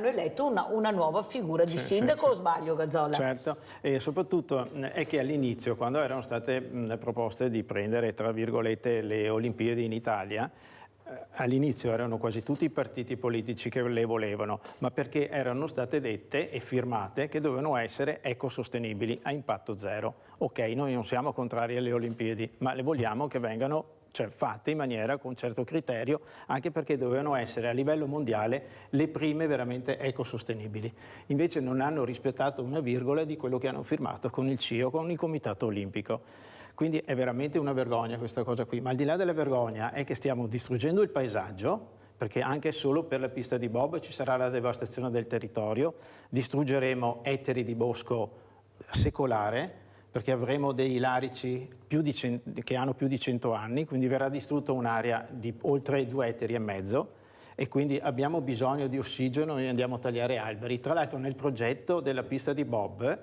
eletto una nuova figura di sindaco, o sbaglio Gazzola? Certo, e soprattutto è che all'inizio, quando erano state proposte di prendere, tra virgolette, le Olimpiadi in Italia, all'inizio erano quasi tutti i partiti politici che le volevano, ma perché erano state dette e firmate che dovevano essere ecosostenibili, a impatto zero. Ok, noi non siamo contrari alle Olimpiadi, ma le vogliamo che vengano fatte in maniera con un certo criterio, anche perché dovevano essere a livello mondiale le prime veramente ecosostenibili. Invece non hanno rispettato una virgola di quello che hanno firmato con il CIO, con il Comitato Olimpico. Quindi è veramente una vergogna questa cosa qui, ma al di là della vergogna è che stiamo distruggendo il paesaggio, perché anche solo per la pista di bob ci sarà la devastazione del territorio, distruggeremo ettari di bosco secolare, perché avremo dei larici che hanno più di 100 anni, quindi verrà distrutta un'area di oltre 2,5 ettari, e quindi abbiamo bisogno di ossigeno e andiamo a tagliare alberi. Tra l'altro nel progetto della pista di bob,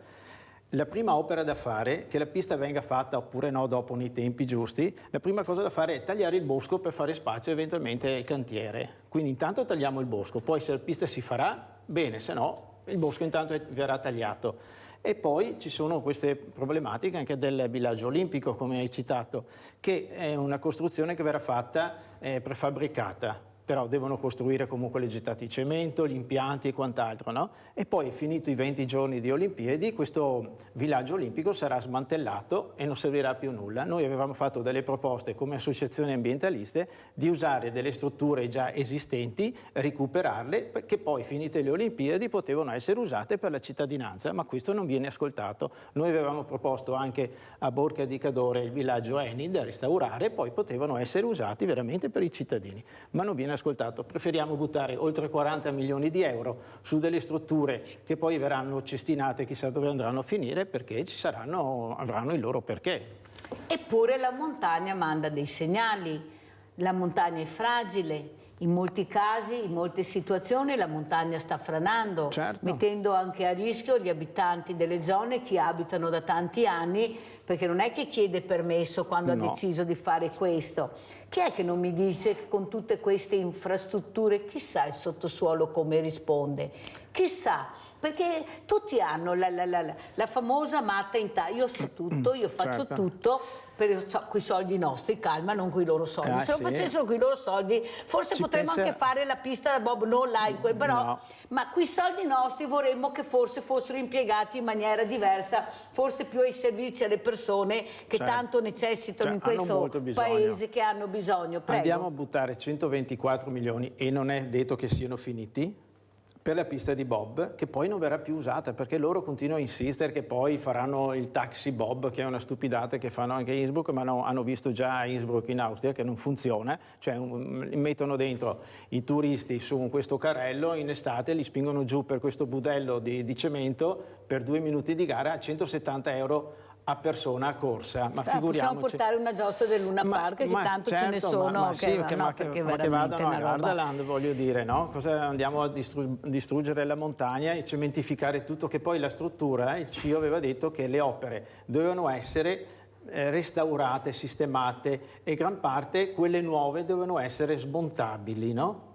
la prima opera da fare, che la pista venga fatta oppure no dopo nei tempi giusti, la prima cosa da fare è tagliare il bosco per fare spazio eventualmente al cantiere. Quindi intanto tagliamo il bosco, poi se la pista si farà, bene, se no il bosco intanto verrà tagliato. E poi ci sono queste problematiche anche del villaggio olimpico, come hai citato, che è una costruzione che verrà fatta prefabbricata. Però devono costruire comunque le gettate di cemento, gli impianti e quant'altro, no? E poi, finito i 20 giorni di Olimpiadi, questo villaggio olimpico sarà smantellato e non servirà più a nulla. Noi avevamo fatto delle proposte come associazioni ambientaliste di usare delle strutture già esistenti, recuperarle, che poi, finite le Olimpiadi, potevano essere usate per la cittadinanza, ma questo non viene ascoltato. Noi avevamo proposto anche a Borca di Cadore il villaggio Eni da restaurare, poi potevano essere usati veramente per i cittadini, ma non viene ascoltato. Preferiamo buttare oltre 40 milioni di euro su delle strutture che poi verranno cestinate, chissà dove andranno a finire, perché avranno il loro perché. Eppure la montagna manda dei segnali, la montagna è fragile, in molti casi, in molte situazioni la montagna sta franando, mettendo anche a rischio gli abitanti delle zone, chi abitano da tanti anni, perché non è che chiede permesso quando ha deciso di fare questo. Chi è che non mi dice che con tutte queste infrastrutture, chissà il sottosuolo come risponde? Chissà, perché tutti hanno la famosa matta in tasca. Io so tutto, io faccio tutto con i soldi nostri, calma, non con i loro soldi. Se lo facessero con i loro soldi, forse potremmo anche fare la pista da bob, non là, però, ma con i soldi nostri vorremmo che forse fossero impiegati in maniera diversa, forse più ai servizi alle persone che tanto necessitano in questo paese, che hanno bisogno. Prego. Andiamo a buttare 124 milioni e non è detto che siano finiti per la pista di bob, che poi non verrà più usata, perché loro continuano a insistere che poi faranno il taxi bob, che è una stupidata che fanno anche a Innsbruck, ma hanno visto già a Innsbruck in Austria che non funziona, cioè mettono dentro i turisti su questo carrello, in estate li spingono giù per questo budello di cemento per 2 minuti di gara a 170 euro a persona a corsa, ma figuriamoci. Possiamo portare una giostra del Luna Park, che tanto ce ne sono, che vadano a Gardaland, voglio dire, no? Cosa andiamo a distruggere la montagna e cementificare tutto, che poi la struttura, il CIO aveva detto che le opere dovevano essere restaurate, sistemate, e gran parte quelle nuove dovevano essere smontabili, no?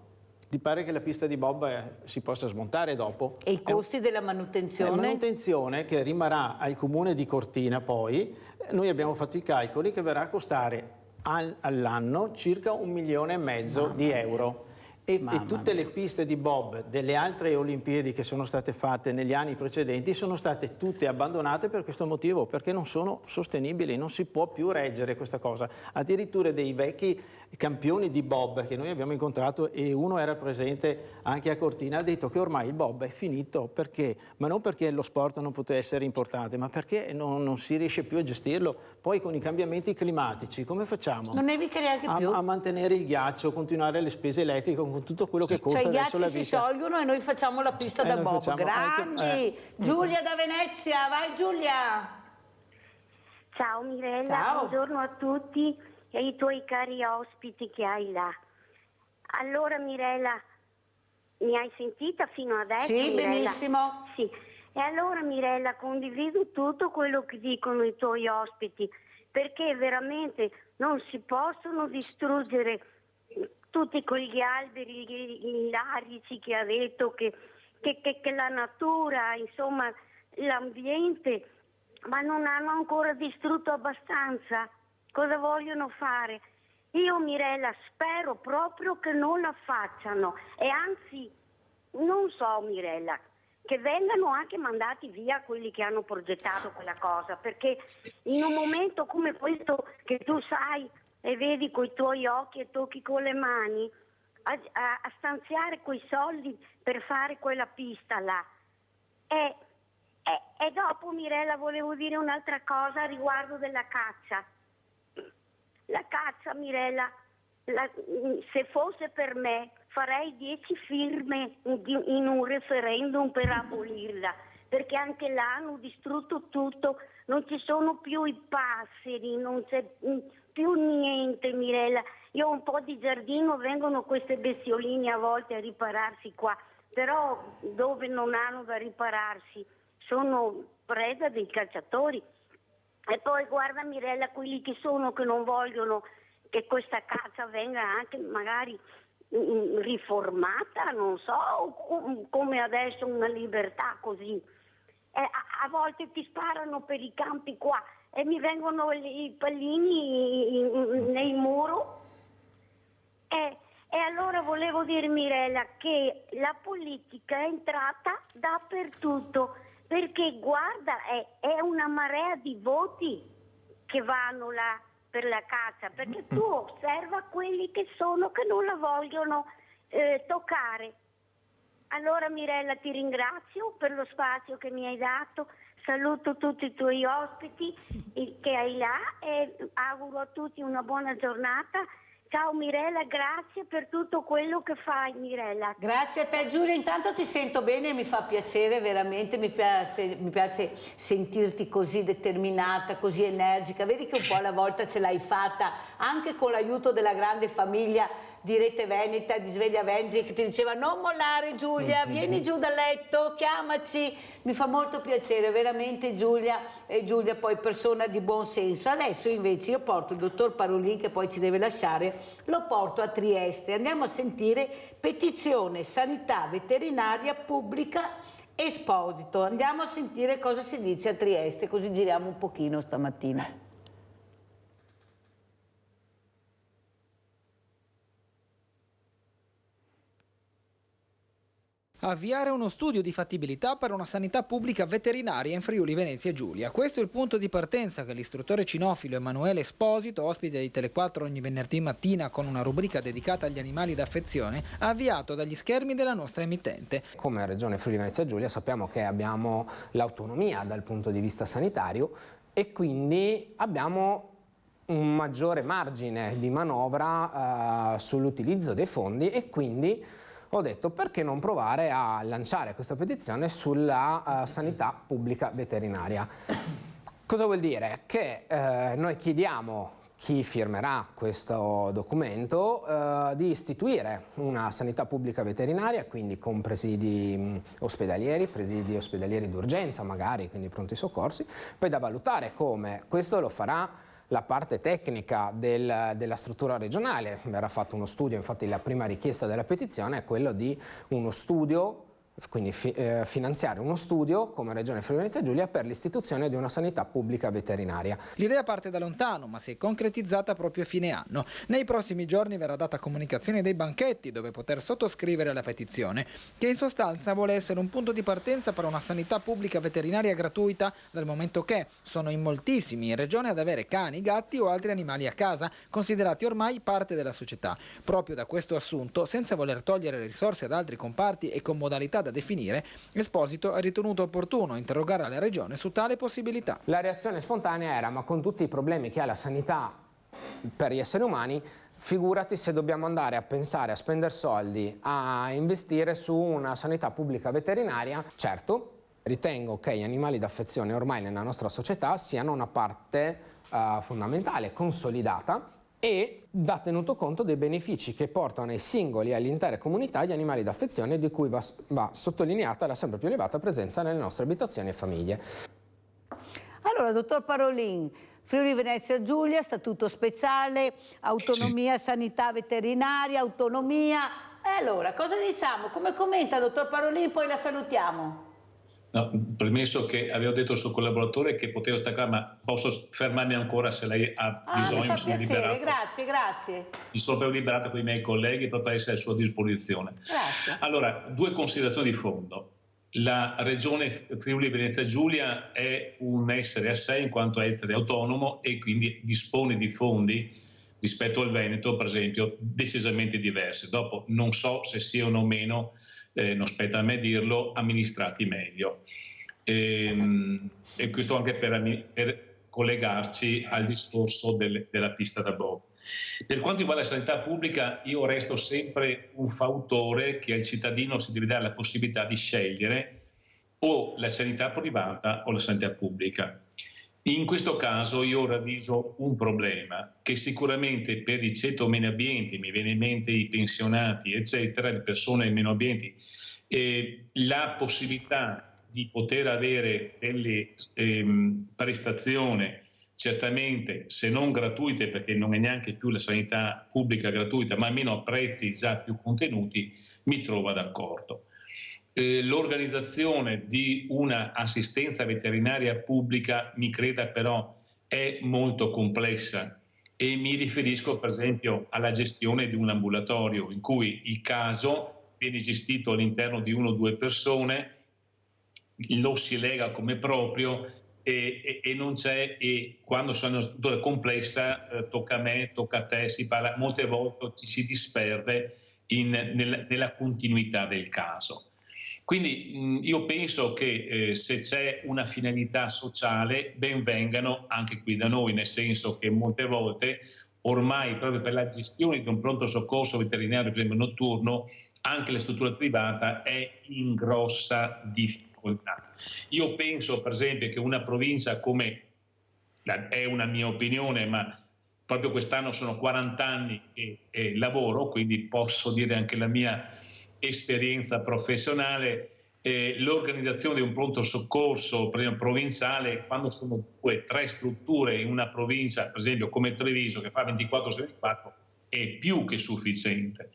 Ti pare che la pista di bob si possa smontare dopo? E i costi della manutenzione? La manutenzione che rimarrà al comune di Cortina poi, noi abbiamo fatto i calcoli che verrà a costare all'anno circa 1,5 milioni di euro. E tutte le piste di bob delle altre Olimpiadi che sono state fatte negli anni precedenti sono state tutte abbandonate per questo motivo, perché non sono sostenibili, non si può più reggere questa cosa. Addirittura dei vecchi campioni di bob che noi abbiamo incontrato, e uno era presente anche a Cortina, ha detto che ormai il bob è finito. Perché? Ma non perché lo sport non poteva essere importante, ma perché non si riesce più a gestirlo. Poi con i cambiamenti climatici come facciamo? Non nevica neanche più. A mantenere il ghiaccio, continuare le spese elettriche con tutto quello che costa adesso la vita. I ghiacci si sciolgono e noi facciamo la pista da bob. Grandi! Giulia da Venezia, vai Giulia! Ciao Mirella, ciao. Buongiorno a tutti e ai tuoi cari ospiti che hai là. Allora Mirella, mi hai sentita fino adesso? Sì, Mirella? benissimo. Sì. E allora Mirella, condivido tutto quello che dicono i tuoi ospiti, perché veramente non si possono distruggere tutti quegli alberi, gli larici che ha detto, che la natura, insomma l'ambiente, ma non hanno ancora distrutto abbastanza. Cosa vogliono fare? Io Mirella spero proprio che non la facciano, e anzi non so Mirella, che vengano anche mandati via quelli che hanno progettato quella cosa, perché in un momento come questo che tu sai e vedi coi tuoi occhi e tocchi con le mani, a stanziare quei soldi per fare quella pista là. E dopo Mirella volevo dire un'altra cosa a riguardo della caccia. La caccia Mirella, se fosse per me farei 10 firme in un referendum per abolirla, perché anche là hanno distrutto tutto, non ci sono più i passeri, non c'è più niente Mirella. Io ho un po' di giardino, vengono queste bestioline a volte a ripararsi qua, però dove non hanno da ripararsi sono preda dei cacciatori. E poi guarda Mirella, quelli che non vogliono che questa caccia venga anche magari riformata, non so, come adesso una libertà così. A volte ti sparano per i campi qua e mi vengono i pallini nei muro. E allora volevo dire Mirella che la politica è entrata dappertutto, perché guarda, è una marea di voti che vanno là per la caccia, perché tu osserva quelli che non la vogliono toccare. Allora Mirella ti ringrazio per lo spazio che mi hai dato, saluto tutti i tuoi ospiti che hai là e auguro a tutti una buona giornata. Ciao Mirella, grazie per tutto quello che fai Mirella. Grazie a te Giulia, intanto ti sento bene e mi fa piacere, veramente mi piace sentirti così determinata, così energica. Vedi che un po' alla volta ce l'hai fatta anche con l'aiuto della grande famiglia di Rete Veneta, di Sveglia Veneti, che ti diceva non mollare Giulia, vieni giù dal letto, chiamaci. Mi fa molto piacere, veramente Giulia, e Giulia poi persona di buon senso. Adesso invece io porto il dottor Parolin, che poi ci deve lasciare, lo porto a Trieste. Andiamo a sentire petizione sanità veterinaria pubblica Esposito. Andiamo a sentire cosa si dice a Trieste, così giriamo un pochino stamattina. Avviare uno studio di fattibilità per una sanità pubblica veterinaria in Friuli Venezia Giulia. Questo è il punto di partenza che l'istruttore cinofilo Emanuele Esposito, ospite di Tele4 ogni venerdì mattina con una rubrica dedicata agli animali d'affezione, ha avviato dagli schermi della nostra emittente. Come Regione Friuli Venezia Giulia sappiamo che abbiamo l'autonomia dal punto di vista sanitario e quindi abbiamo un maggiore margine di manovra sull'utilizzo dei fondi e quindi ho detto perché non provare a lanciare questa petizione sulla sanità pubblica veterinaria. Cosa vuol dire? Che noi chiediamo chi firmerà questo documento di istituire una sanità pubblica veterinaria, quindi con presidi ospedalieri d'urgenza magari, quindi pronti soccorsi, poi da valutare come questo lo farà la parte tecnica della struttura regionale. Verrà fatto uno studio, infatti la prima richiesta della petizione è quello di uno studio, quindi finanziare uno studio come Regione Friuli Venezia Giulia per l'istituzione di una sanità pubblica veterinaria. L'idea parte da lontano, ma si è concretizzata proprio a fine anno. Nei prossimi giorni verrà data comunicazione dei banchetti dove poter sottoscrivere la petizione, che in sostanza vuole essere un punto di partenza per una sanità pubblica veterinaria gratuita, dal momento che sono in moltissimi in regione ad avere cani, gatti o altri animali a casa, considerati ormai parte della società. Proprio da questo assunto, senza voler togliere risorse ad altri comparti e con modalità da definire, Esposito ha ritenuto opportuno interrogare la Regione su tale possibilità. La reazione spontanea era: ma con tutti i problemi che ha la sanità per gli esseri umani, figurati se dobbiamo andare a pensare a spendere soldi, a investire su una sanità pubblica veterinaria. Certo, ritengo che gli animali d'affezione ormai nella nostra società siano una parte fondamentale, consolidata, e va tenuto conto dei benefici che portano ai singoli e alle intere comunità gli animali d'affezione, di cui va sottolineata la sempre più elevata presenza nelle nostre abitazioni e famiglie. Allora, dottor Parolin, Friuli Venezia Giulia, statuto speciale, autonomia, sanità veterinaria, autonomia. E allora, cosa diciamo? Come commenta, dottor Parolin? Poi la salutiamo. No, premesso che avevo detto al suo collaboratore che potevo staccare, ma posso fermarmi ancora se lei ha bisogno. Mi fa piacere, grazie. Mi sono proprio liberato con i miei colleghi per essere a sua disposizione. Grazie. Allora, due considerazioni di fondo. La Regione Friuli Venezia Giulia è un essere a sé in quanto ente autonomo e quindi dispone di fondi rispetto al Veneto, per esempio, decisamente diversi. Dopo non so se siano o meno, non spetta a me dirlo, amministrati meglio. E questo anche per collegarci al discorso della pista da bob. Per quanto riguarda la sanità pubblica, io resto sempre un fautore che al cittadino si deve dare la possibilità di scegliere o la sanità privata o la sanità pubblica. In questo caso io ravviso un problema che sicuramente per i ceto meno abbienti, mi viene in mente i pensionati eccetera, le persone meno abbienti, la possibilità di poter avere delle prestazioni certamente, se non gratuite, perché non è neanche più la sanità pubblica gratuita, ma almeno a prezzi già più contenuti, mi trova d'accordo. L'organizzazione di una assistenza veterinaria pubblica, mi creda però, è molto complessa e mi riferisco per esempio alla gestione di un ambulatorio in cui il caso viene gestito all'interno di 1 o 2 persone, lo si lega come proprio e non c'è, e quando sono in una struttura complessa tocca a me, tocca a te, si parla, molte volte ci si disperde nella continuità del caso. Quindi io penso che se c'è una finalità sociale ben vengano anche qui da noi, nel senso che molte volte ormai proprio per la gestione di un pronto soccorso veterinario, per esempio notturno, anche la struttura privata è in grossa difficoltà. Io penso per esempio che una provincia come, è una mia opinione, ma proprio quest'anno sono 40 anni che lavoro, quindi posso dire anche la mia esperienza professionale. L'organizzazione di un pronto soccorso, per esempio provinciale, quando sono 2 o 3 strutture in una provincia, per esempio come Treviso, che fa 24/24, è più che sufficiente,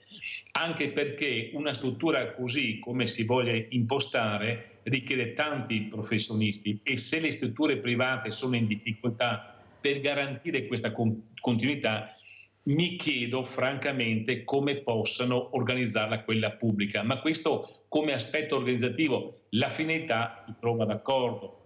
anche perché una struttura così come si voglia impostare richiede tanti professionisti, e se le strutture private sono in difficoltà per garantire questa continuità, mi chiedo francamente come possano organizzarla quella pubblica. Ma questo come aspetto organizzativo, la finalità mi trova d'accordo.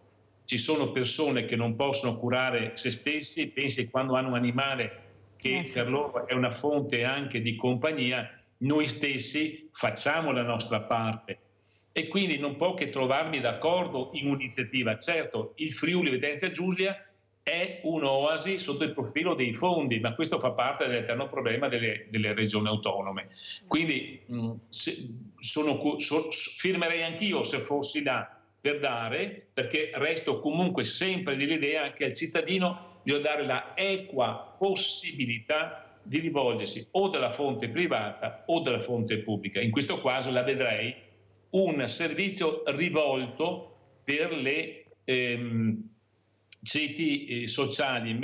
Ci sono persone che non possono curare se stessi, pensi quando hanno un animale che per loro è una fonte anche di compagnia, noi stessi facciamo la nostra parte. E quindi non può che trovarmi d'accordo in un'iniziativa. Certo, il Friuli Venezia Giulia è un'oasi sotto il profilo dei fondi, ma questo fa parte dell'eterno problema delle regioni autonome. Quindi firmerei anch'io se fossi là per dare, perché resto comunque sempre dell'idea che al cittadino bisogna dare la equa possibilità di rivolgersi o dalla fonte privata o dalla fonte pubblica. In questo caso la vedrei un servizio rivolto per le ceti sociali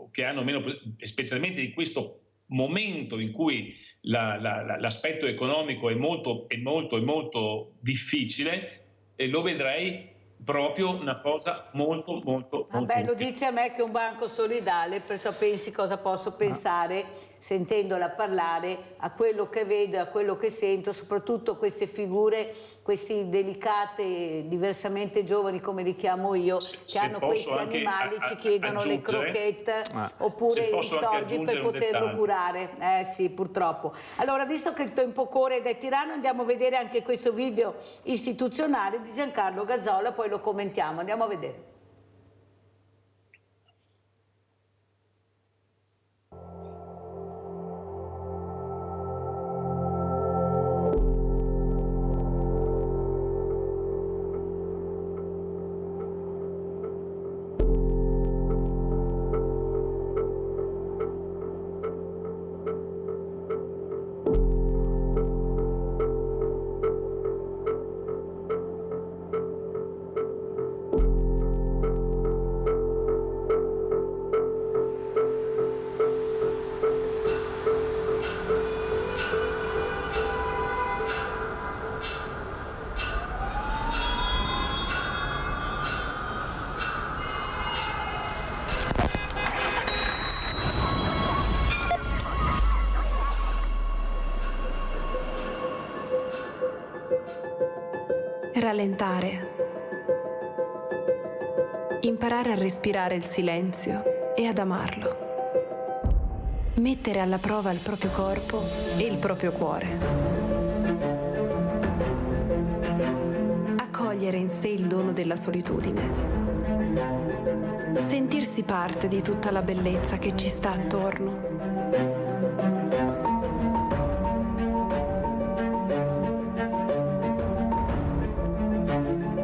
che hanno meno, specialmente in questo momento in cui l'aspetto economico è molto difficile, e lo vedrei proprio una cosa molto Vabbè, lo dice a me che è un banco solidale, perciò pensi cosa posso pensare sentendola parlare, a quello che vedo e a quello che sento, soprattutto queste figure, questi delicate, diversamente giovani come li chiamo io, che hanno questi animali, ci chiedono le crocchette oppure i soldi per poterlo curare. Sì, purtroppo. Allora, visto che il tempo corre ed è tiranno, andiamo a vedere anche questo video istituzionale di Giancarlo Gazzola, poi lo commentiamo. Andiamo a vedere. Rallentare. Imparare a respirare il silenzio e ad amarlo. Mettere alla prova il proprio corpo e il proprio cuore. Accogliere in sé il dono della solitudine. Sentirsi parte di tutta la bellezza che ci sta attorno.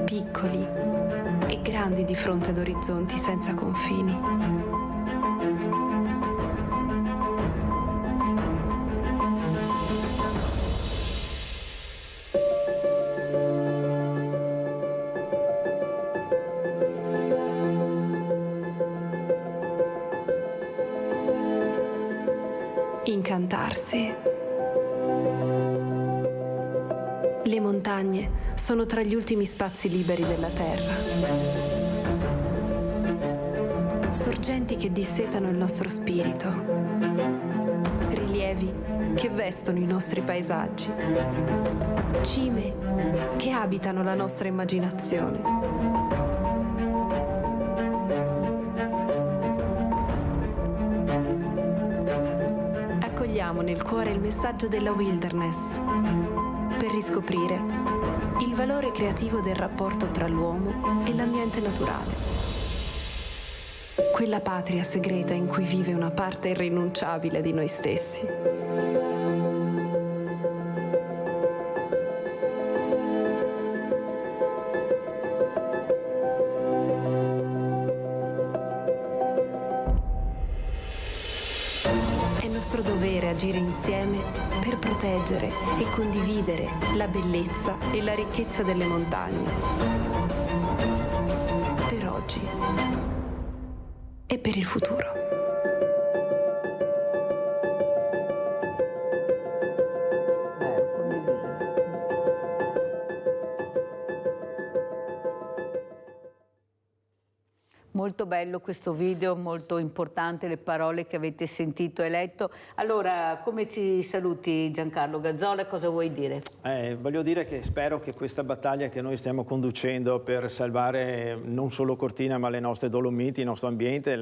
Piccoli e grandi di fronte ad orizzonti senza confini. Incantarsi. Le montagne sono tra gli ultimi spazi liberi della terra. Sorgenti che dissetano il nostro spirito. Rilievi che vestono i nostri paesaggi. Cime che abitano la nostra immaginazione. Accogliamo nel cuore il messaggio della wilderness per riscoprire il valore creativo del rapporto tra l'uomo e l'ambiente naturale. Quella patria segreta in cui vive una parte irrinunciabile di noi stessi. nostro dovere agire insieme per proteggere e condividere la bellezza e la ricchezza delle montagne. Per oggi e per il futuro. Molto bello questo video, molto importante le parole che avete sentito e letto. Allora, come ci saluti Giancarlo Gazzola? Cosa vuoi dire? Voglio dire che spero che questa battaglia che noi stiamo conducendo per salvare non solo Cortina ma le nostre Dolomiti, il nostro ambiente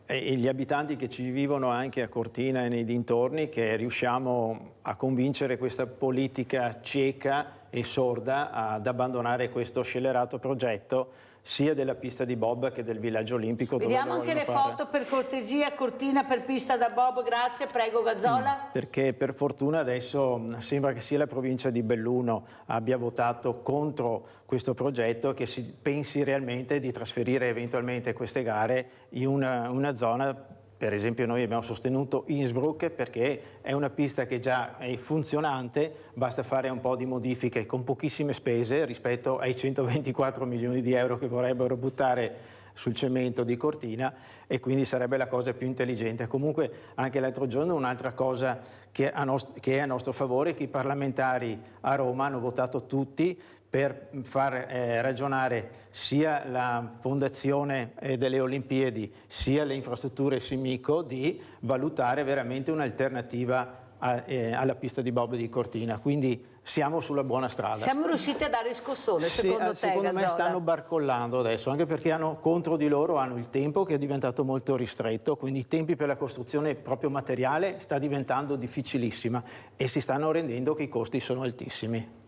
e gli abitanti che ci vivono anche a Cortina e nei dintorni, che riusciamo a convincere questa politica cieca e sorda ad abbandonare questo scellerato progetto sia della pista di bob che del villaggio olimpico. Vediamo anche le foto per cortesia, Cortina per pista da bob, grazie, prego Gazzola. Perché per fortuna adesso sembra che sia la provincia di Belluno abbia votato contro questo progetto e che si pensi realmente di trasferire eventualmente queste gare in una zona. Per esempio noi abbiamo sostenuto Innsbruck perché è una pista che già è funzionante, basta fare un po' di modifiche con pochissime spese rispetto ai 124 milioni di euro che vorrebbero buttare sul cemento di Cortina, e quindi sarebbe la cosa più intelligente. Comunque anche l'altro giorno un'altra cosa che è a nostro favore è che i parlamentari a Roma hanno votato tutti per far ragionare sia la Fondazione delle Olimpiadi sia le infrastrutture Simico di valutare veramente un'alternativa alla pista di bob di Cortina. Quindi siamo sulla buona strada. Siamo riusciti a dare scossone, secondo te? Secondo me stanno barcollando adesso, anche perché contro di loro hanno il tempo che è diventato molto ristretto, quindi i tempi per la costruzione proprio materiale sta diventando difficilissima e si stanno rendendo che i costi sono altissimi.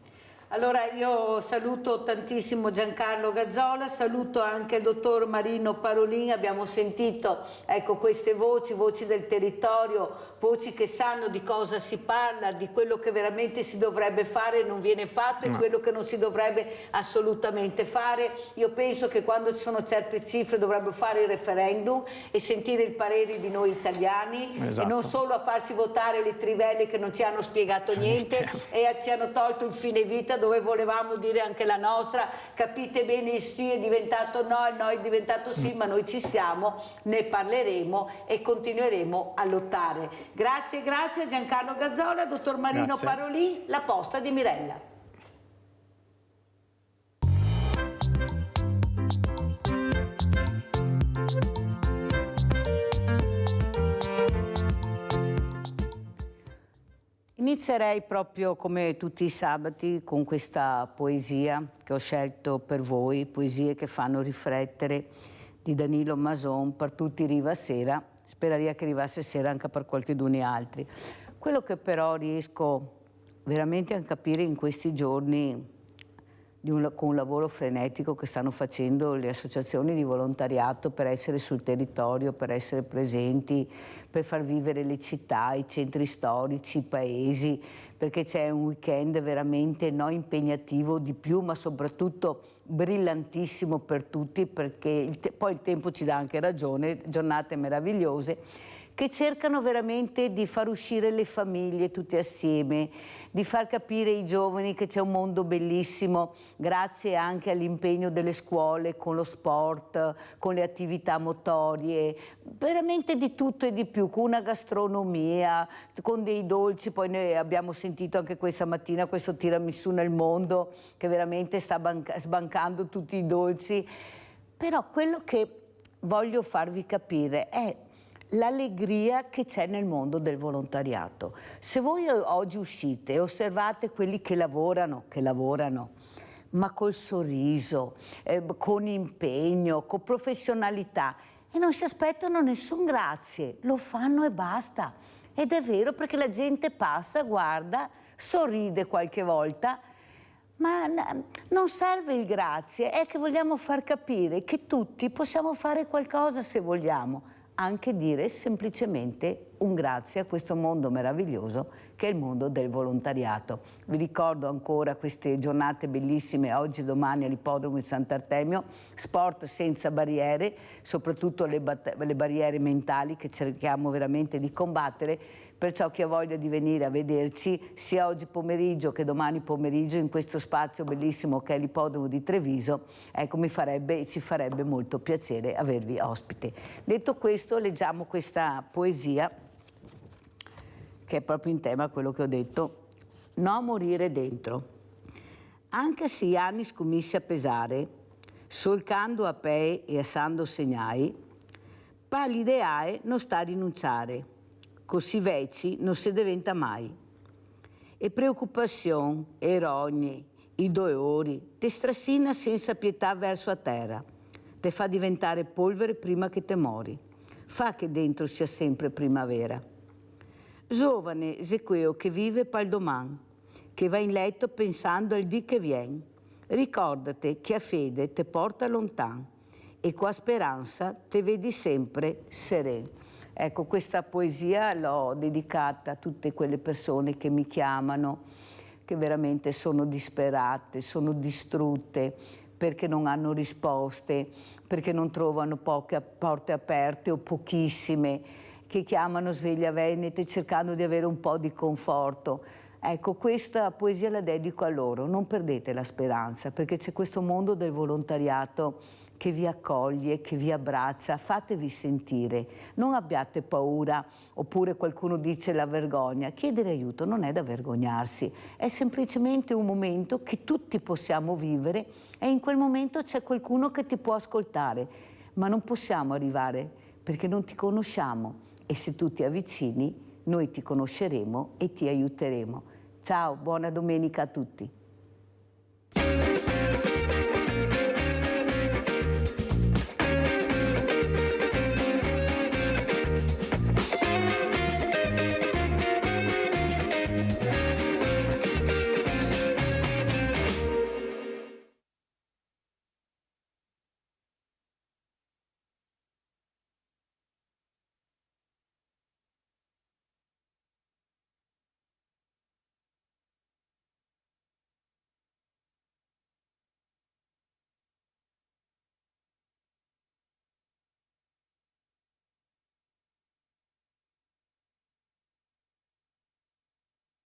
Allora io saluto tantissimo Giancarlo Gazzola, saluto anche il dottor Marino Parolin. Abbiamo sentito queste voci del territorio, voci che sanno di cosa si parla, di quello che veramente si dovrebbe fare e non viene fatto e quello che non si dovrebbe assolutamente fare. Io penso che quando ci sono certe cifre dovrebbero fare il referendum e sentire il parere di noi italiani, e non solo a farci votare le trivelle che non ci hanno spiegato niente e ci hanno tolto il fine vita dove volevamo dire anche la nostra. Capite bene, il sì è diventato no, il no è diventato sì, ma noi ci siamo, ne parleremo e continueremo a lottare. Grazie a Giancarlo Gazzola, dottor Marino Parolin, La Posta di Mirella. Inizierei proprio come tutti i sabati con questa poesia che ho scelto per voi, poesie che fanno riflettere, di Danilo Mason, per tutti arriva sera, speraria che arrivasse sera anche per qualcheduno altri. Quello che però riesco veramente a capire in questi giorni, con un lavoro frenetico che stanno facendo le associazioni di volontariato per essere sul territorio, per essere presenti, per far vivere le città, i centri storici, i paesi, perché c'è un weekend veramente impegnativo di più, ma soprattutto brillantissimo per tutti, perché poi il tempo ci dà anche ragione, giornate meravigliose, che cercano veramente di far uscire le famiglie tutte assieme, di far capire ai giovani che c'è un mondo bellissimo, grazie anche all'impegno delle scuole con lo sport, con le attività motorie, veramente di tutto e di più, con una gastronomia, con dei dolci. Poi noi abbiamo sentito anche questa mattina questo tiramisù nel mondo che veramente sta sbancando tutti i dolci. Però quello che voglio farvi capire è l'allegria che c'è nel mondo del volontariato. Se voi oggi uscite e osservate quelli che lavorano, ma col sorriso, con impegno, con professionalità, e non si aspettano nessun grazie, lo fanno e basta. Ed è vero, perché la gente passa, guarda, sorride qualche volta, ma non serve il grazie, è che vogliamo far capire che tutti possiamo fare qualcosa se vogliamo. Anche dire semplicemente un grazie a questo mondo meraviglioso che è il mondo del volontariato. Vi ricordo ancora queste giornate bellissime oggi e domani all'ippodromo di Sant'Artemio, sport senza barriere, soprattutto le barriere mentali che cerchiamo veramente di combattere. Perciò chi ha voglia di venire a vederci sia oggi pomeriggio che domani pomeriggio in questo spazio bellissimo che è l'ippodromo di Treviso, ecco, ci farebbe molto piacere avervi ospite. Detto questo, leggiamo questa poesia che è proprio in tema a quello che ho detto. No morire dentro. Anche se gli anni scomissi a pesare, solcando a pe e assando segnai, pa l'ideae non sta a rinunciare, così vecchi non si diventa mai. E preoccupazione, e rogne, i dolori, te strassina senza pietà verso a terra, te fa diventare polvere prima che te mori, fa che dentro sia sempre primavera. Giovane Ezequeo che vive pal domani, che va in letto pensando al dì che vien, ricordate che a fede te porta lontano e qua speranza te vedi sempre sereno. Ecco, questa poesia l'ho dedicata a tutte quelle persone che mi chiamano, che veramente sono disperate, sono distrutte, perché non hanno risposte, perché non trovano poche porte aperte o pochissime, che chiamano Sveglia Venete cercando di avere un po' di conforto. Ecco, questa poesia la dedico a loro, non perdete la speranza, perché c'è questo mondo del volontariato che vi accoglie, che vi abbraccia, fatevi sentire, non abbiate paura, oppure qualcuno dice la vergogna. Chiedere aiuto non è da vergognarsi, è semplicemente un momento che tutti possiamo vivere e in quel momento c'è qualcuno che ti può ascoltare, ma non possiamo arrivare perché non ti conosciamo e se tu ti avvicini noi ti conosceremo e ti aiuteremo. Ciao, buona domenica a tutti.